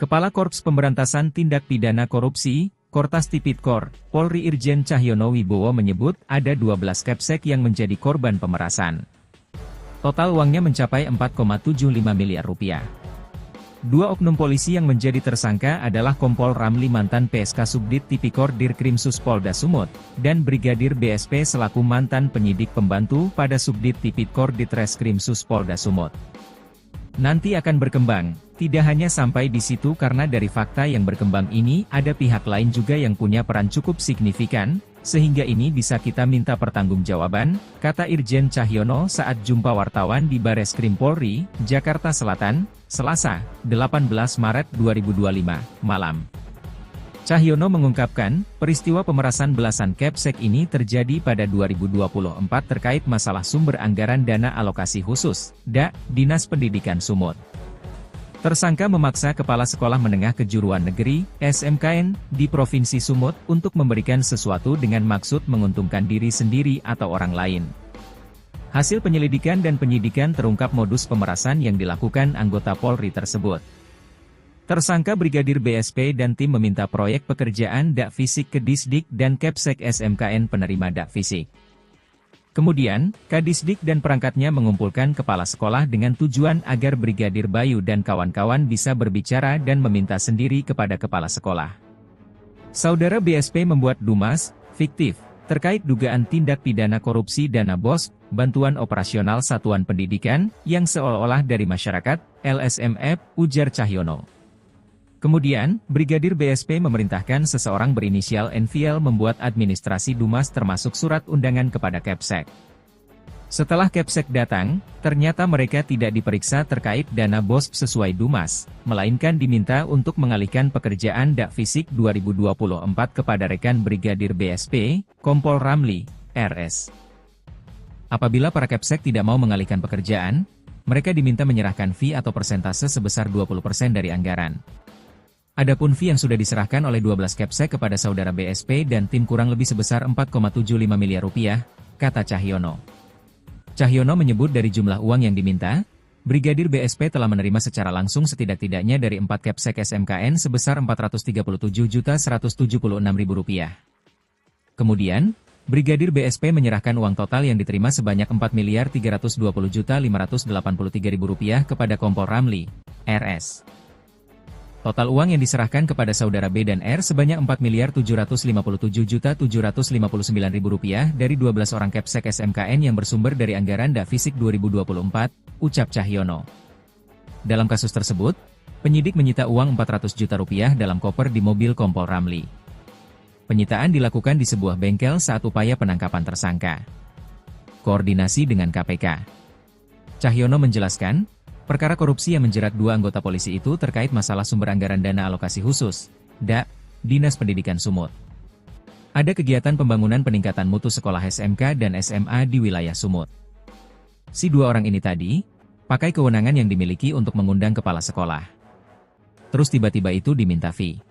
Kepala Korps Pemberantasan Tindak Pidana Korupsi, Kortas Tipikor, Polri Irjen Cahyono Wibowo menyebut ada 12 Kepsek yang menjadi korban pemerasan. Total uangnya mencapai Rp4,75 miliar. Dua oknum polisi yang menjadi tersangka adalah Kompol Ramli mantan PSK Subdit Tipikor Dirkrimsus Polda Sumut, dan Brigadir BSP selaku mantan penyidik pembantu pada Subdit Tipikor Ditreskrimsus Polda Sumut. Nanti akan berkembang, tidak hanya sampai di situ karena dari fakta yang berkembang ini ada pihak lain juga yang punya peran cukup signifikan, sehingga ini bisa kita minta pertanggungjawaban, kata Irjen Cahyono saat jumpa wartawan di Bareskrim Polri, Jakarta Selatan, Selasa, 18 Maret 2025, malam. Cahyono mengungkapkan, peristiwa pemerasan belasan Kepsek ini terjadi pada 2024 terkait masalah sumber anggaran dana alokasi khusus, DAK, Dinas Pendidikan Sumut. Tersangka memaksa Kepala Sekolah Menengah Kejuruan Negeri, SMKN, di Provinsi Sumut untuk memberikan sesuatu dengan maksud menguntungkan diri sendiri atau orang lain. Hasil penyelidikan dan penyidikan terungkap modus pemerasan yang dilakukan anggota Polri tersebut. Tersangka Brigadir BSP dan tim meminta proyek pekerjaan Dakfisik ke Disdik dan Kepsek SMKN penerima Dakfisik. Kemudian, Kadisdik dan perangkatnya mengumpulkan kepala sekolah dengan tujuan agar Brigadir Bayu dan kawan-kawan bisa berbicara dan meminta sendiri kepada kepala sekolah. Saudara BSP membuat dumas, fiktif, terkait dugaan tindak pidana korupsi dana BOS, bantuan operasional satuan pendidikan, yang seolah-olah dari masyarakat, LSMF, ujar Cahyono. Kemudian, Brigadir BSP memerintahkan seseorang berinisial NVL membuat administrasi dumas termasuk surat undangan kepada Kepsek. Setelah Kepsek datang, ternyata mereka tidak diperiksa terkait dana BOS sesuai dumas, melainkan diminta untuk mengalihkan pekerjaan Dakfisik 2024 kepada rekan Brigadir BSP, Kompol Ramli, RS. Apabila para Kepsek tidak mau mengalihkan pekerjaan, mereka diminta menyerahkan fee atau persentase sebesar 20% dari anggaran. Adapun fee yang sudah diserahkan oleh 12 Kepsek kepada saudara BSP dan tim kurang lebih sebesar Rp4,75 miliar, kata Cahyono. Cahyono menyebut dari jumlah uang yang diminta, Brigadir BSP telah menerima secara langsung setidak-tidaknya dari 4 Kepsek SMKN sebesar Rp437.176.000. Kemudian, Brigadir BSP menyerahkan uang total yang diterima sebanyak Rp4.320.583.000 kepada Kompol Ramli, RS. Total uang yang diserahkan kepada saudara B dan R sebanyak Rp4.757.759.000 dari 12 orang Kepsek SMKN yang bersumber dari anggaran Dakfisik 2024, ucap Cahyono. Dalam kasus tersebut, penyidik menyita uang Rp400 juta dalam koper di mobil Kompol Ramli. Penyitaan dilakukan di sebuah bengkel saat upaya penangkapan tersangka. Koordinasi dengan KPK. Cahyono menjelaskan, perkara korupsi yang menjerat 2 anggota polisi itu terkait masalah sumber anggaran dana alokasi khusus, DAK, Dinas Pendidikan Sumut. Ada kegiatan pembangunan peningkatan mutu sekolah SMK dan SMA di wilayah Sumut. Si 2 orang ini tadi, pakai kewenangan yang dimiliki untuk mengundang kepala sekolah. Terus tiba-tiba itu diminta fee.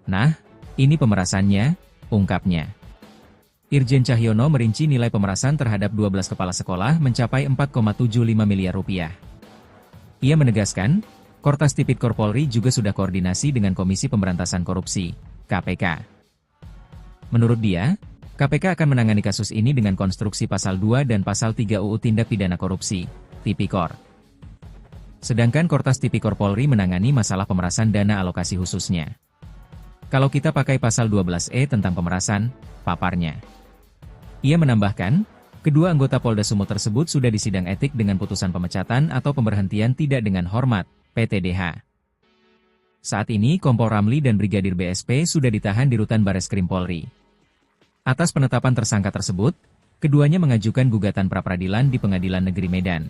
Nah, ini pemerasannya, ungkapnya. Irjen Cahyono merinci nilai pemerasan terhadap 12 kepala sekolah mencapai Rp4,75 miliar. Ia menegaskan, Kortas Tipikor Polri juga sudah koordinasi dengan Komisi Pemberantasan Korupsi, KPK. Menurut dia, KPK akan menangani kasus ini dengan konstruksi Pasal 2 dan Pasal 3 UU Tindak Pidana Korupsi, Tipikor. Sedangkan Kortas Tipikor Polri menangani masalah pemerasan dana alokasi khususnya. Kalau kita pakai Pasal 12E tentang pemerasan, paparnya. Ia menambahkan, kedua anggota Polda Sumut tersebut sudah disidang etik dengan putusan pemecatan atau pemberhentian tidak dengan hormat, PTDH. Saat ini Kompol Ramli dan Brigadir BSP sudah ditahan di Rutan Bareskrim Polri. Atas penetapan tersangka tersebut, keduanya mengajukan gugatan pra-peradilan di Pengadilan Negeri Medan.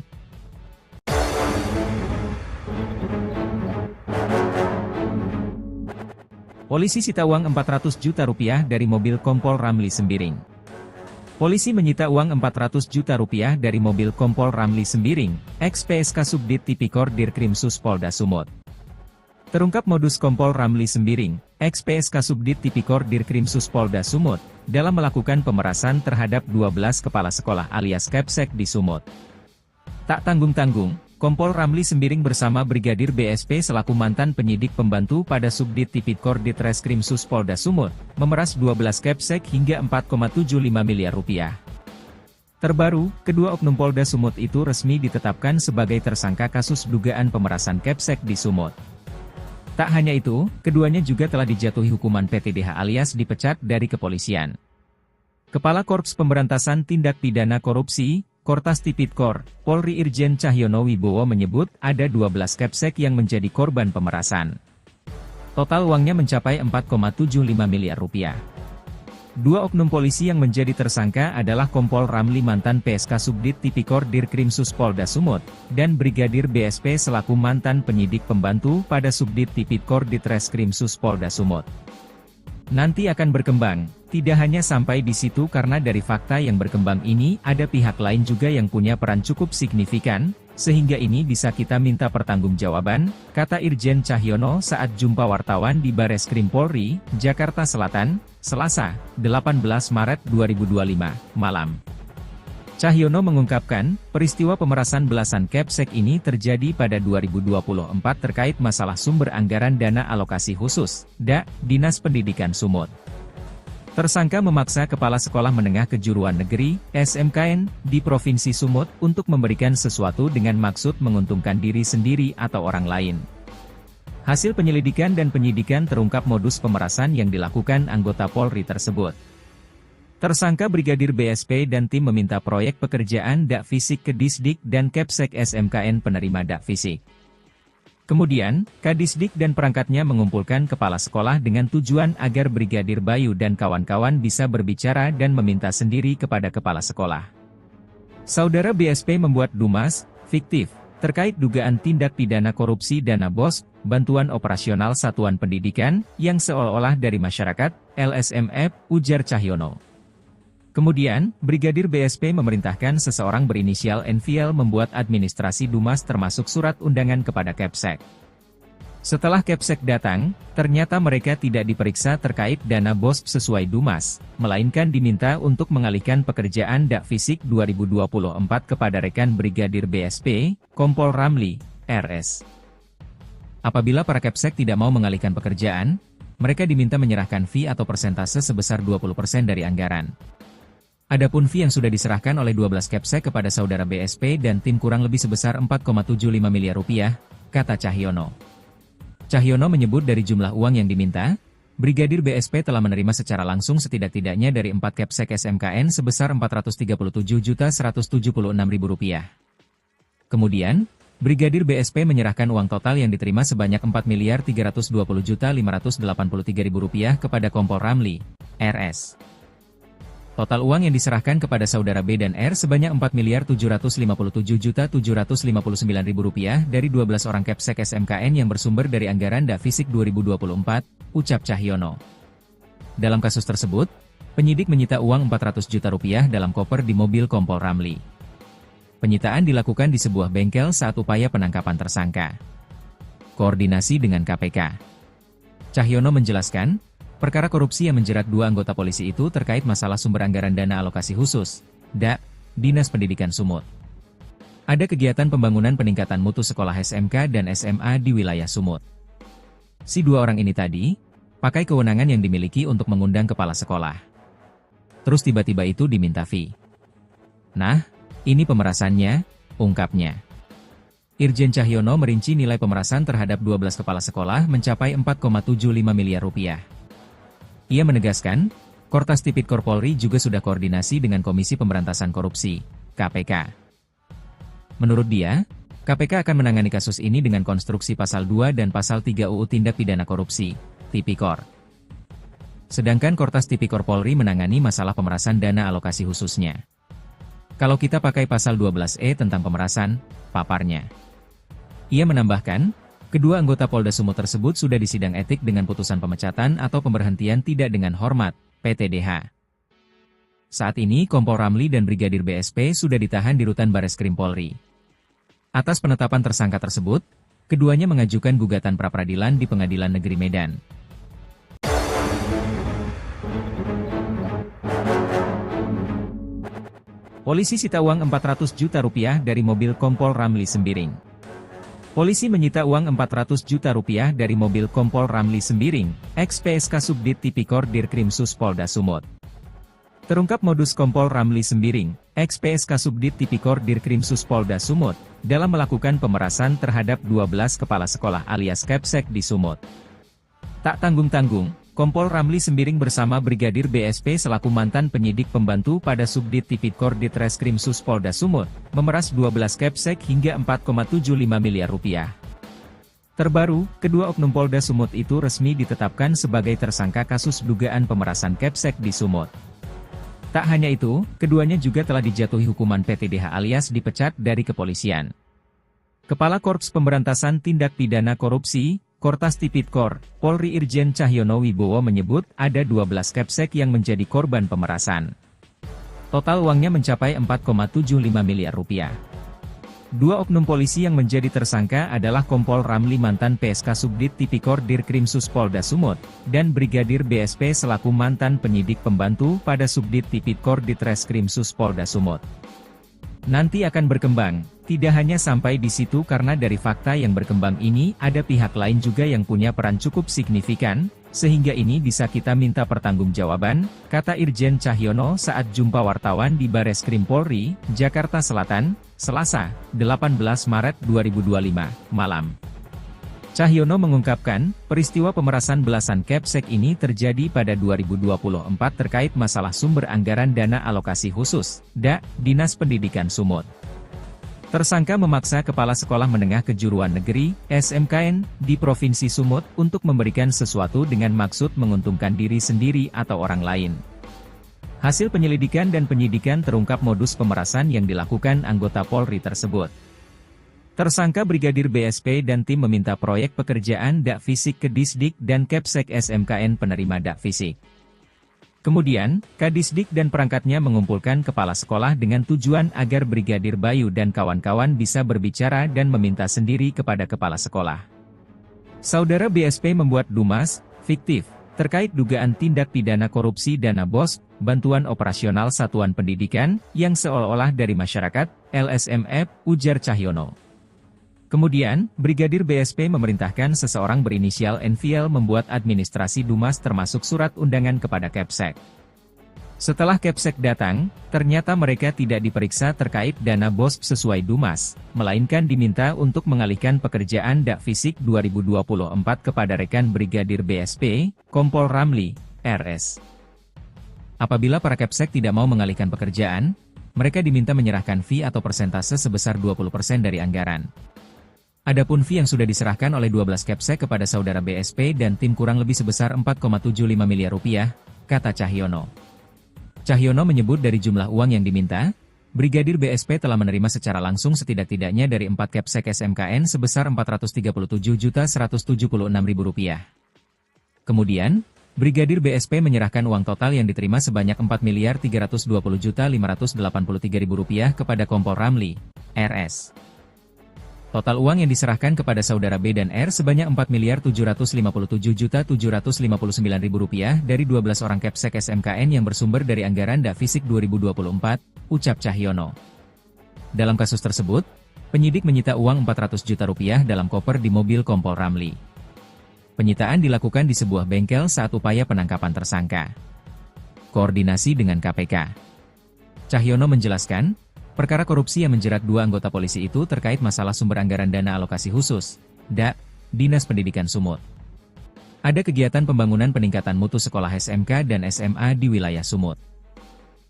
Polisi sita uang Rp400 juta dari mobil Kompol Ramli Sembiring. Polisi menyita uang Rp400 juta dari mobil Kompol Ramli Sembiring, ex-PSK Subdit Tipikor Dirkrimsus Polda Sumut. Terungkap modus Kompol Ramli Sembiring, ex-PSK Subdit Tipikor Dirkrimsus Polda Sumut, dalam melakukan pemerasan terhadap 12 kepala sekolah alias Kepsek di Sumut. Tak tanggung-tanggung, Kompol Ramli Sembiring bersama Brigadir BSP selaku mantan penyidik pembantu pada Subdit Tipikor Ditreskrimsus Polda Sumut, memeras 12 Kepsek hingga Rp4,75 miliar. Terbaru, kedua oknum Polda Sumut itu resmi ditetapkan sebagai tersangka kasus dugaan pemerasan Kepsek di Sumut. Tak hanya itu, keduanya juga telah dijatuhi hukuman PTDH alias dipecat dari kepolisian. Kepala Korps Pemberantasan Tindak Pidana Korupsi, Kortas Tipikor, Polri Irjen Cahyono Wibowo menyebut ada 12 Kepsek yang menjadi korban pemerasan. Total uangnya mencapai Rp4,75 miliar. Dua oknum polisi yang menjadi tersangka adalah Kompol Ramli mantan PSK Subdit Tipikor Dirkrimsus Polda Sumut, dan Brigadir BSP selaku mantan penyidik pembantu pada Subdit Tipikor Ditreskrimsus Polda Sumut. Nanti akan berkembang, tidak hanya sampai di situ karena dari fakta yang berkembang ini ada pihak lain juga yang punya peran cukup signifikan, sehingga ini bisa kita minta pertanggungjawaban, kata Irjen Cahyono saat jumpa wartawan di Bareskrim Polri, Jakarta Selatan, Selasa, 18 Maret 2025, malam. Cahyono mengungkapkan, peristiwa pemerasan belasan Kepsek ini terjadi pada 2024 terkait masalah sumber anggaran dana alokasi khusus, DAK, Dinas Pendidikan Sumut. Tersangka memaksa Kepala Sekolah Menengah Kejuruan Negeri, SMKN, di Provinsi Sumut untuk memberikan sesuatu dengan maksud menguntungkan diri sendiri atau orang lain. Hasil penyelidikan dan penyidikan terungkap modus pemerasan yang dilakukan anggota Polri tersebut. Tersangka Brigadir BSP dan tim meminta proyek pekerjaan Dakfisik ke Disdik dan Kepsek SMKN penerima Dakfisik. Kemudian, Kadisdik dan perangkatnya mengumpulkan kepala sekolah dengan tujuan agar Brigadir Bayu dan kawan-kawan bisa berbicara dan meminta sendiri kepada kepala sekolah. Saudara BSP membuat dumas, fiktif, terkait dugaan tindak pidana korupsi dana BOS, bantuan operasional satuan pendidikan, yang seolah-olah dari masyarakat, LSMF, ujar Cahyono. Kemudian, Brigadir BSP memerintahkan seseorang berinisial NVL membuat administrasi dumas termasuk surat undangan kepada Kepsek. Setelah Kepsek datang, ternyata mereka tidak diperiksa terkait dana BOS sesuai Dumas, melainkan diminta untuk mengalihkan pekerjaan Dakfisik 2024 kepada rekan Brigadir BSP, Kompol Ramli, RS. Apabila para Kepsek tidak mau mengalihkan pekerjaan, mereka diminta menyerahkan fee atau persentase sebesar 20% dari anggaran. Adapun fee yang sudah diserahkan oleh 12 Kepsek kepada saudara BSP dan tim kurang lebih sebesar 4,75 miliar rupiah, kata Cahyono. Cahyono menyebut dari jumlah uang yang diminta, Brigadir BSP telah menerima secara langsung setidak-tidaknya dari 4 Kepsek SMKN sebesar Rp437.176.000. Kemudian, Brigadir BSP menyerahkan uang total yang diterima sebanyak Rp4.320.583.000 kepada Kompol Ramli, RS. Total uang yang diserahkan kepada saudara B dan R sebanyak Rp4.757.759.000 dari 12 orang Kepsek SMKN yang bersumber dari anggaran Dakfisik 2024, ucap Cahyono. Dalam kasus tersebut, penyidik menyita uang Rp400 juta dalam koper di mobil Kompol Ramli. Penyitaan dilakukan di sebuah bengkel saat upaya penangkapan tersangka. Koordinasi dengan KPK. Cahyono menjelaskan, perkara korupsi yang menjerat 2 anggota polisi itu terkait masalah sumber anggaran dana alokasi khusus, DAK, Dinas Pendidikan Sumut. Ada kegiatan pembangunan peningkatan mutu sekolah SMK dan SMA di wilayah Sumut. Si 2 orang ini tadi, pakai kewenangan yang dimiliki untuk mengundang kepala sekolah. Terus tiba-tiba itu diminta fee. Nah, ini pemerasannya, ungkapnya. Irjen Cahyono merinci nilai pemerasan terhadap 12 kepala sekolah mencapai Rp4,75 miliar. Ia menegaskan, Kortas Tipikor Polri juga sudah koordinasi dengan Komisi Pemberantasan Korupsi, KPK. Menurut dia, KPK akan menangani kasus ini dengan konstruksi Pasal 2 dan Pasal 3 UU Tindak Pidana Korupsi, Tipikor. Sedangkan Kortas Tipikor Polri menangani masalah pemerasan dana alokasi khususnya. Kalau kita pakai Pasal 12E tentang pemerasan, paparnya. Ia menambahkan, kedua anggota Polda Sumut tersebut sudah disidang etik dengan putusan pemecatan atau pemberhentian tidak dengan hormat, PTDH. Saat ini Kompol Ramli dan Brigadir BSP sudah ditahan di Rutan Bareskrim Polri. Atas penetapan tersangka tersebut, keduanya mengajukan gugatan pra-peradilan di Pengadilan Negeri Medan. Polisi sita uang Rp400 juta dari mobil Kompol Ramli Sembiring. Polisi menyita uang Rp400 juta dari mobil Kompol Ramli Sembiring, ex-PSK Subdit Tipikor Dirkrimsus Polda Sumut. Terungkap modus Kompol Ramli Sembiring, ex-PSK Subdit Tipikor Dirkrimsus Polda Sumut, dalam melakukan pemerasan terhadap 12 kepala sekolah alias Kepsek di Sumut. Tak tanggung-tanggung, Kompol Ramli Sembiring bersama Brigadir BSP selaku mantan penyidik pembantu pada Subdit Tipikor Ditreskrimsus Polda Sumut, memeras 12 Kepsek hingga Rp4,75 miliar. Terbaru, kedua oknum Polda Sumut itu resmi ditetapkan sebagai tersangka kasus dugaan pemerasan Kepsek di Sumut. Tak hanya itu, keduanya juga telah dijatuhi hukuman PTDH alias dipecat dari kepolisian. Kepala Korps Pemberantasan Tindak Pidana Korupsi, Kortas Tipikor, Polri Irjen Cahyono Wibowo menyebut ada 12 Kepsek yang menjadi korban pemerasan. Total uangnya mencapai Rp4,75 miliar. Dua oknum polisi yang menjadi tersangka adalah Kompol Ramli mantan PSK Subdit Tipikor Dirkrimsus Polda Sumut, dan Brigadir BSP selaku mantan penyidik pembantu pada Subdit Tipikor Ditreskrimsus Polda Sumut. Nanti akan berkembang, tidak hanya sampai di situ karena dari fakta yang berkembang ini ada pihak lain juga yang punya peran cukup signifikan, sehingga ini bisa kita minta pertanggungjawaban, kata Irjen Cahyono saat jumpa wartawan di Bareskrim Polri, Jakarta Selatan, Selasa, 18 Maret 2025, malam. Cahyono mengungkapkan, peristiwa pemerasan belasan Kepsek ini terjadi pada 2024 terkait masalah sumber anggaran dana alokasi khusus, DAK, Dinas Pendidikan Sumut. Tersangka memaksa Kepala Sekolah Menengah Kejuruan Negeri, SMKN, di Provinsi Sumut untuk memberikan sesuatu dengan maksud menguntungkan diri sendiri atau orang lain. Hasil penyelidikan dan penyidikan terungkap modus pemerasan yang dilakukan anggota Polri tersebut. Tersangka Brigadir BSP dan tim meminta proyek pekerjaan Dakfisik ke Disdik dan Kepsek SMKN penerima Dakfisik. Kemudian, Kadisdik dan perangkatnya mengumpulkan kepala sekolah dengan tujuan agar Brigadir Bayu dan kawan-kawan bisa berbicara dan meminta sendiri kepada kepala sekolah. Saudara BSP membuat dumas fiktif terkait dugaan tindak pidana korupsi dana BOS, bantuan operasional satuan pendidikan, yang seolah-olah dari masyarakat, LSMF, ujar Cahyono. Kemudian, Brigadir BSP memerintahkan seseorang berinisial NVL membuat administrasi dumas termasuk surat undangan kepada Kepsek. Setelah Kepsek datang, ternyata mereka tidak diperiksa terkait dana BOS sesuai dumas, melainkan diminta untuk mengalihkan pekerjaan Dak Fisik 2024 kepada rekan Brigadir BSP, Kompol Ramli, RS. Apabila para Kepsek tidak mau mengalihkan pekerjaan, mereka diminta menyerahkan fee atau persentase sebesar 20% dari anggaran. Adapun fee yang sudah diserahkan oleh 12 Kepsek kepada saudara BSP dan tim kurang lebih sebesar 4,75 miliar rupiah, kata Cahyono. Cahyono menyebut dari jumlah uang yang diminta, Brigadir BSP telah menerima secara langsung setidak-tidaknya dari 4 Kepsek SMKN sebesar Rp437.176.000. Kemudian, Brigadir BSP menyerahkan uang total yang diterima sebanyak Rp4.320.583.000 kepada Kompol Ramli, RS. Total uang yang diserahkan kepada saudara B dan R sebanyak Rp4.757.759.000 dari 12 orang Kepsek SMKN yang bersumber dari anggaran Dak Fisik 2024, ucap Cahyono. Dalam kasus tersebut, penyidik menyita uang Rp400 juta dalam koper di mobil Kompol Ramli. Penyitaan dilakukan di sebuah bengkel saat upaya penangkapan tersangka. Koordinasi dengan KPK. Cahyono menjelaskan, perkara korupsi yang menjerat 2 anggota polisi itu terkait masalah sumber anggaran dana alokasi khusus, DAK, Dinas Pendidikan Sumut. Ada kegiatan pembangunan peningkatan mutu sekolah SMK dan SMA di wilayah Sumut.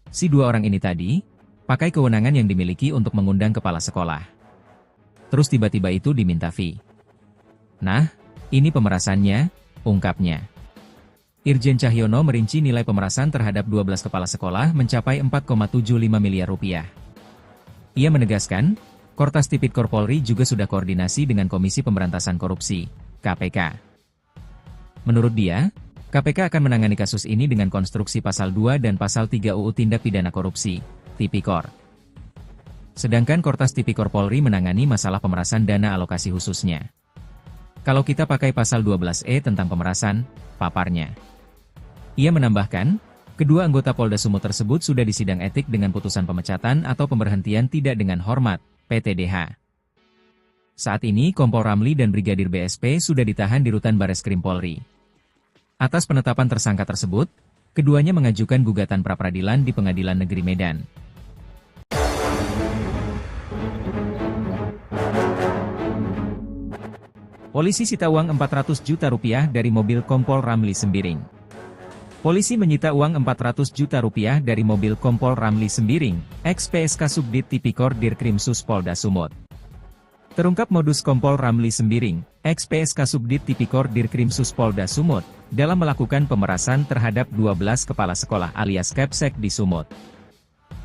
Si 2 orang ini tadi, pakai kewenangan yang dimiliki untuk mengundang kepala sekolah. Terus tiba-tiba itu diminta fee. Nah, ini pemerasannya, ungkapnya. Irjen Cahyono merinci nilai pemerasan terhadap 12 kepala sekolah mencapai Rp4,75 miliar. Ia menegaskan, Kortas Tipikor Polri juga sudah koordinasi dengan Komisi Pemberantasan Korupsi, KPK. Menurut dia, KPK akan menangani kasus ini dengan konstruksi Pasal 2 dan Pasal 3 UU Tindak Pidana Korupsi, Tipikor. Sedangkan Kortas Tipikor Polri menangani masalah pemerasan dana alokasi khususnya. Kalau kita pakai Pasal 12E tentang pemerasan, paparnya. Ia menambahkan, kedua anggota Polda Sumut tersebut sudah disidang etik dengan putusan pemecatan atau pemberhentian tidak dengan hormat, PTDH. Saat ini Kompol Ramli dan Brigadir BSP sudah ditahan di Rutan Bareskrim Polri. Atas penetapan tersangka tersebut, keduanya mengajukan gugatan pra-peradilan di Pengadilan Negeri Medan. Polisi sita uang Rp400 juta dari mobil Kompol Ramli Sembiring. Polisi menyita uang Rp400 juta dari mobil Kompol Ramli Sembiring, ex-PSK Subdit Tipikor Dirkrimsus Polda Sumut. Terungkap modus Kompol Ramli Sembiring, ex-PSK Subdit Tipikor Dirkrimsus Polda Sumut, dalam melakukan pemerasan terhadap 12 kepala sekolah alias Kepsek di Sumut.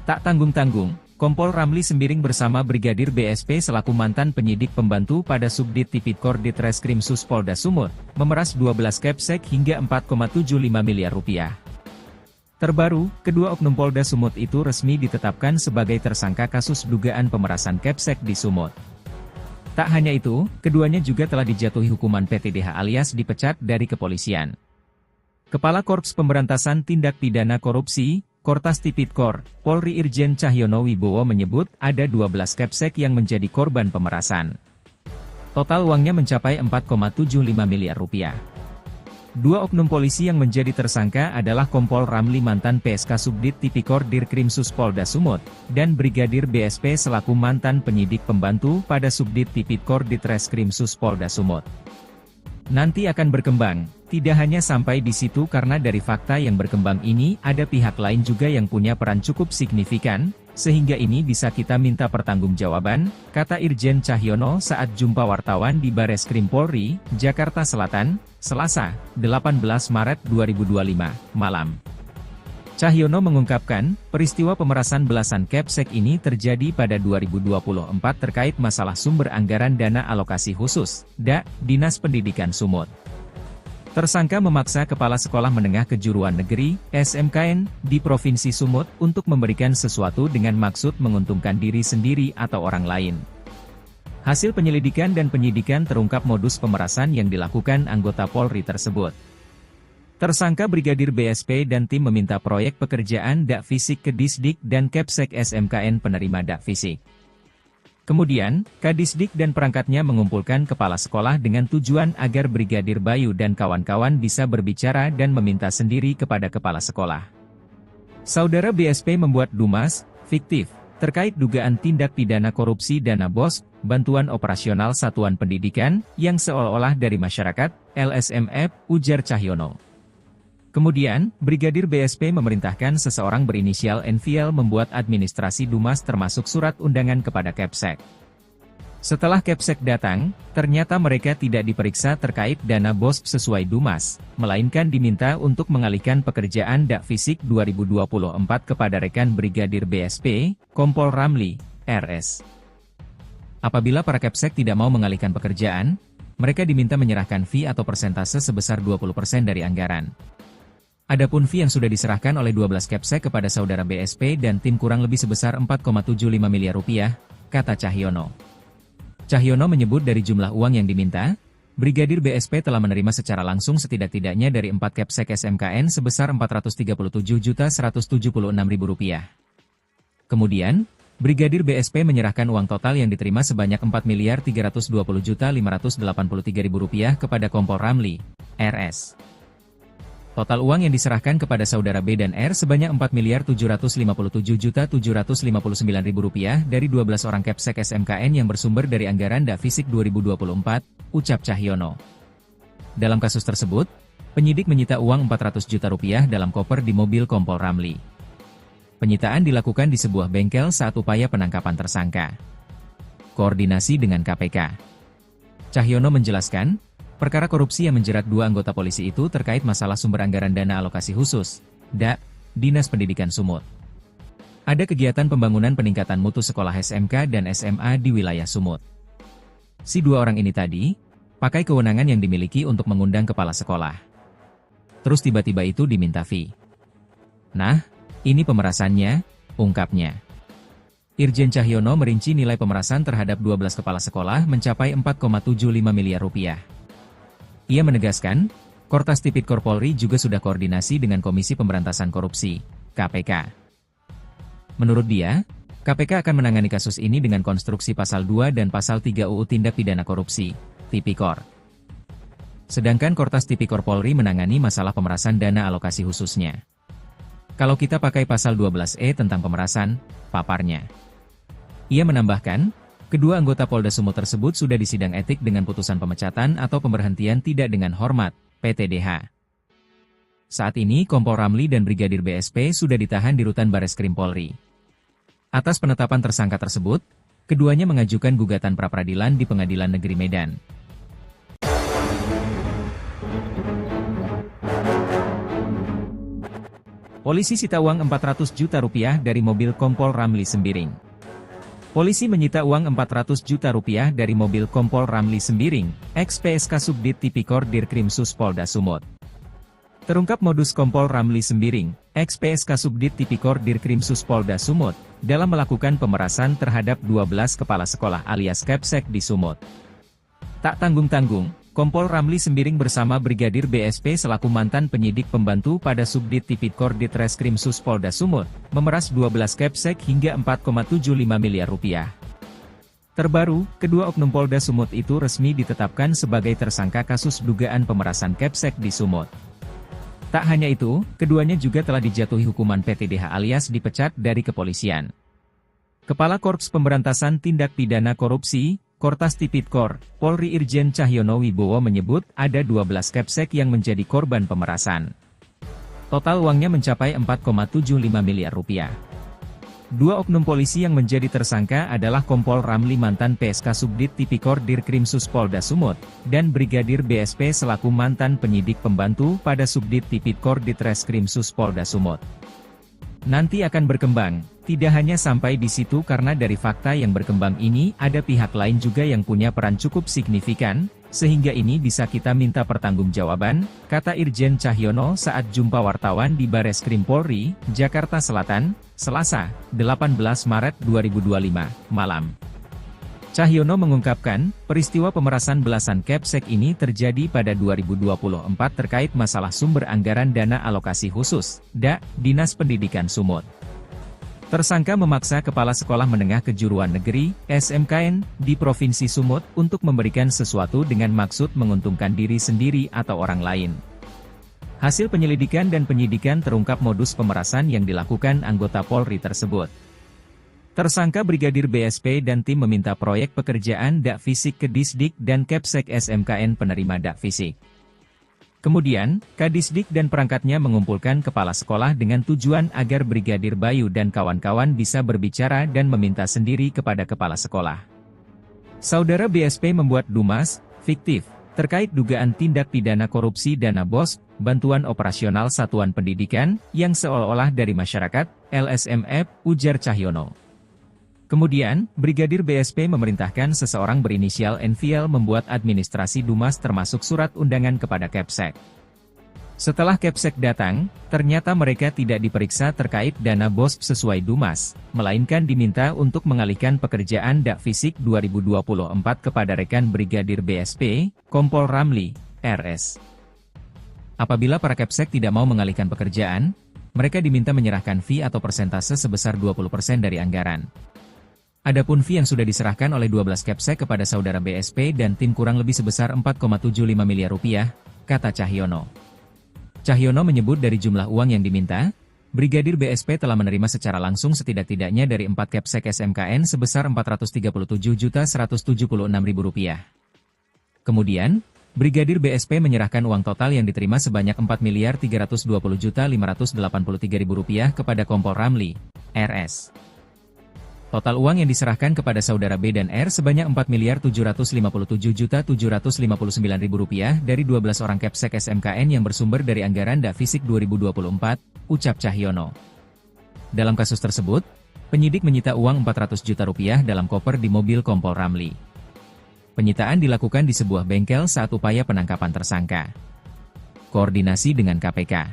Tak tanggung-tanggung, Kompol Ramli Sembiring bersama Brigadir BSP selaku mantan penyidik pembantu pada Subdit Tipikor Ditreskrimsus Polda Sumut, memeras 12 Kepsek hingga Rp4,75 miliar. Terbaru, kedua oknum Polda Sumut itu resmi ditetapkan sebagai tersangka kasus dugaan pemerasan Kepsek di Sumut. Tak hanya itu, keduanya juga telah dijatuhi hukuman PTDH alias dipecat dari kepolisian. Kepala Korps Pemberantasan Tindak Pidana Korupsi, Kortas Tipikor, Polri Irjen Cahyono Wibowo menyebut ada 12 Kepsek yang menjadi korban pemerasan. Total uangnya mencapai Rp4,75 miliar. Dua oknum polisi yang menjadi tersangka adalah Kompol Ramli mantan PSK Subdit Tipikor Dirkrimsus Polda Sumut, dan Brigadir BSP selaku mantan penyidik pembantu pada Subdit Tipikor Ditreskrimsus Polda Sumut. Nanti akan berkembang, tidak hanya sampai di situ karena dari fakta yang berkembang ini ada pihak lain juga yang punya peran cukup signifikan, sehingga ini bisa kita minta pertanggungjawaban, kata Irjen Cahyono saat jumpa wartawan di Bareskrim Polri, Jakarta Selatan, Selasa, 18 Maret 2025, malam. Cahyono mengungkapkan, peristiwa pemerasan belasan Kepsek ini terjadi pada 2024 terkait masalah sumber anggaran dana alokasi khusus, DAK, Dinas Pendidikan Sumut. Tersangka memaksa Kepala Sekolah Menengah Kejuruan Negeri, SMKN, di Provinsi Sumut untuk memberikan sesuatu dengan maksud menguntungkan diri sendiri atau orang lain. Hasil penyelidikan dan penyidikan terungkap modus pemerasan yang dilakukan anggota Polri tersebut. Tersangka Brigadir BSP dan tim meminta proyek pekerjaan dak fisik ke Disdik dan Kepsek SMKN penerima dak fisik. Kemudian, Kadisdik dan perangkatnya mengumpulkan kepala sekolah dengan tujuan agar Brigadir Bayu dan kawan-kawan bisa berbicara dan meminta sendiri kepada kepala sekolah. Saudara BSP membuat dumas fiktif terkait dugaan tindak pidana korupsi dana BOS, bantuan operasional satuan pendidikan, yang seolah-olah dari masyarakat, LSMF, ujar Cahyono. Kemudian, Brigadir BSP memerintahkan seseorang berinisial NVL membuat administrasi dumas termasuk surat undangan kepada Kepsek. Setelah Kepsek datang, ternyata mereka tidak diperiksa terkait dana BOS sesuai dumas, melainkan diminta untuk mengalihkan pekerjaan dak fisik 2024 kepada rekan Brigadir BSP, Kompol Ramli, RS. Apabila para Kepsek tidak mau mengalihkan pekerjaan, mereka diminta menyerahkan fee atau persentase sebesar 20% dari anggaran. Adapun fee yang sudah diserahkan oleh 12 Kepsek kepada saudara BSP dan tim kurang lebih sebesar 4,75 miliar rupiah, kata Cahyono. Cahyono menyebut dari jumlah uang yang diminta, Brigadir BSP telah menerima secara langsung setidak-tidaknya dari 4 Kepsek SMKN sebesar Rp437.176.000. Kemudian, Brigadir BSP menyerahkan uang total yang diterima sebanyak Rp4.320.583.000 kepada Kompol Ramli, RS. Total uang yang diserahkan kepada saudara B dan R sebanyak Rp4.757.759.000 dari 12 orang Kepsek SMKN yang bersumber dari anggaran dak fisik 2024, ucap Cahyono. Dalam kasus tersebut, penyidik menyita uang Rp400 juta dalam koper di mobil Kompol Ramli. Penyitaan dilakukan di sebuah bengkel saat upaya penangkapan tersangka. Koordinasi dengan KPK. Cahyono menjelaskan, perkara korupsi yang menjerat 2 anggota polisi itu terkait masalah sumber anggaran dana alokasi khusus, DAK, Dinas Pendidikan Sumut. Ada kegiatan pembangunan peningkatan mutu sekolah SMK dan SMA di wilayah Sumut. Si 2 orang ini tadi, pakai kewenangan yang dimiliki untuk mengundang kepala sekolah. Terus tiba-tiba itu diminta fee. Nah, ini pemerasannya, ungkapnya. Irjen Cahyono merinci nilai pemerasan terhadap 12 kepala sekolah mencapai Rp4,75 miliar. Ia menegaskan, Kortas Tipikor Polri juga sudah koordinasi dengan Komisi Pemberantasan Korupsi, KPK. Menurut dia, KPK akan menangani kasus ini dengan konstruksi Pasal 2 dan Pasal 3 UU Tindak Pidana Korupsi, Tipikor. Sedangkan Kortas Tipikor Polri menangani masalah pemerasan dana alokasi khususnya. Kalau kita pakai Pasal 12E tentang pemerasan, paparnya. Ia menambahkan, kedua anggota Polda Sumut tersebut sudah disidang etik dengan putusan pemecatan atau pemberhentian tidak dengan hormat, PTDH. Saat ini Kompol Ramli dan Brigadir BSP sudah ditahan di Rutan Bareskrim Polri. Atas penetapan tersangka tersebut, keduanya mengajukan gugatan pra-peradilan di Pengadilan Negeri Medan. Polisi sita uang Rp400 juta dari mobil Kompol Ramli Sembiring. Polisi menyita uang Rp400 juta dari mobil Kompol Ramli Sembiring, ex-PSK Subdit Tipikor Dirkrimsus Polda Sumut. Terungkap modus Kompol Ramli Sembiring, ex-PSK Subdit Tipikor Dirkrimsus Polda Sumut, dalam melakukan pemerasan terhadap 12 kepala sekolah alias Kepsek di Sumut. Tak tanggung-tanggung, Kompol Ramli Sembiring bersama Brigadir BSP selaku mantan penyidik pembantu pada Subdit Tipikor Ditreskrimsus Polda Sumut, memeras 12 Kepsek hingga Rp4,75 miliar. Terbaru, kedua oknum Polda Sumut itu resmi ditetapkan sebagai tersangka kasus dugaan pemerasan Kepsek di Sumut. Tak hanya itu, keduanya juga telah dijatuhi hukuman PTDH alias dipecat dari kepolisian. Kepala Korps Pemberantasan Tindak Pidana Korupsi, Kortas Tipikor, Polri Irjen Cahyono Wibowo menyebut ada 12 Kepsek yang menjadi korban pemerasan. Total uangnya mencapai Rp4,75 miliar. Dua oknum polisi yang menjadi tersangka adalah Kompol Ramli mantan PSK Subdit Tipikor Dirkrimsus Polda Sumut, dan Brigadir BSP selaku mantan penyidik pembantu pada Subdit Tipikor Ditreskrimsus Polda Sumut. Nanti akan berkembang, tidak hanya sampai di situ karena dari fakta yang berkembang ini ada pihak lain juga yang punya peran cukup signifikan, sehingga ini bisa kita minta pertanggungjawaban, kata Irjen Cahyono saat jumpa wartawan di Bareskrim Polri, Jakarta Selatan, Selasa, 18 Maret 2025, malam. Cahyono mengungkapkan, peristiwa pemerasan belasan Kepsek ini terjadi pada 2024 terkait masalah sumber anggaran dana alokasi khusus, DA, Dinas Pendidikan Sumut. Tersangka memaksa Kepala Sekolah Menengah Kejuruan Negeri, SMKN, di Provinsi Sumut untuk memberikan sesuatu dengan maksud menguntungkan diri sendiri atau orang lain. Hasil penyelidikan dan penyidikan terungkap modus pemerasan yang dilakukan anggota Polri tersebut. Tersangka Brigadir BSP dan tim meminta proyek pekerjaan DA Fisik ke Disdik dan Kepsek SMKN penerima DA Fisik. Kemudian, Kadisdik dan perangkatnya mengumpulkan kepala sekolah dengan tujuan agar Brigadir Bayu dan kawan-kawan bisa berbicara dan meminta sendiri kepada kepala sekolah. Saudara BSP membuat dumas fiktif terkait dugaan tindak pidana korupsi dana BOS, bantuan operasional satuan pendidikan, yang seolah-olah dari masyarakat, LSMF, ujar Cahyono. Kemudian, Brigadir BSP memerintahkan seseorang berinisial NVL membuat administrasi dumas termasuk surat undangan kepada Kepsek. Setelah Kepsek datang, ternyata mereka tidak diperiksa terkait dana BOS sesuai dumas, melainkan diminta untuk mengalihkan pekerjaan DA Fisik 2024 kepada rekan Brigadir BSP, Kompol Ramli, RS. Apabila para Kepsek tidak mau mengalihkan pekerjaan, mereka diminta menyerahkan fee atau persentase sebesar 20% dari anggaran. Adapun fee yang sudah diserahkan oleh 12 Kepsek kepada saudara BSP dan tim kurang lebih sebesar 4,75 miliar rupiah, kata Cahyono. Cahyono menyebut dari jumlah uang yang diminta, Brigadir BSP telah menerima secara langsung setidak-tidaknya dari 4 Kepsek SMKN sebesar Rp437.176.000. Kemudian, Brigadir BSP menyerahkan uang total yang diterima sebanyak Rp4.320.583.000 kepada Kompol Ramli, RS. Total uang yang diserahkan kepada saudara B dan R sebanyak Rp4.757.759.000 dari 12 orang Kepsek SMKN yang bersumber dari anggaran DA Fisik 2024, ucap Cahyono. Dalam kasus tersebut, penyidik menyita uang Rp400 juta dalam koper di mobil Kompol Ramli. Penyitaan dilakukan di sebuah bengkel saat upaya penangkapan tersangka. Koordinasi dengan KPK.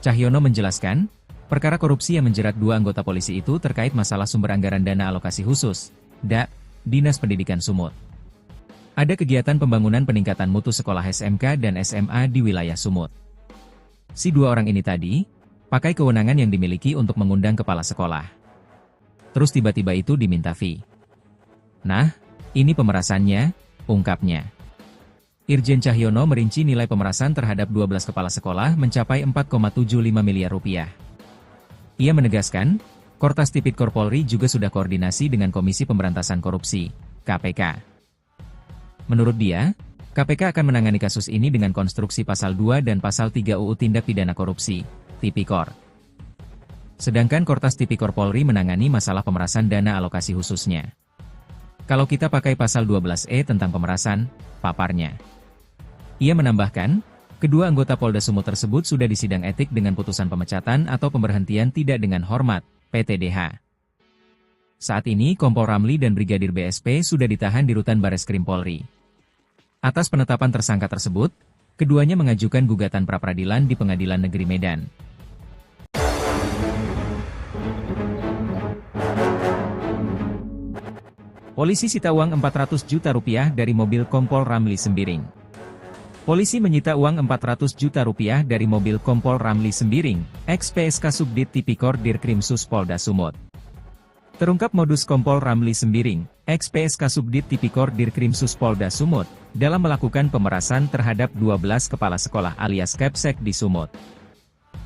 Cahyono menjelaskan, perkara korupsi yang menjerat 2 anggota polisi itu terkait masalah sumber anggaran dana alokasi khusus, DA, Dinas Pendidikan Sumut. Ada kegiatan pembangunan peningkatan mutu sekolah SMK dan SMA di wilayah Sumut. Si 2 orang ini tadi, pakai kewenangan yang dimiliki untuk mengundang kepala sekolah. Terus tiba-tiba itu diminta fee. Nah, ini pemerasannya, ungkapnya. Irjen Cahyono merinci nilai pemerasan terhadap 12 kepala sekolah mencapai Rp4,75 miliar. Ia menegaskan, Kortas Tipikor Polri juga sudah koordinasi dengan Komisi Pemberantasan Korupsi, KPK. Menurut dia, KPK akan menangani kasus ini dengan konstruksi Pasal 2 dan Pasal 3 UU Tindak Pidana Korupsi, Tipikor. Sedangkan Kortas Tipikor Polri menangani masalah pemerasan dana alokasi khususnya. Kalau kita pakai Pasal 12E tentang pemerasan, paparnya. Ia menambahkan, kedua anggota Polda Sumut tersebut sudah disidang etik dengan putusan pemecatan atau pemberhentian tidak dengan hormat, PTDH. Saat ini Kompol Ramli dan Brigadir BSP sudah ditahan di Rutan Bareskrim Polri. Atas penetapan tersangka tersebut, keduanya mengajukan gugatan pra-peradilan di Pengadilan Negeri Medan. Polisi sita uang Rp400 juta dari mobil Kompol Ramli Sembiring. Polisi menyita uang Rp400 juta dari mobil Kompol Ramli Sembiring, ex-PSK Subdit Tipikor Dirkrimsus Polda Sumut. Terungkap modus Kompol Ramli Sembiring, ex-PSK Subdit Tipikor Dirkrimsus Polda Sumut, dalam melakukan pemerasan terhadap 12 kepala sekolah alias Kepsek di Sumut.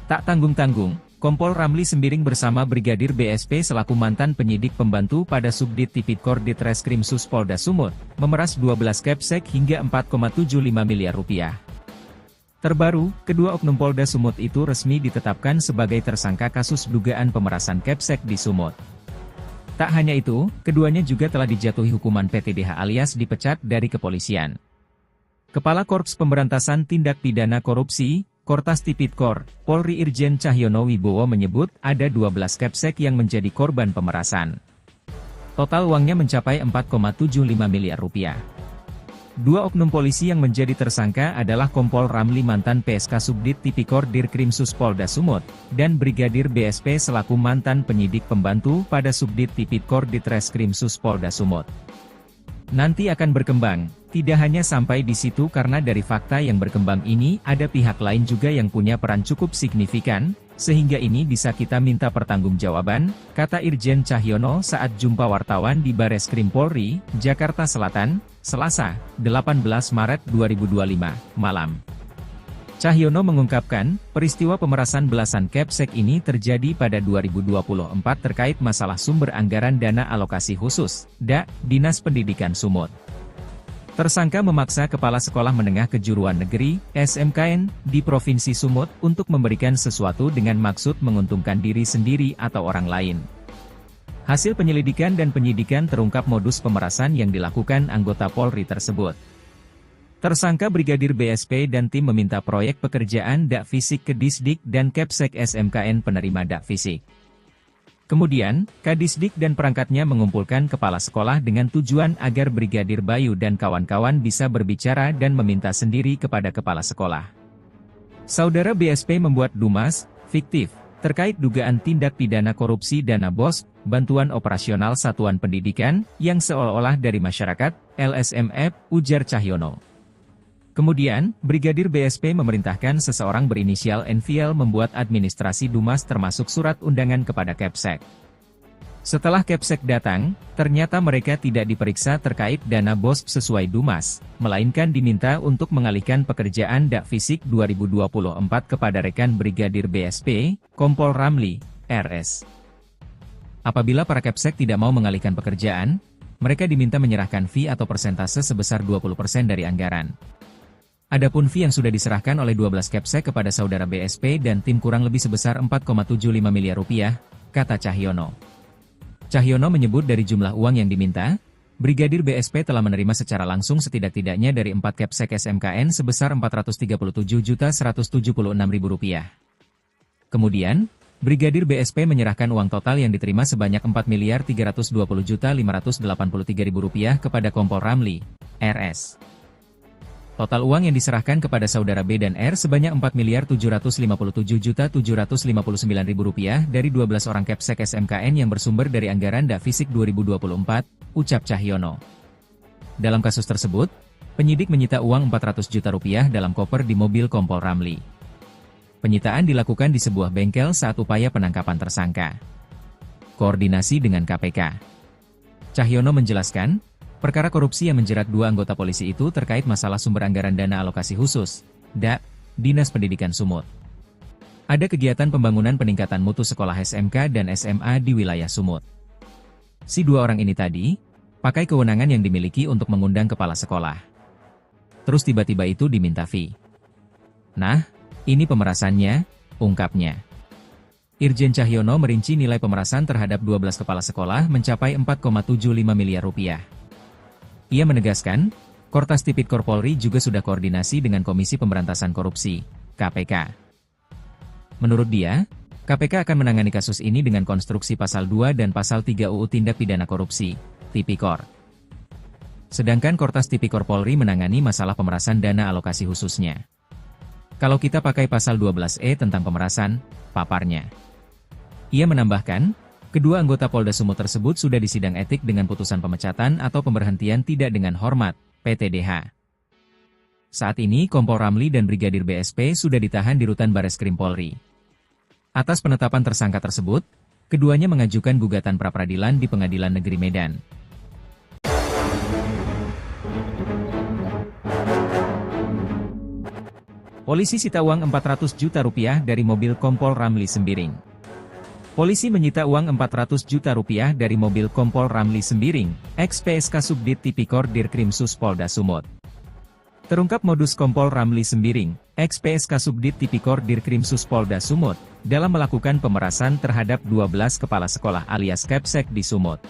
Tak tanggung-tanggung, Kompol Ramli Sembiring bersama Brigadir BSP selaku mantan penyidik pembantu pada Subdit Tipikor Ditreskrimsus Polda Sumut, memeras 12 Kepsek hingga Rp4,75 miliar. Terbaru, kedua oknum Polda Sumut itu resmi ditetapkan sebagai tersangka kasus dugaan pemerasan Kepsek di Sumut. Tak hanya itu, keduanya juga telah dijatuhi hukuman PTDH alias dipecat dari kepolisian. Kepala Korps Pemberantasan Tindak Pidana Korupsi, Kortas Tipikor, Polri Irjen Cahyono Wibowo menyebut ada 12 Kepsek yang menjadi korban pemerasan. Total uangnya mencapai Rp4,75 miliar. 2 oknum polisi yang menjadi tersangka adalah Kompol Ramli mantan PSK Subdit Tipikor Dirkrimsus Polda Sumut, dan Brigadir BSP selaku mantan penyidik pembantu pada Subdit Tipikor Ditreskrimsus Polda Sumut. Nanti akan berkembang, tidak hanya sampai di situ karena dari fakta yang berkembang ini ada pihak lain juga yang punya peran cukup signifikan, sehingga ini bisa kita minta pertanggungjawaban, kata Irjen Cahyono saat jumpa wartawan di Bareskrim Polri, Jakarta Selatan, Selasa, 18 Maret 2025, malam. Cahyono mengungkapkan, peristiwa pemerasan belasan Kepsek ini terjadi pada 2024 terkait masalah sumber anggaran dana alokasi khusus, Dinas Pendidikan Sumut. Tersangka memaksa Kepala Sekolah Menengah Kejuruan Negeri, SMKN, di Provinsi Sumut untuk memberikan sesuatu dengan maksud menguntungkan diri sendiri atau orang lain. Hasil penyelidikan dan penyidikan terungkap modus pemerasan yang dilakukan anggota Polri tersebut. Tersangka Brigadir BSP dan tim meminta proyek pekerjaan Fisik ke Disdik dan Kepsek SMKN penerima Fisik. Kemudian, Kadisdik dan perangkatnya mengumpulkan kepala sekolah dengan tujuan agar Brigadir Bayu dan kawan-kawan bisa berbicara dan meminta sendiri kepada kepala sekolah. Saudara BSP membuat dumas fiktif terkait dugaan tindak pidana korupsi dana BOS, bantuan operasional satuan pendidikan, yang seolah-olah dari masyarakat, LSMF, ujar Cahyono. Kemudian, Brigadir BSP memerintahkan seseorang berinisial NVL membuat administrasi dumas termasuk surat undangan kepada Kepsek. Setelah Kepsek datang, ternyata mereka tidak diperiksa terkait dana BOS sesuai dumas, melainkan diminta untuk mengalihkan pekerjaan Fisik 2024 kepada rekan Brigadir BSP, Kompol Ramli, RS. Apabila para Kepsek tidak mau mengalihkan pekerjaan, mereka diminta menyerahkan fee atau persentase sebesar 20% dari anggaran. Adapun fee yang sudah diserahkan oleh 12 Kepsek kepada saudara BSP dan tim kurang lebih sebesar 4,75 miliar rupiah, kata Cahyono. Cahyono menyebut dari jumlah uang yang diminta, Brigadir BSP telah menerima secara langsung setidak-tidaknya dari 4 Kepsek SMKN sebesar Rp437.176.000. Kemudian, Brigadir BSP menyerahkan uang total yang diterima sebanyak Rp4.320.583.000 kepada Kompol Ramli, RS. Total uang yang diserahkan kepada saudara B dan R sebanyak Rp4.757.759.000 dari 12 orang Kepsek SMKN yang bersumber dari anggaran Fisik 2024, ucap Cahyono. Dalam kasus tersebut, penyidik menyita uang Rp400 juta dalam koper di mobil Kompol Ramli. Penyitaan dilakukan di sebuah bengkel saat upaya penangkapan tersangka. Koordinasi dengan KPK. Cahyono menjelaskan, perkara korupsi yang menjerat 2 anggota polisi itu terkait masalah sumber anggaran dana alokasi khusus, Dinas Pendidikan Sumut. Ada kegiatan pembangunan peningkatan mutu sekolah SMK dan SMA di wilayah Sumut. Si 2 orang ini tadi, pakai kewenangan yang dimiliki untuk mengundang kepala sekolah. Terus tiba-tiba itu diminta fee. Nah, ini pemerasannya, ungkapnya. Irjen Cahyono merinci nilai pemerasan terhadap 12 kepala sekolah mencapai Rp4,75 miliar. Ia menegaskan, Kortas Tipikor Polri juga sudah koordinasi dengan Komisi Pemberantasan Korupsi, KPK. Menurut dia, KPK akan menangani kasus ini dengan konstruksi Pasal 2 dan Pasal 3 UU Tindak Pidana Korupsi, Tipikor. Sedangkan Kortas Tipikor Polri menangani masalah pemerasan dana alokasi khususnya. Kalau kita pakai Pasal 12E tentang pemerasan, paparnya. Ia menambahkan, kedua anggota Polda Sumut tersebut sudah disidang etik dengan putusan pemecatan atau pemberhentian tidak dengan hormat, PTDH. Saat ini Kompol Ramli dan Brigadir BSP sudah ditahan di Rutan Bareskrim Polri. Atas penetapan tersangka tersebut, keduanya mengajukan gugatan pra-peradilan di Pengadilan Negeri Medan. Polisi sita uang Rp400 juta dari mobil Kompol Ramli Sembiring. Polisi menyita uang Rp400 juta dari mobil Kompol Ramli Sembiring, ex-PSK Subdit Tipikor Dirkrimsus Polda Sumut. Terungkap modus Kompol Ramli Sembiring, ex-PSK Subdit Tipikor Dirkrimsus Polda Sumut, dalam melakukan pemerasan terhadap 12 kepala sekolah alias Kepsek di Sumut.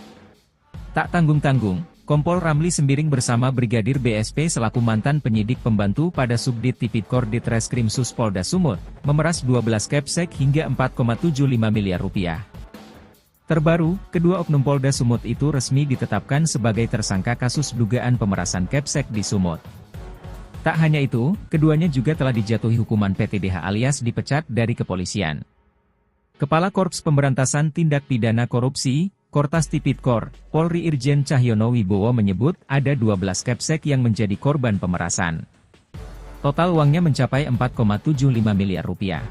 Tak tanggung-tanggung, Kompol Ramli Sembiring bersama Brigadir BSP selaku mantan penyidik pembantu pada Subdit Tipikor Ditreskrimsus Polda Sumut, memeras 12 Kepsek hingga Rp4,75 miliar. Terbaru, kedua oknum Polda Sumut itu resmi ditetapkan sebagai tersangka kasus dugaan pemerasan Kepsek di Sumut. Tak hanya itu, keduanya juga telah dijatuhi hukuman PTDH alias dipecat dari kepolisian. Kepala Korps Pemberantasan Tindak Pidana Korupsi, Kortas Tipikor, Polri Irjen Cahyono Wibowo menyebut ada 12 Kepsek yang menjadi korban pemerasan. Total uangnya mencapai 4,75 miliar rupiah.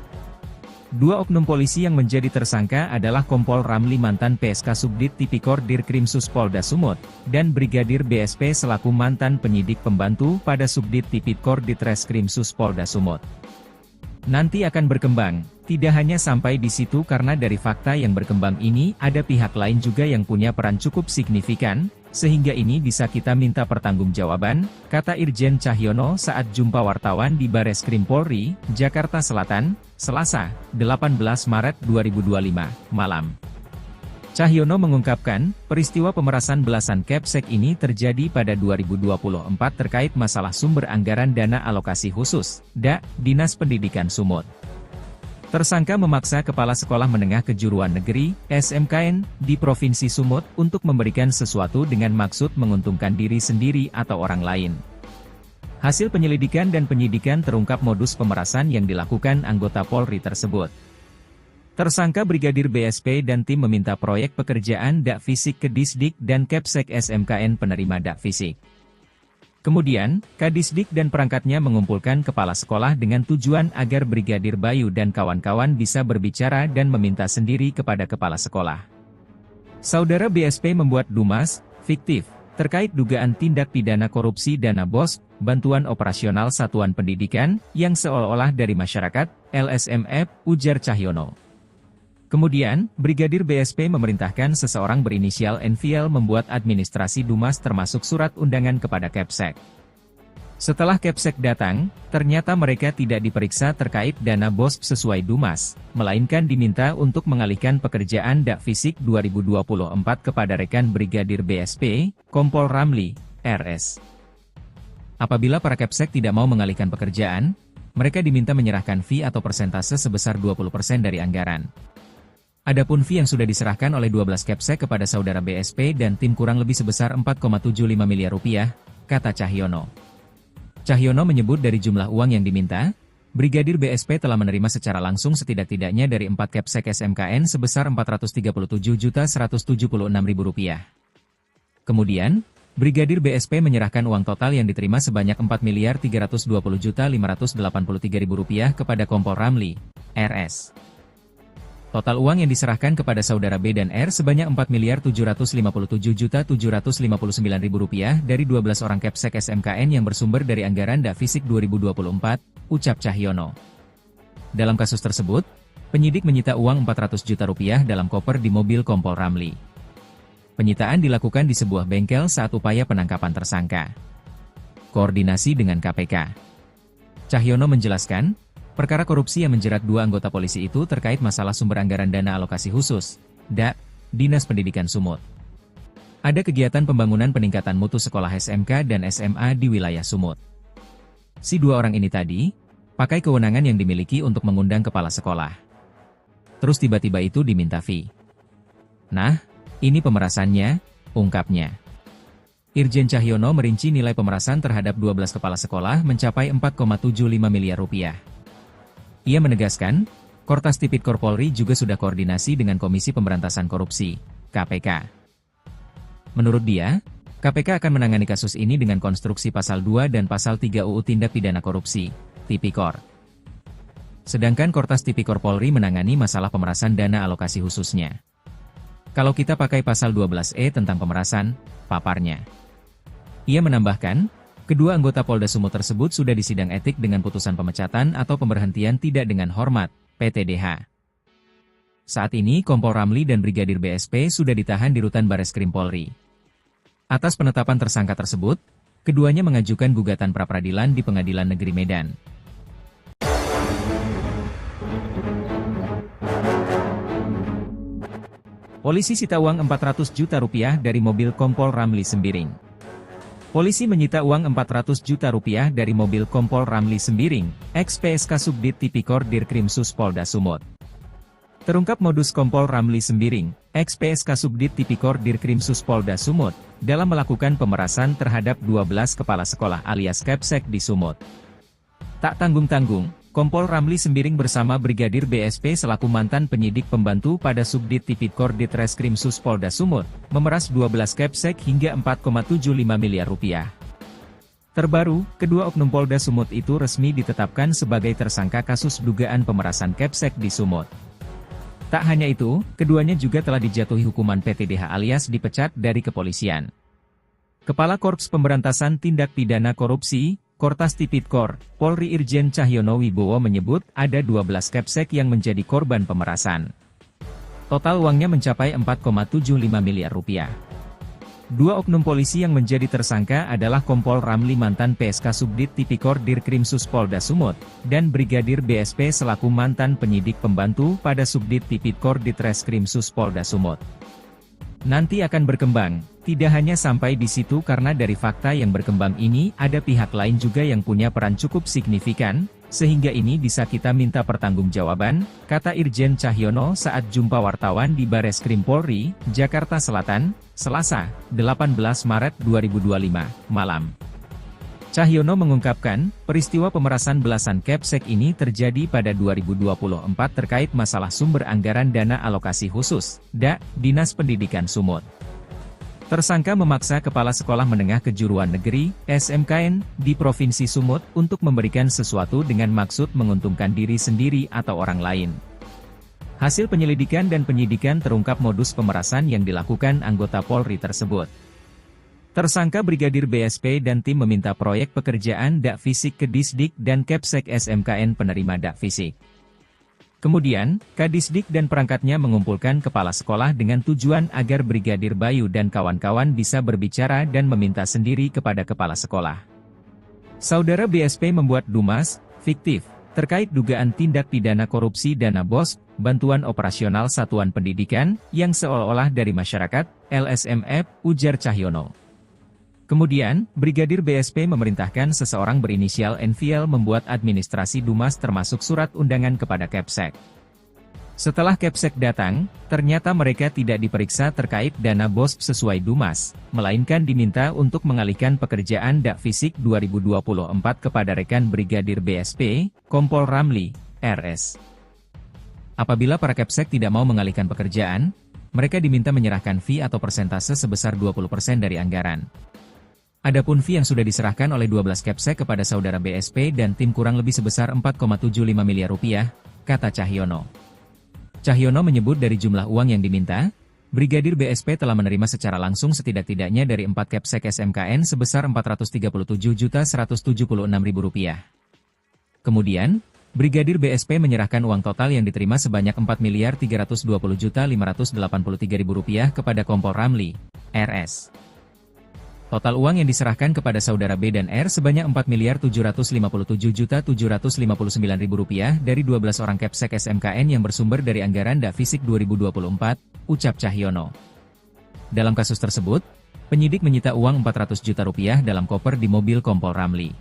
Dua oknum polisi yang menjadi tersangka adalah Kompol Ramli mantan PSK Subdit Tipikor Dirkrimsus Polda Sumut, dan Brigadir BSP selaku mantan penyidik pembantu pada Subdit Tipikor Ditreskrimsus Polda Sumut. Nanti akan berkembang, tidak hanya sampai di situ karena dari fakta yang berkembang ini ada pihak lain juga yang punya peran cukup signifikan, sehingga ini bisa kita minta pertanggungjawaban, kata Irjen Cahyono saat jumpa wartawan di Bareskrim Polri, Jakarta Selatan, Selasa, 18 Maret 2025, malam. Cahyono mengungkapkan, peristiwa pemerasan belasan Kepsek ini terjadi pada 2024 terkait masalah sumber anggaran dana alokasi khusus, Dinas Pendidikan Sumut. Tersangka memaksa Kepala Sekolah Menengah Kejuruan Negeri, SMKN, di Provinsi Sumut untuk memberikan sesuatu dengan maksud menguntungkan diri sendiri atau orang lain. Hasil penyelidikan dan penyidikan terungkap modus pemerasan yang dilakukan anggota Polri tersebut. Tersangka Brigadir BSP dan tim meminta proyek pekerjaan Fisik ke Disdik dan Kepsek SMKN penerima Fisik. Kemudian, Kadisdik dan perangkatnya mengumpulkan kepala sekolah dengan tujuan agar Brigadir Bayu dan kawan-kawan bisa berbicara dan meminta sendiri kepada kepala sekolah. Saudara BSP membuat dumas, fiktif, terkait dugaan tindak pidana korupsi dana BOS, bantuan operasional satuan pendidikan, yang seolah-olah dari masyarakat, LSMF, ujar Cahyono. Kemudian, Brigadir BSP memerintahkan seseorang berinisial NVL membuat administrasi dumas termasuk surat undangan kepada Kepsek. Setelah Kepsek datang, ternyata mereka tidak diperiksa terkait dana BOS sesuai dumas, melainkan diminta untuk mengalihkan pekerjaan Fisik 2024 kepada rekan Brigadir BSP, Kompol Ramli, RS. Apabila para Kepsek tidak mau mengalihkan pekerjaan, mereka diminta menyerahkan fee atau persentase sebesar 20% dari anggaran. Adapun fee yang sudah diserahkan oleh 12 Kepsek kepada saudara BSP dan tim kurang lebih sebesar 4,75 miliar rupiah, kata Cahyono. Cahyono menyebut dari jumlah uang yang diminta, Brigadir BSP telah menerima secara langsung setidak-tidaknya dari 4 Kepsek SMKN sebesar Rp437.176.000. Kemudian, Brigadir BSP menyerahkan uang total yang diterima sebanyak Rp4.320.583.000 kepada Kompol Ramli, RS. Total uang yang diserahkan kepada saudara B dan R sebanyak Rp4.757.759.000 dari 12 orang Kepsek SMKN yang bersumber dari anggaran Fisik 2024, ucap Cahyono. Dalam kasus tersebut, penyidik menyita uang Rp400 juta dalam koper di mobil Kompol Ramli. Penyitaan dilakukan di sebuah bengkel saat upaya penangkapan tersangka. Koordinasi dengan KPK. Cahyono menjelaskan, perkara korupsi yang menjerat 2 anggota polisi itu terkait masalah sumber anggaran dana alokasi khusus, Dinas Pendidikan Sumut. Ada kegiatan pembangunan peningkatan mutu sekolah SMK dan SMA di wilayah Sumut. Si 2 orang ini tadi, pakai kewenangan yang dimiliki untuk mengundang kepala sekolah. Terus tiba-tiba itu diminta fee. Nah, ini pemerasannya, ungkapnya. Irjen Cahyono merinci nilai pemerasan terhadap 12 kepala sekolah mencapai 4,75 miliar rupiah. Ia menegaskan, Kortas Tipikor Polri juga sudah koordinasi dengan Komisi Pemberantasan Korupsi, KPK. Menurut dia, KPK akan menangani kasus ini dengan konstruksi Pasal 2 dan Pasal 3 UU Tindak Pidana Korupsi, Tipikor. Sedangkan Kortas Tipikor Polri menangani masalah pemerasan dana alokasi khususnya. Kalau kita pakai Pasal 12E tentang pemerasan, paparnya. Ia menambahkan, kedua anggota Polda Sumut tersebut sudah disidang etik dengan putusan pemecatan atau pemberhentian tidak dengan hormat, PTDH. Saat ini Kompol Ramli dan Brigadir BSP sudah ditahan di Rutan Bareskrim Polri. Atas penetapan tersangka tersebut, keduanya mengajukan gugatan pra-peradilan di Pengadilan Negeri Medan. Polisi sita uang Rp400 juta dari mobil Kompol Ramli Sembiring. Polisi menyita uang Rp400 juta dari mobil Kompol Ramli Sembiring, ex-PSK Subdit Tipikor Dirkrimsus Polda Sumut. Terungkap modus Kompol Ramli Sembiring, ex-PSK Subdit Tipikor Dirkrimsus Polda Sumut, dalam melakukan pemerasan terhadap 12 kepala sekolah alias Kepsek di Sumut. Tak tanggung-tanggung, Kompol Ramli Sembiring bersama Brigadir BSP selaku mantan penyidik pembantu pada Subdit Tipikor Ditreskrim Sus Polda Sumut, memeras 12 Kepsek hingga 4,75 miliar rupiah. Terbaru, kedua oknum Polda Sumut itu resmi ditetapkan sebagai tersangka kasus dugaan pemerasan Kepsek di Sumut. Tak hanya itu, keduanya juga telah dijatuhi hukuman PTDH alias dipecat dari kepolisian. Kepala Korps Pemberantasan Tindak Pidana Korupsi, Kortas Tipikor, Polri Irjen Cahyono Wibowo menyebut ada 12 Kepsek yang menjadi korban pemerasan. Total uangnya mencapai 4,75 miliar rupiah. Dua oknum polisi yang menjadi tersangka adalah Kompol Ramli mantan PSK Subdit Tipikor Dirkrim Sus Polda Sumut, dan Brigadir BSP selaku mantan penyidik pembantu pada Subdit Tipikor Ditreskrim Sus Polda Sumut. Nanti akan berkembang, tidak hanya sampai di situ karena dari fakta yang berkembang ini ada pihak lain juga yang punya peran cukup signifikan, sehingga ini bisa kita minta pertanggungjawaban, kata Irjen Cahyono saat jumpa wartawan di Bareskrim Polri, Jakarta Selatan, Selasa, 18 Maret 2025, malam. Cahyono mengungkapkan, peristiwa pemerasan belasan Kepsek ini terjadi pada 2024 terkait masalah sumber anggaran dana alokasi khusus, DA, Dinas Pendidikan Sumut. Tersangka memaksa Kepala Sekolah Menengah Kejuruan Negeri, SMKN, di Provinsi Sumut untuk memberikan sesuatu dengan maksud menguntungkan diri sendiri atau orang lain. Hasil penyelidikan dan penyidikan terungkap modus pemerasan yang dilakukan anggota Polri tersebut. Tersangka Brigadir BSP dan tim meminta proyek pekerjaan DA Fisik ke Disdik dan Kepsek SMKN penerima DA Fisik. Kemudian, Kadisdik dan perangkatnya mengumpulkan kepala sekolah dengan tujuan agar Brigadir Bayu dan kawan-kawan bisa berbicara dan meminta sendiri kepada kepala sekolah. Saudara BSP membuat dumas fiktif terkait dugaan tindak pidana korupsi dana BOS, bantuan operasional satuan pendidikan, yang seolah-olah dari masyarakat, LSMF, ujar Cahyono. Kemudian, Brigadir BSP memerintahkan seseorang berinisial NVL membuat administrasi dumas termasuk surat undangan kepada Kepsek. Setelah Kepsek datang, ternyata mereka tidak diperiksa terkait dana BOS sesuai dumas, melainkan diminta untuk mengalihkan pekerjaan DA Fisik 2024 kepada rekan Brigadir BSP, Kompol Ramli, RS. Apabila para Kepsek tidak mau mengalihkan pekerjaan, mereka diminta menyerahkan fee atau persentase sebesar 20% dari anggaran. Adapun fee yang sudah diserahkan oleh 12 Kepsek kepada saudara BSP dan tim kurang lebih sebesar 4,75 miliar rupiah, kata Cahyono. Cahyono menyebut dari jumlah uang yang diminta, Brigadir BSP telah menerima secara langsung setidak-tidaknya dari 4 Kepsek SMKN sebesar Rp437.176.000. Kemudian, Brigadir BSP menyerahkan uang total yang diterima sebanyak Rp4.320.583.000 kepada Kompol Ramli, RS. Total uang yang diserahkan kepada saudara B dan R sebanyak Rp4.757.759.000 dari 12 orang Kepsek SMKN yang bersumber dari anggaran DA Fisik 2024, ucap Cahyono. Dalam kasus tersebut, penyidik menyita uang Rp400 juta dalam koper di mobil Kompol Ramli.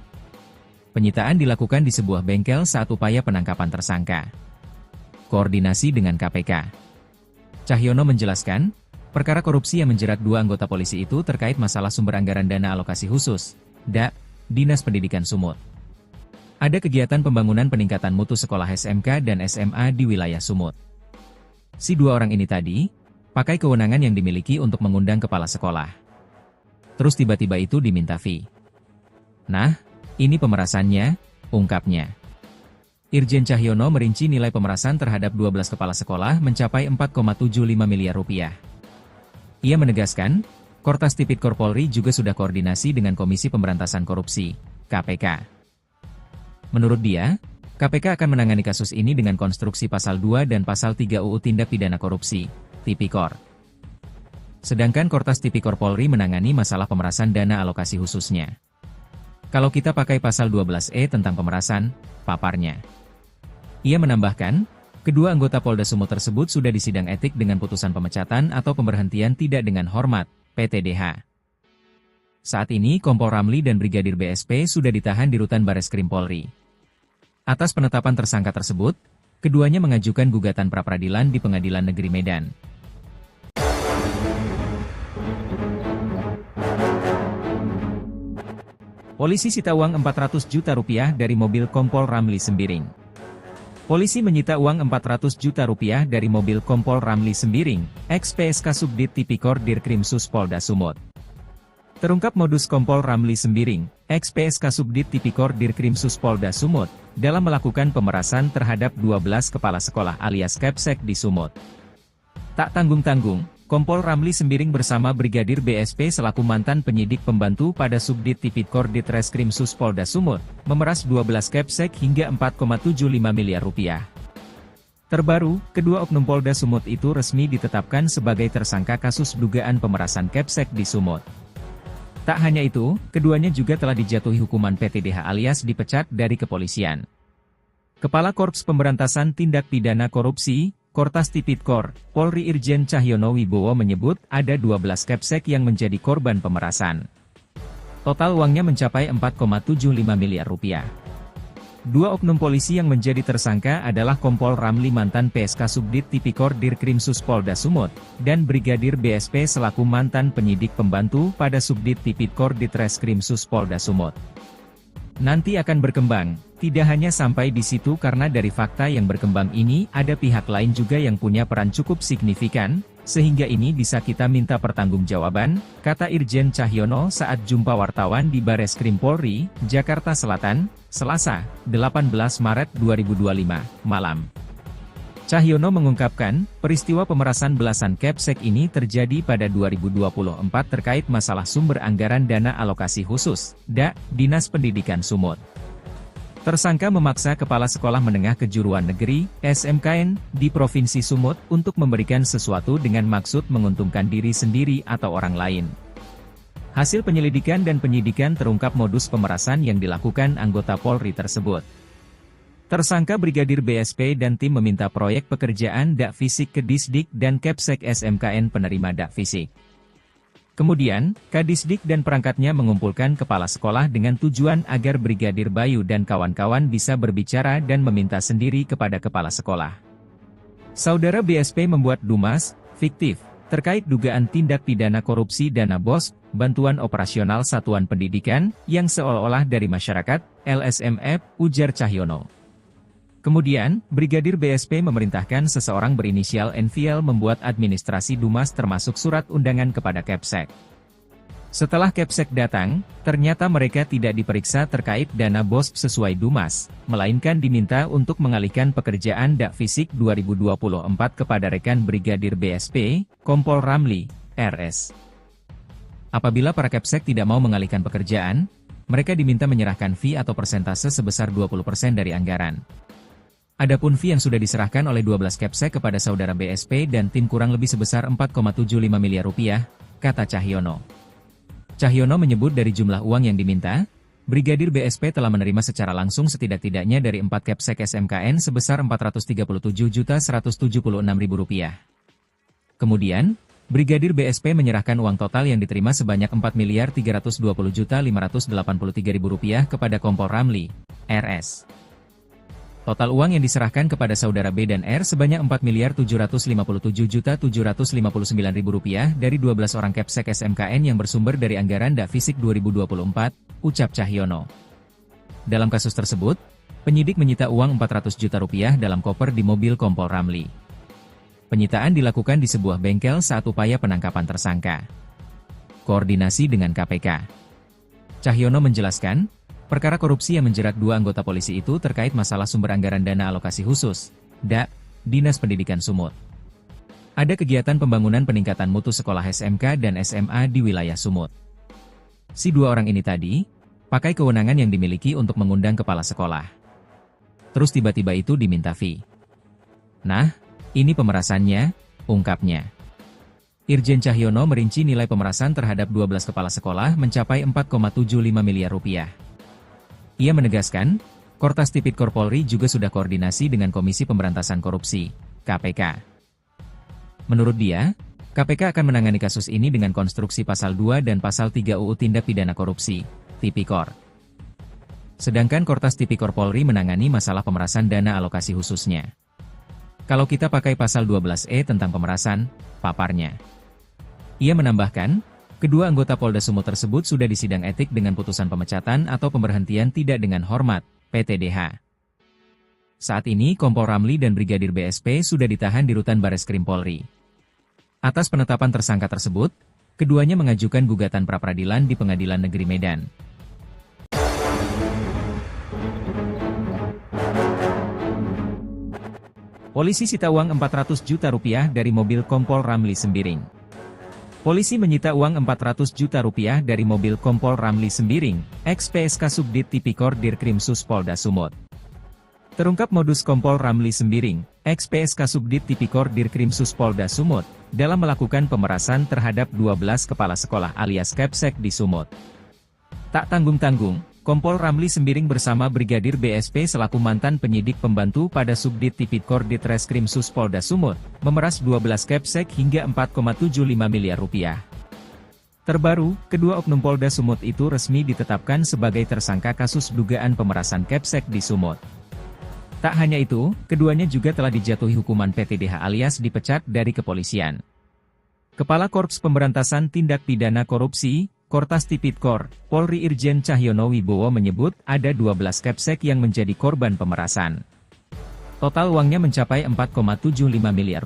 Penyitaan dilakukan di sebuah bengkel saat upaya penangkapan tersangka. Koordinasi dengan KPK. Cahyono menjelaskan, perkara korupsi yang menjerat dua anggota polisi itu terkait masalah sumber anggaran dana alokasi khusus, DA, Dinas Pendidikan Sumut. Ada kegiatan pembangunan peningkatan mutu sekolah SMK dan SMA di wilayah Sumut. Si dua orang ini tadi, pakai kewenangan yang dimiliki untuk mengundang kepala sekolah. Terus tiba-tiba itu diminta fee. Nah, ini pemerasannya, ungkapnya. Irjen Cahyono merinci nilai pemerasan terhadap 12 kepala sekolah mencapai 4,75 miliar rupiah. Ia menegaskan, Kortas Tipikor Polri juga sudah koordinasi dengan Komisi Pemberantasan Korupsi, KPK. Menurut dia, KPK akan menangani kasus ini dengan konstruksi Pasal 2 dan Pasal 3 UU Tindak Pidana Korupsi, Tipikor. Sedangkan Kortas Tipikor Polri menangani masalah pemerasan dana alokasi khususnya. Kalau kita pakai Pasal 12E tentang pemerasan, paparnya. Ia menambahkan, kedua anggota Polda Sumut tersebut sudah disidang etik dengan putusan pemecatan atau pemberhentian tidak dengan hormat, PTDH. Saat ini Kompol Ramli dan Brigadir BSP sudah ditahan di Rutan Bareskrim Polri. Atas penetapan tersangka tersebut, keduanya mengajukan gugatan pra-peradilan di Pengadilan Negeri Medan. Polisi sita uang Rp400 juta dari mobil Kompol Ramli Sembiring. Polisi menyita uang 400 juta rupiah dari mobil kompol Ramli Sembiring, ex-PSK Subdit Tipikor Dirkrimsus Polda Sumut. Terungkap modus kompol Ramli Sembiring, ex-PSK Subdit Tipikor Dirkrimsus Polda Sumut, dalam melakukan pemerasan terhadap 12 kepala sekolah alias Kepsek di Sumut. Tak tanggung-tanggung, Kompol Ramli Sembiring bersama Brigadir BSP selaku mantan penyidik pembantu pada Subdit Tipikor Ditreskrimsus Polda Sumut, memeras 12 Kepsek hingga 4,75 miliar rupiah. Terbaru, kedua oknum Polda Sumut itu resmi ditetapkan sebagai tersangka kasus dugaan pemerasan Kepsek di Sumut. Tak hanya itu, keduanya juga telah dijatuhi hukuman PTDH alias dipecat dari kepolisian. Kepala Korps Pemberantasan Tindak Pidana Korupsi, Kortas Tipikor, Polri Irjen Cahyono Wibowo menyebut ada 12 Kepsek yang menjadi korban pemerasan. Total uangnya mencapai 4,75 miliar rupiah. Dua oknum polisi yang menjadi tersangka adalah Kompol Ramli mantan PSK Subdit Tipikor Dirkrimsus Polda Sumut, dan Brigadir BSP selaku mantan penyidik pembantu pada Subdit Tipikor Ditreskrimsus Polda Sumut. Nanti akan berkembang, tidak hanya sampai di situ karena dari fakta yang berkembang ini ada pihak lain juga yang punya peran cukup signifikan, sehingga ini bisa kita minta pertanggungjawaban, kata Irjen Cahyono saat jumpa wartawan di Bareskrim Polri, Jakarta Selatan, Selasa, 18 Maret 2025, malam. Cahyono mengungkapkan, peristiwa pemerasan belasan Kepsek ini terjadi pada 2024 terkait masalah sumber anggaran dana alokasi khusus, DA, Dinas Pendidikan Sumut. Tersangka memaksa Kepala Sekolah Menengah Kejuruan Negeri, SMKN, di Provinsi Sumut untuk memberikan sesuatu dengan maksud menguntungkan diri sendiri atau orang lain. Hasil penyelidikan dan penyidikan terungkap modus pemerasan yang dilakukan anggota Polri tersebut. Tersangka Brigadir BSP dan tim meminta proyek pekerjaan DA Fisik ke Disdik dan Kepsek SMKN penerima DA Fisik. Kemudian, Kadisdik dan perangkatnya mengumpulkan kepala sekolah dengan tujuan agar Brigadir Bayu dan kawan-kawan bisa berbicara dan meminta sendiri kepada kepala sekolah. Saudara BSP membuat dumas, fiktif, terkait dugaan tindak pidana korupsi dana BOS, bantuan operasional satuan pendidikan, yang seolah-olah dari masyarakat, LSMF, ujar Cahyono. Kemudian, Brigadir BSP memerintahkan seseorang berinisial NVL membuat administrasi dumas termasuk surat undangan kepada Kepsek. Setelah Kepsek datang, ternyata mereka tidak diperiksa terkait dana BOS sesuai dumas, melainkan diminta untuk mengalihkan pekerjaan DA Fisik 2024 kepada rekan Brigadir BSP, Kompol Ramli, RS. Apabila para Kepsek tidak mau mengalihkan pekerjaan, mereka diminta menyerahkan fee atau persentase sebesar 20% dari anggaran. Adapun fee yang sudah diserahkan oleh 12 Kepsek kepada saudara BSP dan tim kurang lebih sebesar 4,75 miliar rupiah, kata Cahyono. Cahyono menyebut dari jumlah uang yang diminta, Brigadir BSP telah menerima secara langsung setidak-tidaknya dari 4 Kepsek SMKN sebesar Rp437.176.000. Kemudian, Brigadir BSP menyerahkan uang total yang diterima sebanyak Rp4.320.583.000 kepada Kompol Ramli, RS. Total uang yang diserahkan kepada saudara B dan R sebanyak Rp4.757.759.000 dari 12 orang Kepsek SMKN yang bersumber dari anggaran DA Fisik 2024, ucap Cahyono. Dalam kasus tersebut, penyidik menyita uang Rp400 juta dalam koper di mobil Kompol Ramli. Penyitaan dilakukan di sebuah bengkel saat upaya penangkapan tersangka. Koordinasi dengan KPK. Cahyono menjelaskan, perkara korupsi yang menjerat dua anggota polisi itu terkait masalah sumber anggaran dana alokasi khusus, DA, Dinas Pendidikan Sumut. Ada kegiatan pembangunan peningkatan mutu sekolah SMK dan SMA di wilayah Sumut. Si dua orang ini tadi, pakai kewenangan yang dimiliki untuk mengundang kepala sekolah. Terus tiba-tiba itu diminta fee. Nah, ini pemerasannya, ungkapnya. Irjen Cahyono merinci nilai pemerasan terhadap 12 kepala sekolah mencapai 4,75 miliar rupiah. Ia menegaskan, Kortas Tipikor Polri juga sudah koordinasi dengan Komisi Pemberantasan Korupsi, KPK. Menurut dia, KPK akan menangani kasus ini dengan konstruksi Pasal 2 dan Pasal 3 UU Tindak Pidana Korupsi, Tipikor. Sedangkan Kortas Tipikor Polri menangani masalah pemerasan dana alokasi khususnya. Kalau kita pakai Pasal 12E tentang pemerasan, paparnya. Ia menambahkan, kedua anggota Polda Sumut tersebut sudah disidang etik dengan putusan pemecatan atau pemberhentian tidak dengan hormat, PTDH. Saat ini Kompol Ramli dan Brigadir BSP sudah ditahan di Rutan Bareskrim Polri. Atas penetapan tersangka tersebut, keduanya mengajukan gugatan pra-peradilan di Pengadilan Negeri Medan. Polisi sita uang Rp400 juta dari mobil Kompol Ramli Sembiring. Polisi menyita uang Rp400 juta dari mobil Kompol Ramli Sembiring, ex-PSK Subdit Tipikor Dirkrimsus Polda Sumut. Terungkap modus Kompol Ramli Sembiring, ex-PSK Subdit Tipikor Dirkrimsus Polda Sumut, dalam melakukan pemerasan terhadap 12 kepala sekolah alias Kepsek di Sumut. Tak tanggung-tanggung, Kompol Ramli Sembiring bersama Brigadir BSP selaku mantan penyidik pembantu pada Subdit Tipikor Ditreskrimsus Polda Sumut, memeras 12 Kepsek hingga Rp4,75 miliar. Terbaru, kedua oknum Polda Sumut itu resmi ditetapkan sebagai tersangka kasus dugaan pemerasan Kepsek di Sumut. Tak hanya itu, keduanya juga telah dijatuhi hukuman PTDH alias dipecat dari kepolisian. Kepala Korps Pemberantasan Tindak Pidana Korupsi, Kortas Tipikor, Polri Irjen Cahyono Wibowo menyebut ada 12 Kepsek yang menjadi korban pemerasan. Total uangnya mencapai Rp4,75 miliar.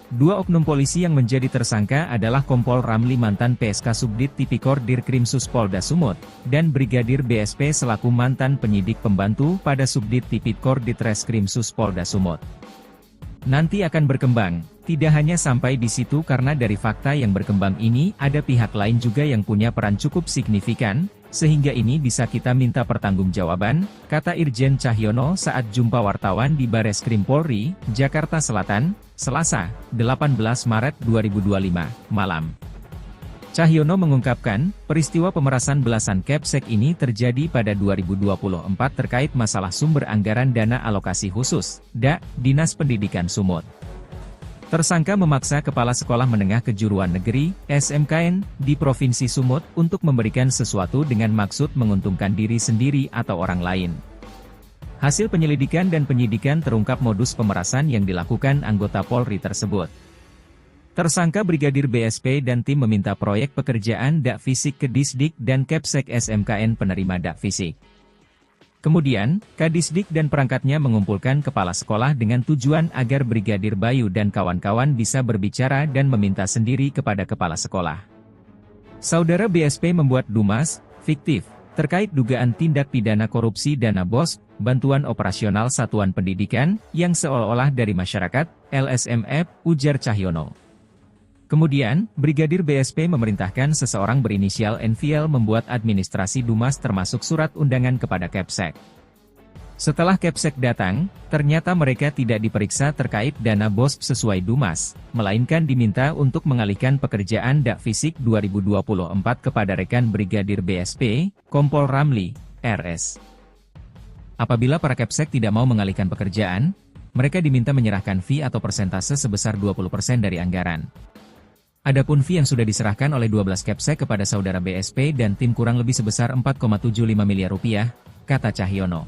Dua oknum polisi yang menjadi tersangka adalah Kompol Ramli mantan PSK Subdit Tipikor Dirkrimsus Polda Sumut, dan Brigadir BSP selaku mantan penyidik pembantu pada Subdit Tipikor Ditreskrimsus Polda Sumut. Nanti akan berkembang, tidak hanya sampai di situ karena dari fakta yang berkembang ini ada pihak lain juga yang punya peran cukup signifikan, sehingga ini bisa kita minta pertanggungjawaban, kata Irjen Cahyono saat jumpa wartawan di Bareskrim Polri, Jakarta Selatan, Selasa, 18 Maret 2025, malam. Cahyono mengungkapkan, peristiwa pemerasan belasan Kepsek ini terjadi pada 2024 terkait masalah sumber anggaran dana alokasi khusus, DA, Dinas Pendidikan Sumut. Tersangka memaksa Kepala Sekolah Menengah Kejuruan Negeri, SMKN, di Provinsi Sumut untuk memberikan sesuatu dengan maksud menguntungkan diri sendiri atau orang lain. Hasil penyelidikan dan penyidikan terungkap modus pemerasan yang dilakukan anggota Polri tersebut. Tersangka Brigadir BSP dan tim meminta proyek pekerjaan DA Fisik ke Disdik dan Kepsek SMKN penerima DA Fisik. Kemudian, Kadisdik dan perangkatnya mengumpulkan kepala sekolah dengan tujuan agar Brigadir Bayu dan kawan-kawan bisa berbicara dan meminta sendiri kepada kepala sekolah. Saudara BSP membuat dumas, fiktif, terkait dugaan tindak pidana korupsi dana BOS, bantuan operasional satuan pendidikan, yang seolah-olah dari masyarakat, LSMF, ujar Cahyono. Kemudian, Brigadir BSP memerintahkan seseorang berinisial NVL membuat administrasi dumas termasuk surat undangan kepada Kepsek. Setelah Kepsek datang, ternyata mereka tidak diperiksa terkait dana BOS sesuai dumas, melainkan diminta untuk mengalihkan pekerjaan DA Fisik 2024 kepada rekan Brigadir BSP, Kompol Ramli, RS. Apabila para Kepsek tidak mau mengalihkan pekerjaan, mereka diminta menyerahkan fee atau persentase sebesar 20% dari anggaran. Adapun fee yang sudah diserahkan oleh 12 Kepsek kepada saudara BSP dan tim kurang lebih sebesar Rp4,75 miliar, kata Cahyono.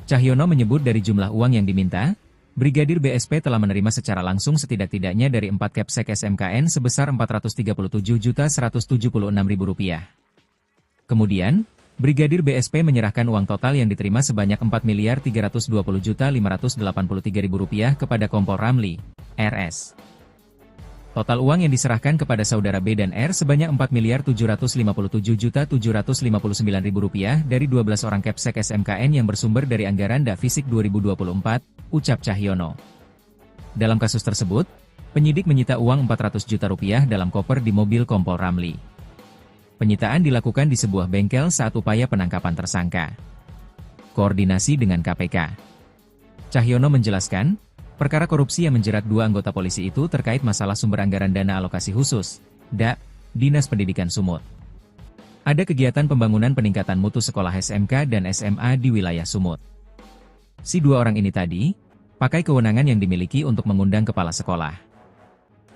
Cahyono menyebut dari jumlah uang yang diminta, Brigadir BSP telah menerima secara langsung setidak-tidaknya dari 4 Kepsek SMKN sebesar Rp437.176.000. Kemudian, Brigadir BSP menyerahkan uang total yang diterima sebanyak Rp4.320.583.000 kepada Kompol Ramli, RS. Total uang yang diserahkan kepada saudara B dan R sebanyak Rp4.757.759.000 dari 12 orang Kepsek SMKN yang bersumber dari anggaran DA Fisik 2024, ucap Cahyono. Dalam kasus tersebut, penyidik menyita uang Rp400 juta dalam koper di mobil Kompol Ramli. Penyitaan dilakukan di sebuah bengkel saat upaya penangkapan tersangka. Koordinasi dengan KPK. Cahyono menjelaskan, perkara korupsi yang menjerat dua anggota polisi itu terkait masalah sumber anggaran dana alokasi khusus, DA, Dinas Pendidikan Sumut. Ada kegiatan pembangunan peningkatan mutu sekolah SMK dan SMA di wilayah Sumut. Si dua orang ini tadi, pakai kewenangan yang dimiliki untuk mengundang kepala sekolah.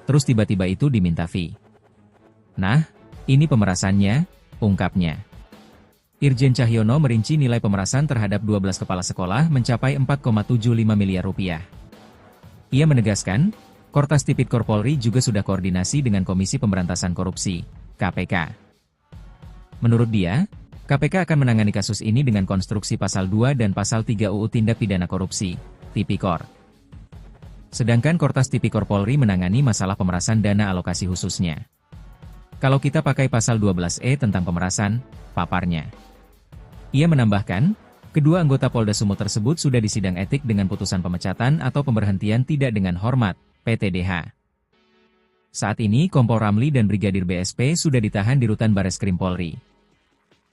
Terus tiba-tiba itu diminta fee. Nah, ini pemerasannya, ungkapnya. Irjen Cahyono merinci nilai pemerasan terhadap 12 kepala sekolah mencapai Rp4,75 miliar. Ia menegaskan, Kortas Tipikor Polri juga sudah koordinasi dengan Komisi Pemberantasan Korupsi, KPK. Menurut dia, KPK akan menangani kasus ini dengan konstruksi Pasal 2 dan Pasal 3 UU Tindak Pidana Korupsi, Tipikor. Sedangkan Kortas Tipikor Polri menangani masalah pemerasan dana alokasi khususnya. Kalau kita pakai Pasal 12E tentang pemerasan, paparnya. Ia menambahkan, kedua anggota Polda Sumut tersebut sudah disidang etik dengan putusan pemecatan atau pemberhentian tidak dengan hormat, PTDH. Saat ini Kompol Ramli dan Brigadir BSP sudah ditahan di Rutan Bareskrim Polri.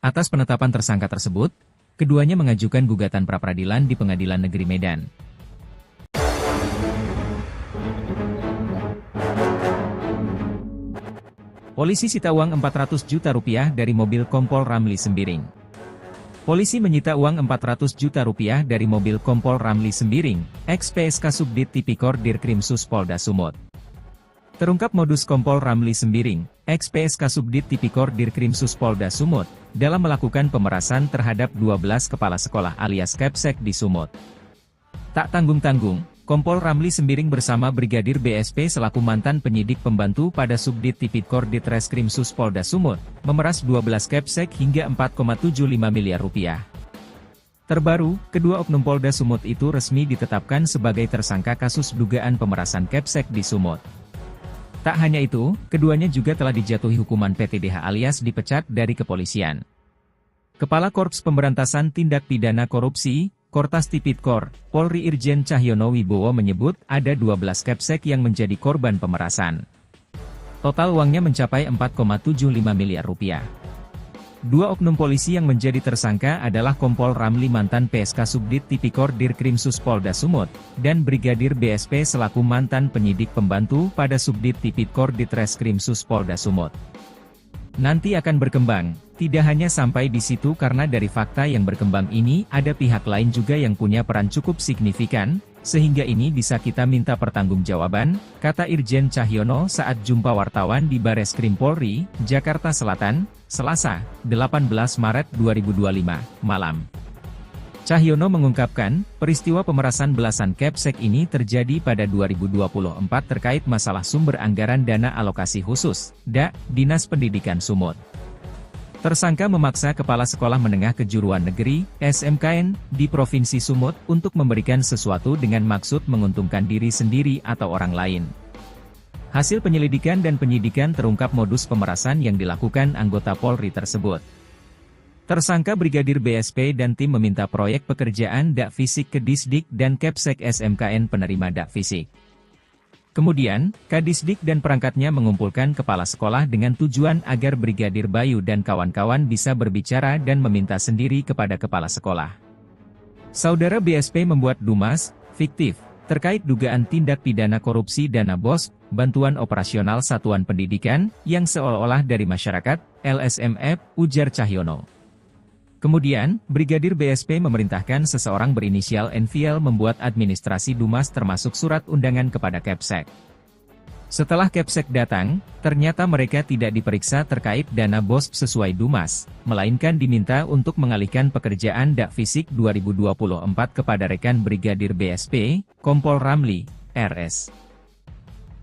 Atas penetapan tersangka tersebut, keduanya mengajukan gugatan pra-peradilan di Pengadilan Negeri Medan. Polisi sita uang Rp400 juta dari mobil Kompol Ramli Sembiring. Polisi menyita uang Rp400 juta dari mobil Kompol Ramli Sembiring, ex-PSK Subdit Tipikor Dirkrimsus Polda Sumut. Terungkap modus Kompol Ramli Sembiring, ex-PSK Subdit Tipikor Dirkrimsus Polda Sumut, dalam melakukan pemerasan terhadap 12 kepala sekolah alias Kepsek di Sumut. Tak tanggung-tanggung, Kompol Ramli Sembiring bersama Brigadir BSP selaku mantan penyidik pembantu pada Subdit Tipikor Ditreskrimsus Polda Sumut, memeras 12 Kepsek hingga Rp4,75 miliar. Terbaru, kedua oknum Polda Sumut itu resmi ditetapkan sebagai tersangka kasus dugaan pemerasan Kepsek di Sumut. Tak hanya itu, keduanya juga telah dijatuhi hukuman PTDH alias dipecat dari kepolisian. Kepala Korps Pemberantasan Tindak Pidana Korupsi, Kortas Tipikor, Polri Irjen Cahyono Wibowo menyebut ada 12 Kepsek yang menjadi korban pemerasan. Total uangnya mencapai Rp4,75 miliar. Dua oknum polisi yang menjadi tersangka adalah Kompol Ramli mantan PSK Subdit Tipikor Dirkrimsus Polda Sumut, dan Brigadir BSP selaku mantan penyidik pembantu pada Subdit Tipikor Ditreskrimsus Polda Sumut. Nanti akan berkembang, tidak hanya sampai di situ karena dari fakta yang berkembang ini ada pihak lain juga yang punya peran cukup signifikan, sehingga ini bisa kita minta pertanggungjawaban, kata Irjen Cahyono saat jumpa wartawan di Bareskrim Polri, Jakarta Selatan, Selasa, 18 Maret 2025, malam. Cahyono mengungkapkan, peristiwa pemerasan belasan Kepsek ini terjadi pada 2024 terkait masalah sumber anggaran dana alokasi khusus, DA, Dinas Pendidikan Sumut. Tersangka memaksa Kepala Sekolah Menengah Kejuruan Negeri, SMKN, di Provinsi Sumut untuk memberikan sesuatu dengan maksud menguntungkan diri sendiri atau orang lain. Hasil penyelidikan dan penyidikan terungkap modus pemerasan yang dilakukan anggota Polri tersebut. Tersangka Brigadir BSP dan tim meminta proyek pekerjaan DA Fisik ke Disdik dan Kepsek SMKN penerima DA Fisik. Kemudian, Kadisdik dan perangkatnya mengumpulkan kepala sekolah dengan tujuan agar Brigadir Bayu dan kawan-kawan bisa berbicara dan meminta sendiri kepada kepala sekolah. Saudara BSP membuat dumas, fiktif, terkait dugaan tindak pidana korupsi dana BOS, bantuan operasional satuan pendidikan, yang seolah-olah dari masyarakat, LSMF, ujar Cahyono. Kemudian, Brigadir BSP memerintahkan seseorang berinisial NVL membuat administrasi dumas termasuk surat undangan kepada Kepsek. Setelah Kepsek datang, ternyata mereka tidak diperiksa terkait dana BOS sesuai dumas, melainkan diminta untuk mengalihkan pekerjaan DA Fisik 2024 kepada rekan Brigadir BSP, Kompol Ramli, RS.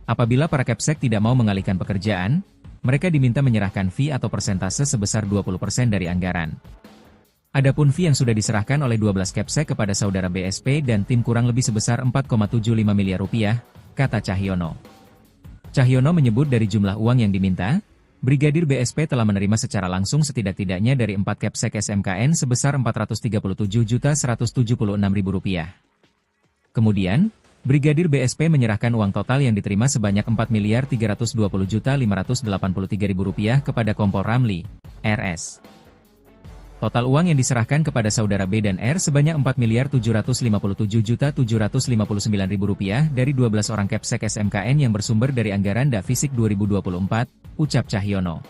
Apabila para Kepsek tidak mau mengalihkan pekerjaan, mereka diminta menyerahkan fee atau persentase sebesar 20% dari anggaran. Adapun fee yang sudah diserahkan oleh 12 Kepsek kepada saudara BSP dan tim kurang lebih sebesar Rp4,75 miliar, kata Cahyono. Cahyono menyebut dari jumlah uang yang diminta, Brigadir BSP telah menerima secara langsung setidak-tidaknya dari 4 Kepsek SMKN sebesar Rp437.176.000. Kemudian, Brigadir BSP menyerahkan uang total yang diterima sebanyak Rp4.320.583.000 kepada Kompol Ramli, RS. Total uang yang diserahkan kepada saudara B dan R sebanyak Rp4.757.759.000 dari 12 orang Kepsek SMKN yang bersumber dari anggaran DA Fisik 2024, ucap Cahyono.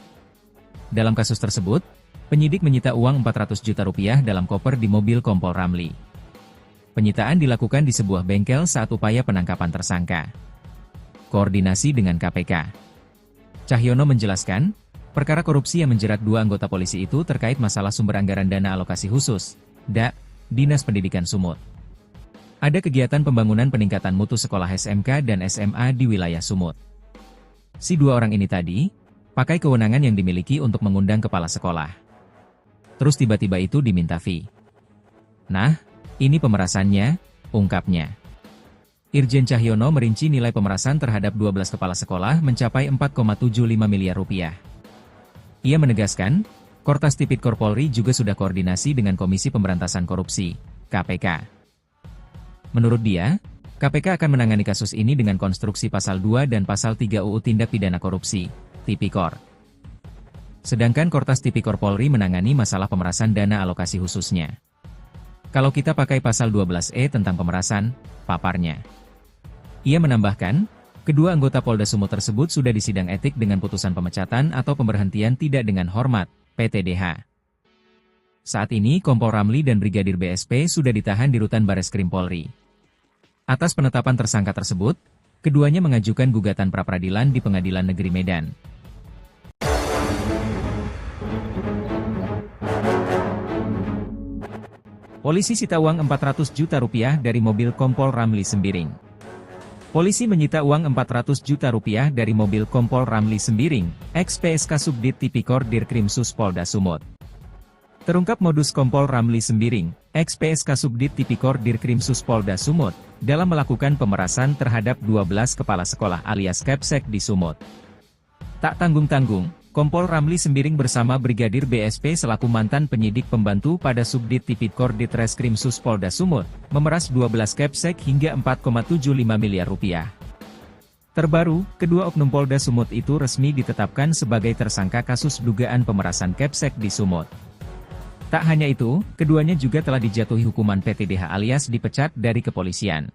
Dalam kasus tersebut, penyidik menyita uang Rp400 juta dalam koper di mobil Kompol Ramli. Penyitaan dilakukan di sebuah bengkel saat upaya penangkapan tersangka. Koordinasi dengan KPK. Cahyono menjelaskan, perkara korupsi yang menjerat dua anggota polisi itu terkait masalah sumber anggaran dana alokasi khusus, DA, Dinas Pendidikan Sumut. Ada kegiatan pembangunan peningkatan mutu sekolah SMK dan SMA di wilayah Sumut. Si dua orang ini tadi, pakai kewenangan yang dimiliki untuk mengundang kepala sekolah. Terus tiba-tiba itu diminta fee. Nah, ini pemerasannya, ungkapnya. Irjen Cahyono merinci nilai pemerasan terhadap 12 kepala sekolah mencapai 4,75 miliar rupiah. Ia menegaskan, Kortas Tipikor Polri juga sudah koordinasi dengan Komisi Pemberantasan Korupsi, KPK. Menurut dia, KPK akan menangani kasus ini dengan konstruksi Pasal 2 dan Pasal 3 UU Tindak Pidana Korupsi, Tipikor. Sedangkan Kortas Tipikor Polri menangani masalah pemerasan dana alokasi khususnya. Kalau kita pakai Pasal 12E tentang pemerasan, paparnya. Ia menambahkan, kedua anggota Polda Sumut tersebut sudah disidang etik dengan putusan pemecatan atau pemberhentian tidak dengan hormat, PTDH. Saat ini Kompol Ramli dan Brigadir BSP sudah ditahan di Rutan Bareskrim Polri. Atas penetapan tersangka tersebut, keduanya mengajukan gugatan pra-peradilan di Pengadilan Negeri Medan. Polisi sita uang 400 juta rupiah dari mobil Kompol Ramli Sembiring. Polisi menyita uang 400 juta rupiah dari mobil Kompol Ramli Sembiring, ex-PSK Subdit Tipikor Dirkrimsus Polda Sumut. Terungkap modus Kompol Ramli Sembiring, ex-PSK Subdit Tipikor Dirkrimsus Polda Sumut, dalam melakukan pemerasan terhadap 12 kepala sekolah alias Kepsek di Sumut. Tak tanggung-tanggung, Kompol Ramli Sembiring bersama Brigadir BSP selaku mantan penyidik pembantu pada Subdit Tipikor Ditreskrimsus Polda Sumut, memeras 12 Kepsek hingga 4,75 miliar rupiah. Terbaru, kedua oknum Polda Sumut itu resmi ditetapkan sebagai tersangka kasus dugaan pemerasan Kepsek di Sumut. Tak hanya itu, keduanya juga telah dijatuhi hukuman PTDH alias dipecat dari kepolisian.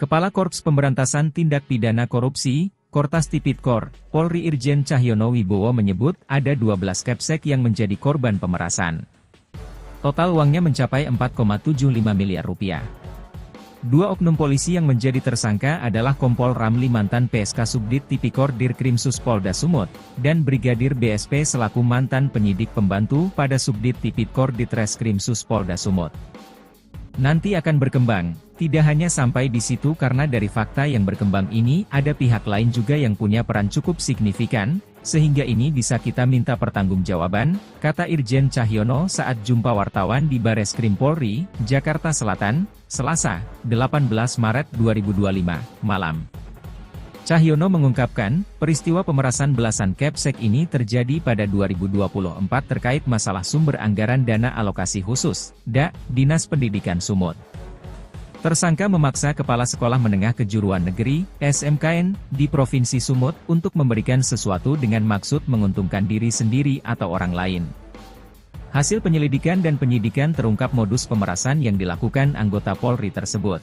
Kepala Korps Pemberantasan Tindak Pidana Korupsi, Kortas Tipikor, Polri Irjen Cahyono Wibowo menyebut ada 12 Kepsek yang menjadi korban pemerasan. Total uangnya mencapai 4,75 miliar rupiah. Dua oknum polisi yang menjadi tersangka adalah Kompol Ramli mantan PSK Subdit Tipikor Dirkrimsus Polda Sumut, dan Brigadir BSP selaku mantan penyidik pembantu pada Subdit Tipikor Ditreskrimsus Polda Sumut. Nanti akan berkembang, tidak hanya sampai di situ karena dari fakta yang berkembang ini ada pihak lain juga yang punya peran cukup signifikan, sehingga ini bisa kita minta pertanggungjawaban, kata Irjen Cahyono saat jumpa wartawan di Bareskrim Polri, Jakarta Selatan, Selasa, 18 Maret 2025, malam. Cahyono mengungkapkan, peristiwa pemerasan belasan Kepsek ini terjadi pada 2024 terkait masalah sumber anggaran dana alokasi khusus, DA, Dinas Pendidikan Sumut. Tersangka memaksa Kepala Sekolah Menengah Kejuruan Negeri, SMKN, di Provinsi Sumut untuk memberikan sesuatu dengan maksud menguntungkan diri sendiri atau orang lain. Hasil penyelidikan dan penyidikan terungkap modus pemerasan yang dilakukan anggota Polri tersebut.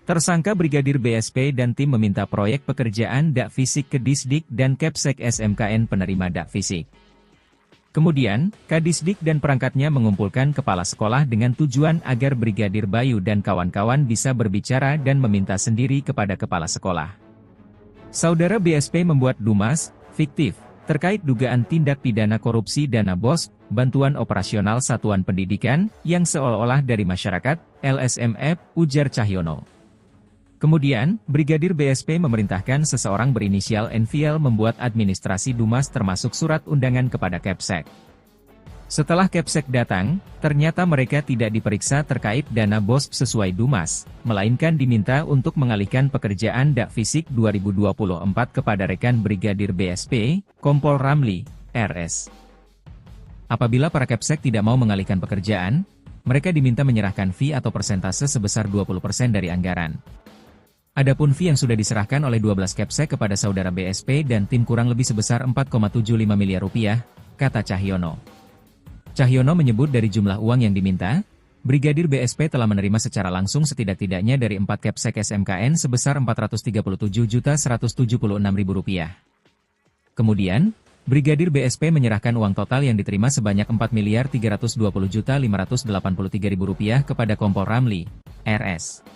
Tersangka Brigadir BSP dan tim meminta proyek pekerjaan DA Fisik ke Disdik dan Kepsek SMKN penerima DA Fisik. Kemudian, Kadisdik dan perangkatnya mengumpulkan kepala sekolah dengan tujuan agar Brigadir Bayu dan kawan-kawan bisa berbicara dan meminta sendiri kepada kepala sekolah. Saudara BSP membuat dumas, fiktif, terkait dugaan tindak pidana korupsi dana BOS, bantuan operasional satuan pendidikan, yang seolah-olah dari masyarakat, LSMF, ujar Cahyono. Kemudian, Brigadir BSP memerintahkan seseorang berinisial NVL membuat administrasi dumas termasuk surat undangan kepada Kepsek. Setelah Kepsek datang, ternyata mereka tidak diperiksa terkait dana BOS sesuai dumas, melainkan diminta untuk mengalihkan pekerjaan DA Fisik 2024 kepada rekan Brigadir BSP, Kompol Ramli, RS. Apabila para Kepsek tidak mau mengalihkan pekerjaan, mereka diminta menyerahkan fee atau persentase sebesar 20% dari anggaran. Adapun fee yang sudah diserahkan oleh 12 Kepsek kepada saudara BSP dan tim kurang lebih sebesar 4,75 miliar rupiah, kata Cahyono. Cahyono menyebut dari jumlah uang yang diminta, Brigadir BSP telah menerima secara langsung setidak-tidaknya dari 4 Kepsek SMKN sebesar Rp437.176.000. Kemudian, Brigadir BSP menyerahkan uang total yang diterima sebanyak Rp4.320.583.000 kepada Kompol Ramli, RS.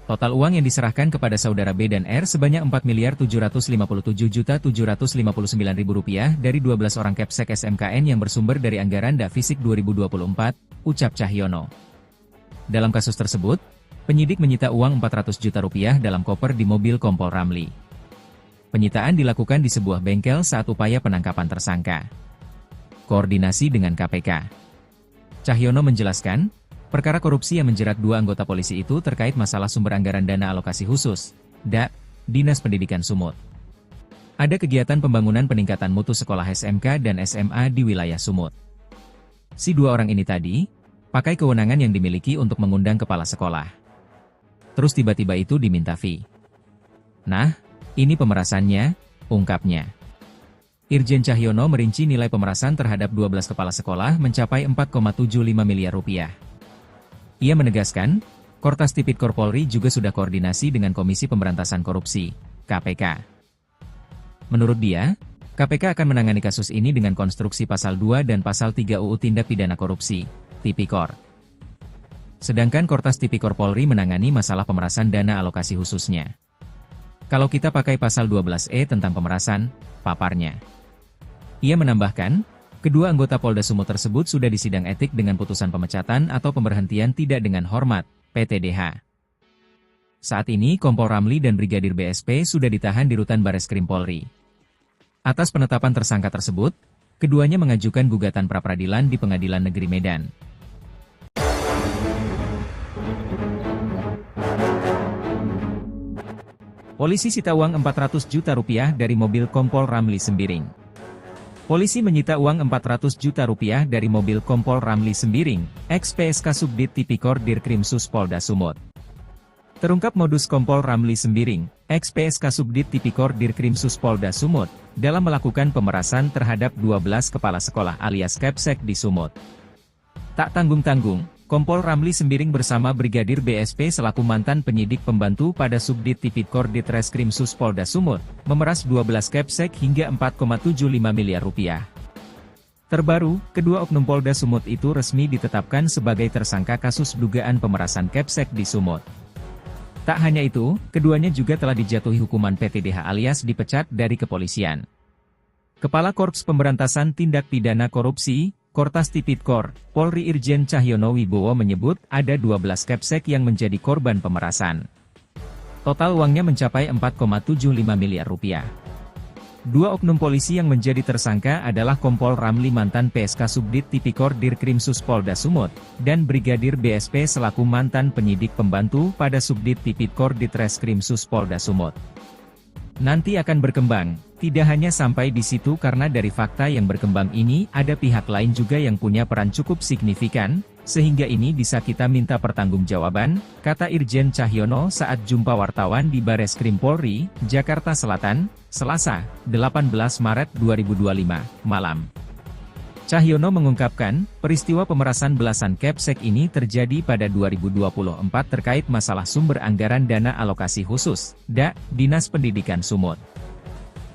Total uang yang diserahkan kepada saudara B dan R sebanyak Rp4.757.759.000 dari 12 orang Kepsek SMKN yang bersumber dari anggaran DA Fisik 2024, ucap Cahyono. Dalam kasus tersebut, penyidik menyita uang Rp400 juta dalam koper di mobil Kompol Ramli. Penyitaan dilakukan di sebuah bengkel saat upaya penangkapan tersangka. koordinasi dengan KPK. Cahyono menjelaskan, perkara korupsi yang menjerat 2 anggota polisi itu terkait masalah sumber anggaran dana alokasi khusus, DA, Dinas Pendidikan Sumut. Ada kegiatan pembangunan peningkatan mutu sekolah SMK dan SMA di wilayah Sumut. Si 2 orang ini tadi, pakai kewenangan yang dimiliki untuk mengundang kepala sekolah. Terus tiba-tiba itu diminta fee. Nah, ini pemerasannya, ungkapnya. Irjen Cahyono merinci nilai pemerasan terhadap 12 kepala sekolah mencapai 4,75 miliar rupiah. Ia menegaskan, Kortas Tipikor Polri juga sudah koordinasi dengan Komisi Pemberantasan Korupsi, KPK. Menurut dia, KPK akan menangani kasus ini dengan konstruksi Pasal 2 dan Pasal 3 UU Tindak Pidana Korupsi, Tipikor. Sedangkan Kortas Tipikor Polri menangani masalah pemerasan dana alokasi khususnya. Kalau kita pakai Pasal 12E tentang pemerasan, paparnya. Ia menambahkan, kedua anggota Polda Sumut tersebut sudah disidang etik dengan putusan pemecatan atau pemberhentian tidak dengan hormat, PTDH. Saat ini Kompol Ramli dan Brigadir BSP sudah ditahan di Rutan Bareskrim Polri. Atas penetapan tersangka tersebut, keduanya mengajukan gugatan pra-peradilan di Pengadilan Negeri Medan. Polisi sita uang 400 juta rupiah dari mobil Kompol Ramli Sembiring. Polisi menyita uang 400 juta rupiah dari mobil Kompol Ramli Sembiring, ex-PSK Subdit Tipikor Dirkrimsus Polda Sumut. Terungkap modus Kompol Ramli Sembiring, ex-PSK Subdit Tipikor Dirkrimsus Polda Sumut, dalam melakukan pemerasan terhadap 12 kepala sekolah alias Kepsek di Sumut. Tak tanggung-tanggung, Kompol Ramli Sembiring bersama Brigadir BSP selaku mantan penyidik pembantu pada Subdit Tipikor Ditreskrimsus Polda Sumut, memeras 12 Kepsek hingga 4,75 miliar rupiah. Terbaru, kedua oknum Polda Sumut itu resmi ditetapkan sebagai tersangka kasus dugaan pemerasan Kepsek di Sumut. Tak hanya itu, keduanya juga telah dijatuhi hukuman PTDH alias dipecat dari kepolisian. Kepala Korps Pemberantasan Tindak Pidana Korupsi, Kortas Tipikor, Polri Irjen Cahyono Wibowo menyebut ada 12 Kepsek yang menjadi korban pemerasan. Total uangnya mencapai 4,75 miliar rupiah. Dua oknum polisi yang menjadi tersangka adalah Kompol Ramli mantan PSK Subdit Tipikor Dirkrimsus Polda Sumut, dan Brigadir BSP selaku mantan penyidik pembantu pada Subdit Tipikor Ditreskrimsus Polda Sumut. Nanti akan berkembang, tidak hanya sampai di situ karena dari fakta yang berkembang ini ada pihak lain juga yang punya peran cukup signifikan, sehingga ini bisa kita minta pertanggungjawaban, kata Irjen Cahyono saat jumpa wartawan di Bareskrim Polri, Jakarta Selatan, Selasa, 18 Maret 2025, malam. Cahyono mengungkapkan, peristiwa pemerasan belasan Kepsek ini terjadi pada 2024 terkait masalah sumber anggaran dana alokasi khusus, DA, Dinas Pendidikan Sumut.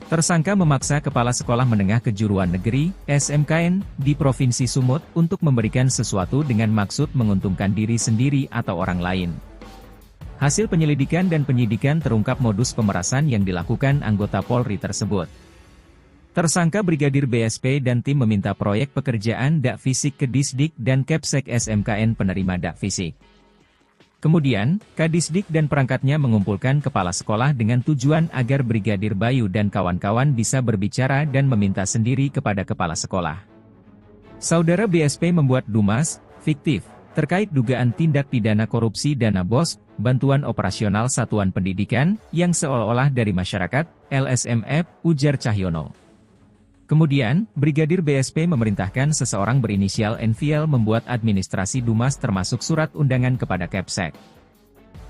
Tersangka memaksa Kepala Sekolah Menengah Kejuruan Negeri, SMKN, di Provinsi Sumut untuk memberikan sesuatu dengan maksud menguntungkan diri sendiri atau orang lain. Hasil penyelidikan dan penyidikan terungkap modus pemerasan yang dilakukan anggota Polri tersebut. Tersangka Brigadir BSP dan tim meminta proyek pekerjaan DA Fisik ke Disdik dan Kepsek SMKN penerima DA Fisik. Kemudian, Kadisdik dan perangkatnya mengumpulkan kepala sekolah dengan tujuan agar Brigadir Bayu dan kawan-kawan bisa berbicara dan meminta sendiri kepada kepala sekolah. Saudara BSP membuat dumas, fiktif, terkait dugaan tindak pidana korupsi dana BOS, bantuan operasional satuan pendidikan, yang seolah-olah dari masyarakat, LSMF, ujar Cahyono. Kemudian, Brigadir BSP memerintahkan seseorang berinisial NVL membuat administrasi dumas termasuk surat undangan kepada Kepsek.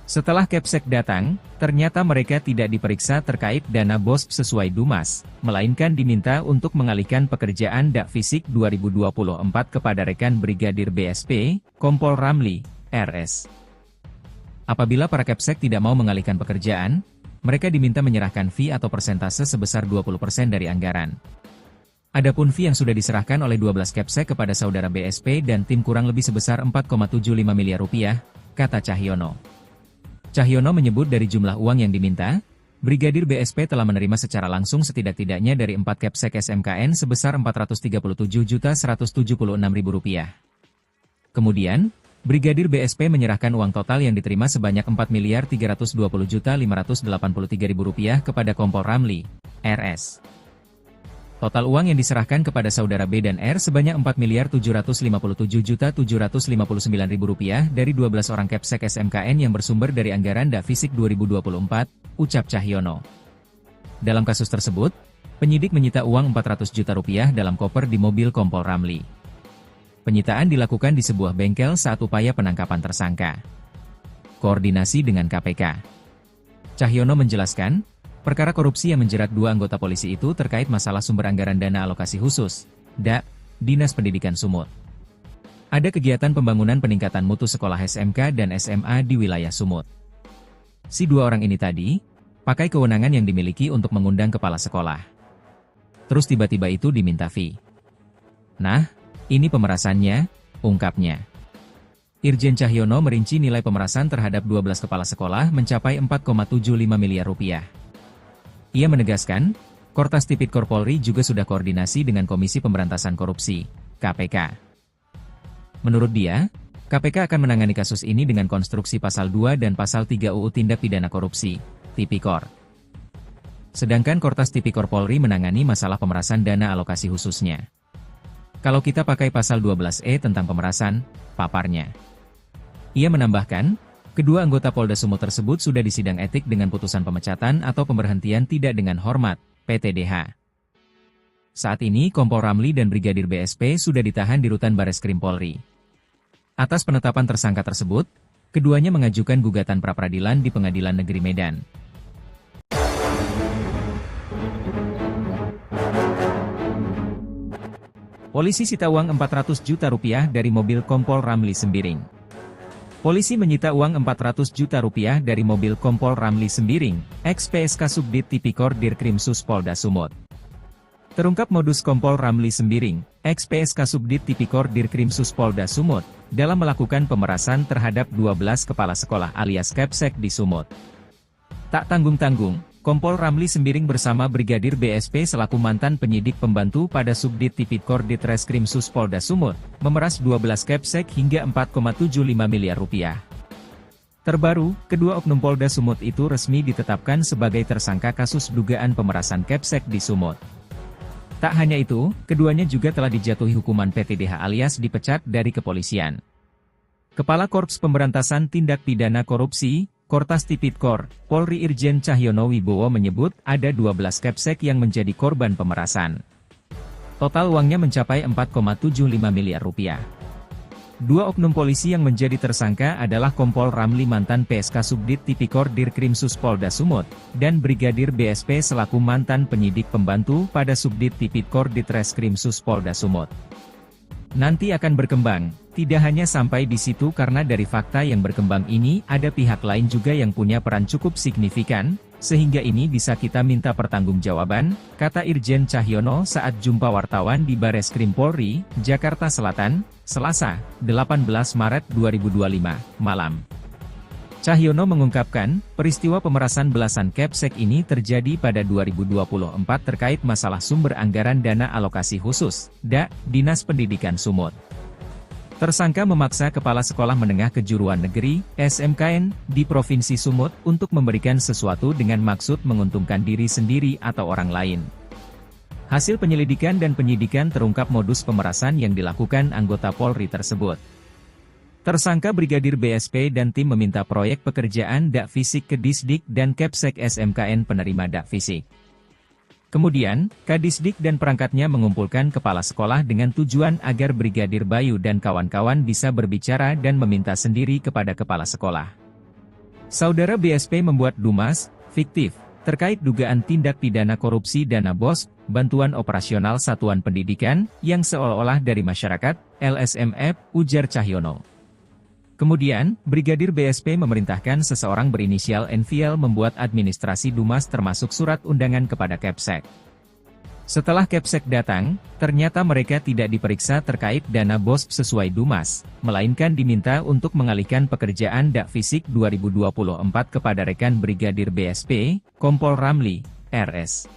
Setelah Kepsek datang, ternyata mereka tidak diperiksa terkait dana BOS sesuai dumas, melainkan diminta untuk mengalihkan pekerjaan DA Fisik 2024 kepada rekan Brigadir BSP, Kompol Ramli, RS. Apabila para Kepsek tidak mau mengalihkan pekerjaan, mereka diminta menyerahkan fee atau persentase sebesar 20% dari anggaran. Adapun fee yang sudah diserahkan oleh 12 Kepsek kepada saudara BSP dan tim kurang lebih sebesar 4,75 miliar rupiah, kata Cahyono. Cahyono menyebut dari jumlah uang yang diminta, Brigadir BSP telah menerima secara langsung setidak-tidaknya dari 4 Kepsek SMKN sebesar Rp437.176.000. Kemudian, Brigadir BSP menyerahkan uang total yang diterima sebanyak Rp4.320.583.000 kepada Kompol Ramli, RS. Total uang yang diserahkan kepada saudara B dan R sebanyak Rp4.757.759.000 dari 12 orang Kepsek SMKN yang bersumber dari anggaran DAFisik 2024, ucap Cahyono. Dalam kasus tersebut, penyidik menyita uang Rp400 juta dalam koper di mobil kompol Ramli. Penyitaan dilakukan di sebuah bengkel saat upaya penangkapan tersangka. Koordinasi dengan KPK. Cahyono menjelaskan, perkara korupsi yang menjerat 2 anggota polisi itu terkait masalah sumber anggaran dana alokasi khusus, DA, Dinas Pendidikan Sumut. Ada kegiatan pembangunan peningkatan mutu sekolah SMK dan SMA di wilayah Sumut. Si 2 orang ini tadi, pakai kewenangan yang dimiliki untuk mengundang kepala sekolah. Terus tiba-tiba itu diminta fee. Nah, ini pemerasannya, ungkapnya. Irjen Cahyono merinci nilai pemerasan terhadap 12 kepala sekolah mencapai Rp4,75 miliar. Ia menegaskan, Kortas Tipikor Polri juga sudah koordinasi dengan Komisi Pemberantasan Korupsi, KPK. Menurut dia, KPK akan menangani kasus ini dengan konstruksi Pasal 2 dan Pasal 3 UU Tindak Pidana Korupsi, Tipikor. Sedangkan Kortas Tipikor Polri menangani masalah pemerasan dana alokasi khususnya. Kalau kita pakai Pasal 12E tentang pemerasan, paparnya. Ia menambahkan, kedua anggota Polda Sumut tersebut sudah disidang etik dengan putusan pemecatan atau pemberhentian tidak dengan hormat, PTDH. Saat ini Kompol Ramli dan Brigadir BSP sudah ditahan di Rutan Bareskrim Polri. Atas penetapan tersangka tersebut, keduanya mengajukan gugatan pra-peradilan di Pengadilan Negeri Medan. Polisi sita uang Rp400 juta dari mobil Kompol Ramli Sembiring. Polisi menyita uang Rp400 juta dari mobil Kompol Ramli Sembiring, ex-PSK Subdit Tipikor Dirkrimsus Polda Sumut. Terungkap modus Kompol Ramli Sembiring, ex-PSK Subdit Tipikor Dirkrimsus Polda Sumut, dalam melakukan pemerasan terhadap 12 kepala sekolah alias Kepsek di Sumut. Tak tanggung-tanggung, Kompol Ramli Sembiring bersama Brigadir BSP selaku mantan penyidik pembantu pada Subdit Tipikor Ditreskrimsus Polda Sumut, memeras 12 Kepsek hingga Rp4,75 miliar. Terbaru, kedua oknum Polda Sumut itu resmi ditetapkan sebagai tersangka kasus dugaan pemerasan Kepsek di Sumut. Tak hanya itu, keduanya juga telah dijatuhi hukuman PTDH alias dipecat dari kepolisian. Kepala Korps Pemberantasan Tindak Pidana Korupsi, Kortas Tipikor, Polri Irjen Cahyono Wibowo menyebut ada 12 Kepsek yang menjadi korban pemerasan. Total uangnya mencapai Rp4,75 miliar. Dua oknum polisi yang menjadi tersangka adalah Kompol Ramli mantan PSK Subdit Tipikor Dirkrimsus Polda Sumut, dan Brigadir BSP selaku mantan penyidik pembantu pada Subdit Tipikor Ditreskrimsus Polda Sumut. Nanti akan berkembang, tidak hanya sampai di situ karena dari fakta yang berkembang ini ada pihak lain juga yang punya peran cukup signifikan, sehingga ini bisa kita minta pertanggungjawaban, kata Irjen Cahyono saat jumpa wartawan di Bareskrim Polri, Jakarta Selatan, Selasa, 18 Maret 2025, malam. Cahyono mengungkapkan, peristiwa pemerasan belasan Kepsek ini terjadi pada 2024 terkait masalah sumber anggaran dana alokasi khusus, DA, Dinas Pendidikan Sumut. Tersangka memaksa Kepala Sekolah Menengah Kejuruan Negeri, SMKN, di Provinsi Sumut untuk memberikan sesuatu dengan maksud menguntungkan diri sendiri atau orang lain. Hasil penyelidikan dan penyidikan terungkap modus pemerasan yang dilakukan anggota Polri tersebut. Tersangka Brigadir BSP dan tim meminta proyek pekerjaan DAFisik ke Disdik dan Kepsek SMKN penerima DAFisik. Kemudian, Kadisdik dan perangkatnya mengumpulkan kepala sekolah dengan tujuan agar Brigadir Bayu dan kawan-kawan bisa berbicara dan meminta sendiri kepada kepala sekolah. Saudara BSP membuat dumas, fiktif, terkait dugaan tindak pidana korupsi dana BOS, bantuan operasional satuan pendidikan, yang seolah-olah dari masyarakat, LSMF, ujar Cahyono. Kemudian, Brigadir BSP memerintahkan seseorang berinisial NVL membuat administrasi dumas termasuk surat undangan kepada Kepsek. Setelah Kepsek datang, ternyata mereka tidak diperiksa terkait dana BOS sesuai dumas, melainkan diminta untuk mengalihkan pekerjaan DAFisik 2024 kepada rekan Brigadir BSP, Kompol Ramli, RS.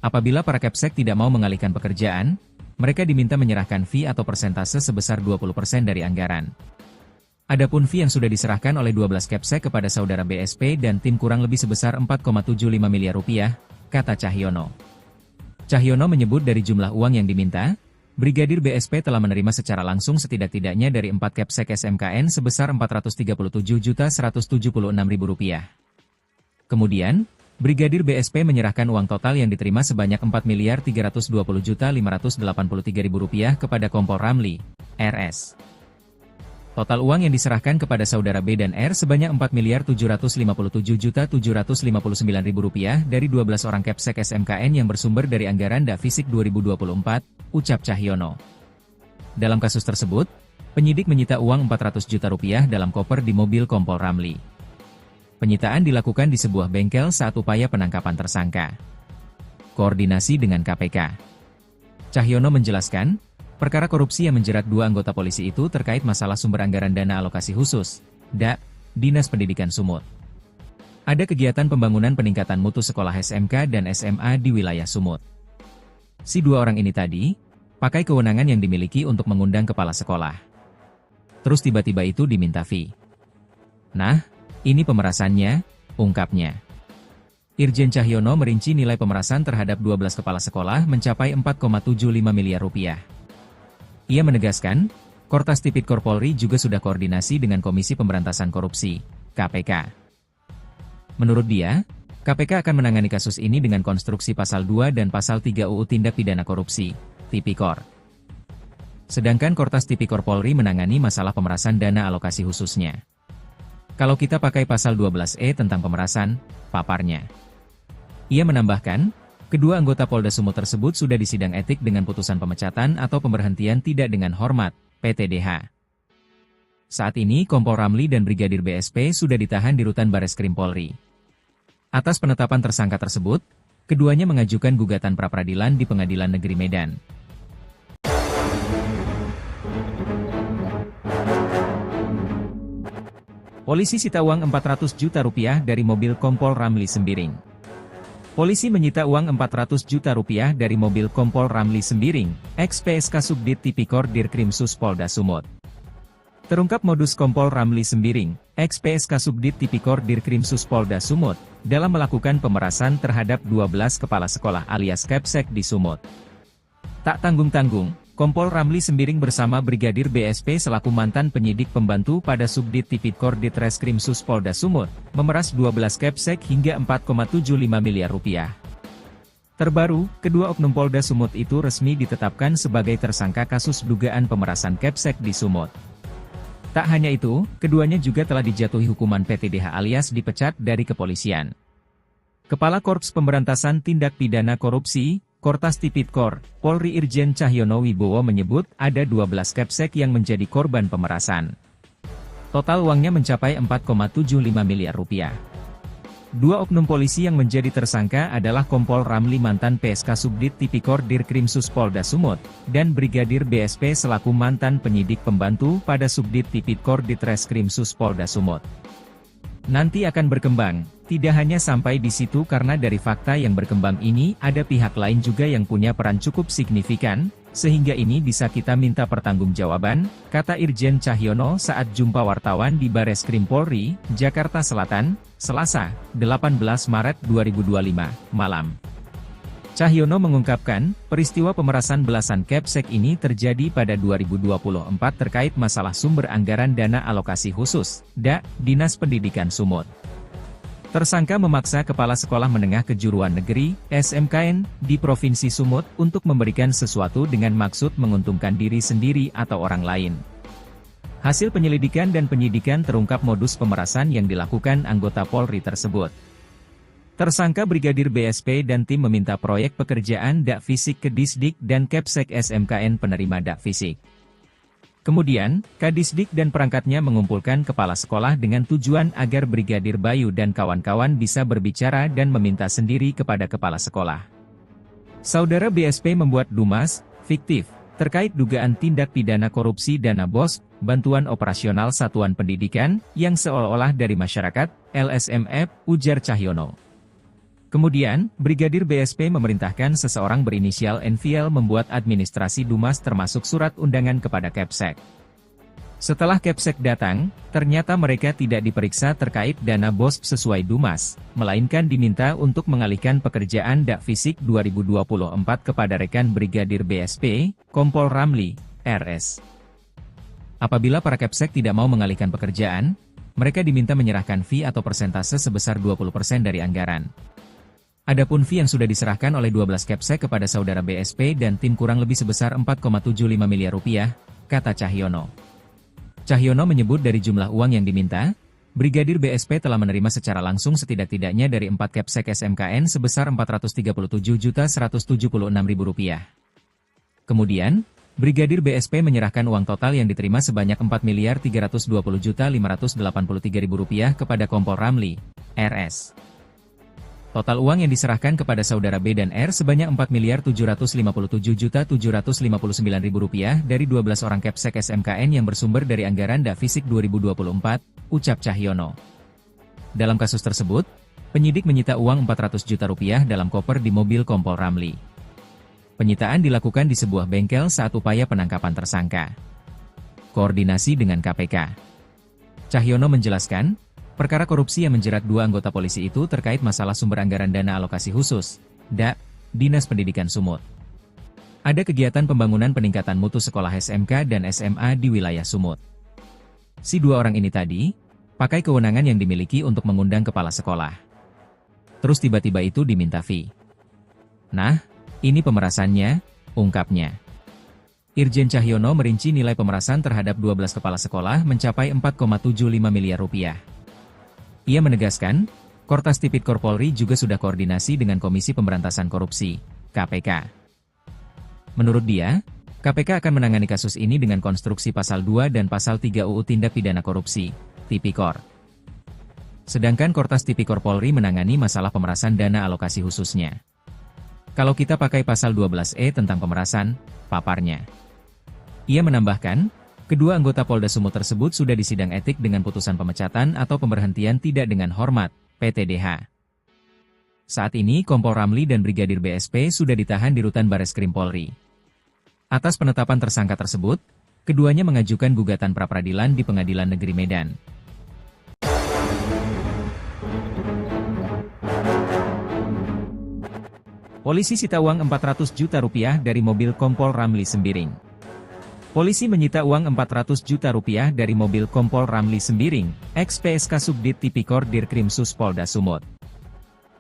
Apabila para Kepsek tidak mau mengalihkan pekerjaan, mereka diminta menyerahkan fee atau persentase sebesar 20% dari anggaran. Adapun fee yang sudah diserahkan oleh 12 Kepsek kepada saudara BSP dan tim kurang lebih sebesar Rp4,75 miliar, kata Cahyono. Cahyono menyebut dari jumlah uang yang diminta, Brigadir BSP telah menerima secara langsung setidak-tidaknya dari 4 Kepsek SMKN sebesar Rp437.176.000. Kemudian, Brigadir BSP menyerahkan uang total yang diterima sebanyak Rp4.320.583.000 kepada Kompol Ramli, RS. Total uang yang diserahkan kepada saudara B dan R sebanyak Rp4.757.759.000 dari 12 orang Kepsek SMKN yang bersumber dari anggaran DAFisik 2024, ucap Cahyono. Dalam kasus tersebut, penyidik menyita uang Rp400 juta dalam koper di mobil Kompol Ramli. Penyitaan dilakukan di sebuah bengkel saat upaya penangkapan tersangka. Koordinasi dengan KPK. Cahyono menjelaskan, perkara korupsi yang menjerat 2 anggota polisi itu terkait masalah sumber anggaran dana alokasi khusus, DA, Dinas Pendidikan Sumut. Ada kegiatan pembangunan peningkatan mutu sekolah SMK dan SMA di wilayah Sumut. Si 2 orang ini tadi, pakai kewenangan yang dimiliki untuk mengundang kepala sekolah. Terus tiba-tiba itu diminta fee. Nah, ini pemerasannya, ungkapnya. Irjen Cahyono merinci nilai pemerasan terhadap 12 kepala sekolah mencapai Rp4,75 miliar. Ia menegaskan, Kortas Tipikor Polri juga sudah koordinasi dengan Komisi Pemberantasan Korupsi, KPK. Menurut dia, KPK akan menangani kasus ini dengan konstruksi Pasal 2 dan Pasal 3 UU Tindak Pidana Korupsi, Tipikor. Sedangkan Kortas Tipikor Polri menangani masalah pemerasan dana alokasi khususnya. Kalau kita pakai Pasal 12E tentang pemerasan, paparnya. Ia menambahkan, kedua anggota Polda Sumut tersebut sudah disidang etik dengan putusan pemecatan atau pemberhentian tidak dengan hormat, PTDH. Saat ini Kompol Ramli dan Brigadir BSP sudah ditahan di Rutan Bareskrim Polri. Atas penetapan tersangka tersebut, keduanya mengajukan gugatan pra-peradilan di Pengadilan Negeri Medan. Polisi sita uang Rp400 juta dari mobil Kompol Ramli Sembiring. Polisi menyita uang Rp400 juta dari mobil Kompol Ramli Sembiring, ex-PSK Subdit Tipikor Dirkrimsus Polda Sumut. Terungkap modus Kompol Ramli Sembiring, ex-PSK Subdit Tipikor Dirkrimsus Polda Sumut, dalam melakukan pemerasan terhadap 12 kepala sekolah alias Kepsek di Sumut. Tak tanggung-tanggung, Kompol Ramli Sembiring bersama Brigadir BSP selaku mantan penyidik pembantu pada Subdit Tipikor Ditreskrimsus Polda Sumut, memeras 12 Kepsek hingga Rp4,75 miliar. Terbaru, kedua oknum Polda Sumut itu resmi ditetapkan sebagai tersangka kasus dugaan pemerasan Kepsek di Sumut. Tak hanya itu, keduanya juga telah dijatuhi hukuman PTDH alias dipecat dari kepolisian. Kepala Korps Pemberantasan Tindak Pidana Korupsi, Kortas Tipikor, Polri Irjen Cahyono Wibowo menyebut ada 12 Kepsek yang menjadi korban pemerasan. Total uangnya mencapai Rp4,75 miliar. 2 oknum polisi yang menjadi tersangka adalah Kompol Ramli mantan PSK Subdit Tipikor Dirkrimsus Polda Sumut, dan Brigadir BSP selaku mantan penyidik pembantu pada Subdit Tipikor Ditreskrimsus Polda Sumut. Nanti akan berkembang, tidak hanya sampai di situ karena dari fakta yang berkembang ini ada pihak lain juga yang punya peran cukup signifikan, sehingga ini bisa kita minta pertanggungjawaban, kata Irjen Cahyono saat jumpa wartawan di Bareskrim Polri, Jakarta Selatan, Selasa, 18 Maret 2025, malam. Cahyono mengungkapkan, peristiwa pemerasan belasan Kepsek ini terjadi pada 2024 terkait masalah sumber anggaran dana alokasi khusus, DA, Dinas Pendidikan Sumut. Tersangka memaksa Kepala Sekolah Menengah Kejuruan Negeri, SMKN, di Provinsi Sumut untuk memberikan sesuatu dengan maksud menguntungkan diri sendiri atau orang lain. Hasil penyelidikan dan penyidikan terungkap modus pemerasan yang dilakukan anggota Polri tersebut. Tersangka Brigadir BSP dan tim meminta proyek pekerjaan DAFisik ke Disdik dan Kepsek SMKN penerima DAFisik. Kemudian, Kadisdik dan perangkatnya mengumpulkan kepala sekolah dengan tujuan agar Brigadir Bayu dan kawan-kawan bisa berbicara dan meminta sendiri kepada kepala sekolah. Saudara BSP membuat dumas, fiktif, terkait dugaan tindak pidana korupsi dana BOS, bantuan operasional satuan pendidikan, yang seolah-olah dari masyarakat, LSMF, ujar Cahyono. Kemudian, Brigadir BSP memerintahkan seseorang berinisial NVL membuat administrasi dumas termasuk surat undangan kepada Kepsek. Setelah Kepsek datang, ternyata mereka tidak diperiksa terkait dana BOS sesuai Dumas, melainkan diminta untuk mengalihkan pekerjaan Dak Fisik 2024 kepada rekan Brigadir BSP, Kompol Ramli, RS. Apabila para Kepsek tidak mau mengalihkan pekerjaan, mereka diminta menyerahkan fee atau persentase sebesar 20% dari anggaran. Adapun fee yang sudah diserahkan oleh 12 Kepsek kepada saudara BSP dan tim kurang lebih sebesar 4,75 miliar rupiah, kata Cahyono. Cahyono menyebut dari jumlah uang yang diminta, Brigadir BSP telah menerima secara langsung setidak-tidaknya dari 4 Kepsek SMKN sebesar Rp437.176.000. Kemudian, Brigadir BSP menyerahkan uang total yang diterima sebanyak Rp4.320.583.000 kepada Kompol Ramli, RS. Total uang yang diserahkan kepada saudara B dan R sebanyak Rp4.757.759.000 dari 12 orang Kepsek SMKN yang bersumber dari anggaran Dak Fisik 2024, ucap Cahyono. Dalam kasus tersebut, penyidik menyita uang Rp400 juta dalam koper di mobil Kompol Ramli. Penyitaan dilakukan di sebuah bengkel saat upaya penangkapan tersangka. Koordinasi dengan KPK. Cahyono menjelaskan, perkara korupsi yang menjerat 2 anggota polisi itu terkait masalah sumber anggaran dana alokasi khusus, DAK, Dinas Pendidikan Sumut. Ada kegiatan pembangunan peningkatan mutu sekolah SMK dan SMA di wilayah Sumut. Si 2 orang ini tadi, pakai kewenangan yang dimiliki untuk mengundang kepala sekolah. Terus tiba-tiba itu diminta fee. Nah, ini pemerasannya, ungkapnya. Irjen Cahyono merinci nilai pemerasan terhadap 12 kepala sekolah mencapai Rp4,75 miliar. Ia menegaskan, Kortas Tipikor Polri juga sudah koordinasi dengan Komisi Pemberantasan Korupsi, KPK. Menurut dia, KPK akan menangani kasus ini dengan konstruksi Pasal 2 dan Pasal 3 UU Tindak Pidana Korupsi, Tipikor. Sedangkan Kortas Tipikor Polri menangani masalah pemerasan dana alokasi khususnya. Kalau kita pakai Pasal 12E tentang pemerasan, paparnya. Ia menambahkan, kedua anggota Polda Sumut tersebut sudah disidang etik dengan putusan pemecatan atau pemberhentian tidak dengan hormat, PTDH. Saat ini Kompol Ramli dan Brigadir BSP sudah ditahan di Rutan Bareskrim Polri. Atas penetapan tersangka tersebut, keduanya mengajukan gugatan pra-peradilan di Pengadilan Negeri Medan. Polisi sita uang Rp400 juta dari mobil Kompol Ramli Sembiring. Polisi menyita uang Rp400 juta dari mobil Kompol Ramli Sembiring, ex-PSK Subdit Tipikor Dirkrimsus Polda Sumut.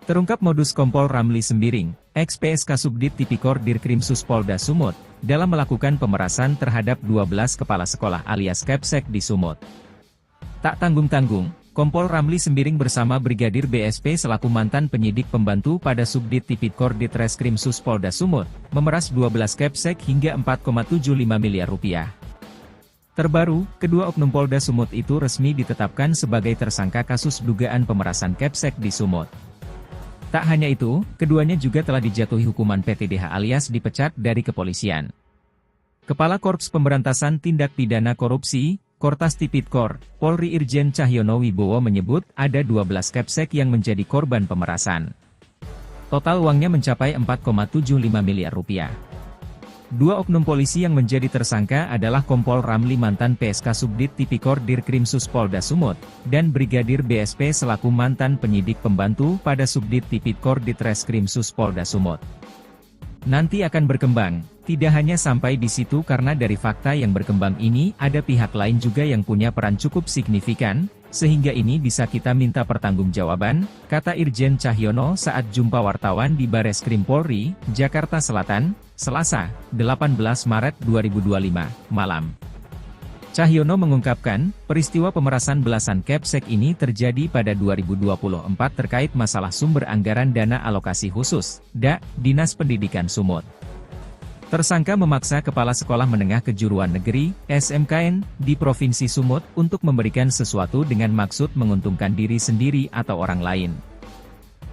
Terungkap modus Kompol Ramli Sembiring, ex-PSK Subdit Tipikor Dirkrimsus Polda Sumut, dalam melakukan pemerasan terhadap 12 kepala sekolah alias Kepsek di Sumut. Tak tanggung-tanggung, Kompol Ramli Sembiring bersama Brigadir BSP selaku mantan penyidik pembantu pada Subdit Tipikor Ditreskrimsus Polda Sumut, memeras 12 Kepsek hingga Rp4,75 miliar. Terbaru, kedua oknum Polda Sumut itu resmi ditetapkan sebagai tersangka kasus dugaan pemerasan Kepsek di Sumut. Tak hanya itu, keduanya juga telah dijatuhi hukuman PTDH alias dipecat dari kepolisian. Kepala Korps Pemberantasan Tindak Pidana Korupsi, Kortas Tipikor, Polri Irjen Cahyono Wibowo menyebut ada 12 Kepsek yang menjadi korban pemerasan. Total uangnya mencapai Rp4,75 miliar. 2 oknum polisi yang menjadi tersangka adalah Kompol Ramli mantan PSK Subdit Tipikor Dirkrimsus Polda Sumut, dan Brigadir BSP selaku mantan penyidik pembantu pada Subdit Tipikor Ditreskrimsus Polda Sumut. Nanti akan berkembang, tidak hanya sampai di situ karena dari fakta yang berkembang ini ada pihak lain juga yang punya peran cukup signifikan, sehingga ini bisa kita minta pertanggungjawaban, kata Irjen Cahyono saat jumpa wartawan di Bareskrim Polri, Jakarta Selatan, Selasa, 18 Maret 2025, malam. Cahyono mengungkapkan, peristiwa pemerasan belasan Kepsek ini terjadi pada 2024 terkait masalah sumber anggaran dana alokasi khusus, DAK, Dinas Pendidikan Sumut. Tersangka memaksa Kepala Sekolah Menengah Kejuruan Negeri, SMKN, di Provinsi Sumut untuk memberikan sesuatu dengan maksud menguntungkan diri sendiri atau orang lain.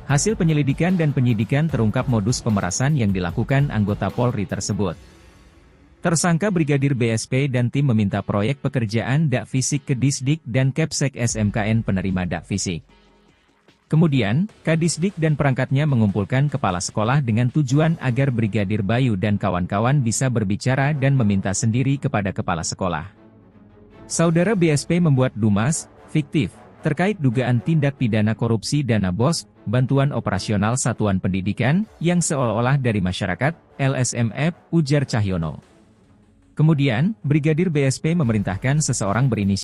Hasil penyelidikan dan penyidikan terungkap modus pemerasan yang dilakukan anggota Polri tersebut. Tersangka Brigadir BSP dan tim meminta proyek pekerjaan Dak Fisik ke Disdik dan Kepsek SMKN penerima Dak Fisik. Kemudian, Kadisdik dan perangkatnya mengumpulkan kepala sekolah dengan tujuan agar Brigadir Bayu dan kawan-kawan bisa berbicara dan meminta sendiri kepada kepala sekolah. Saudara BSP membuat dumas fiktif terkait dugaan tindak pidana korupsi dana BOS, bantuan operasional satuan pendidikan, yang seolah-olah dari masyarakat, LSMF, ujar Cahyono. Kemudian, Brigadir BSP memerintahkan seseorang berinisial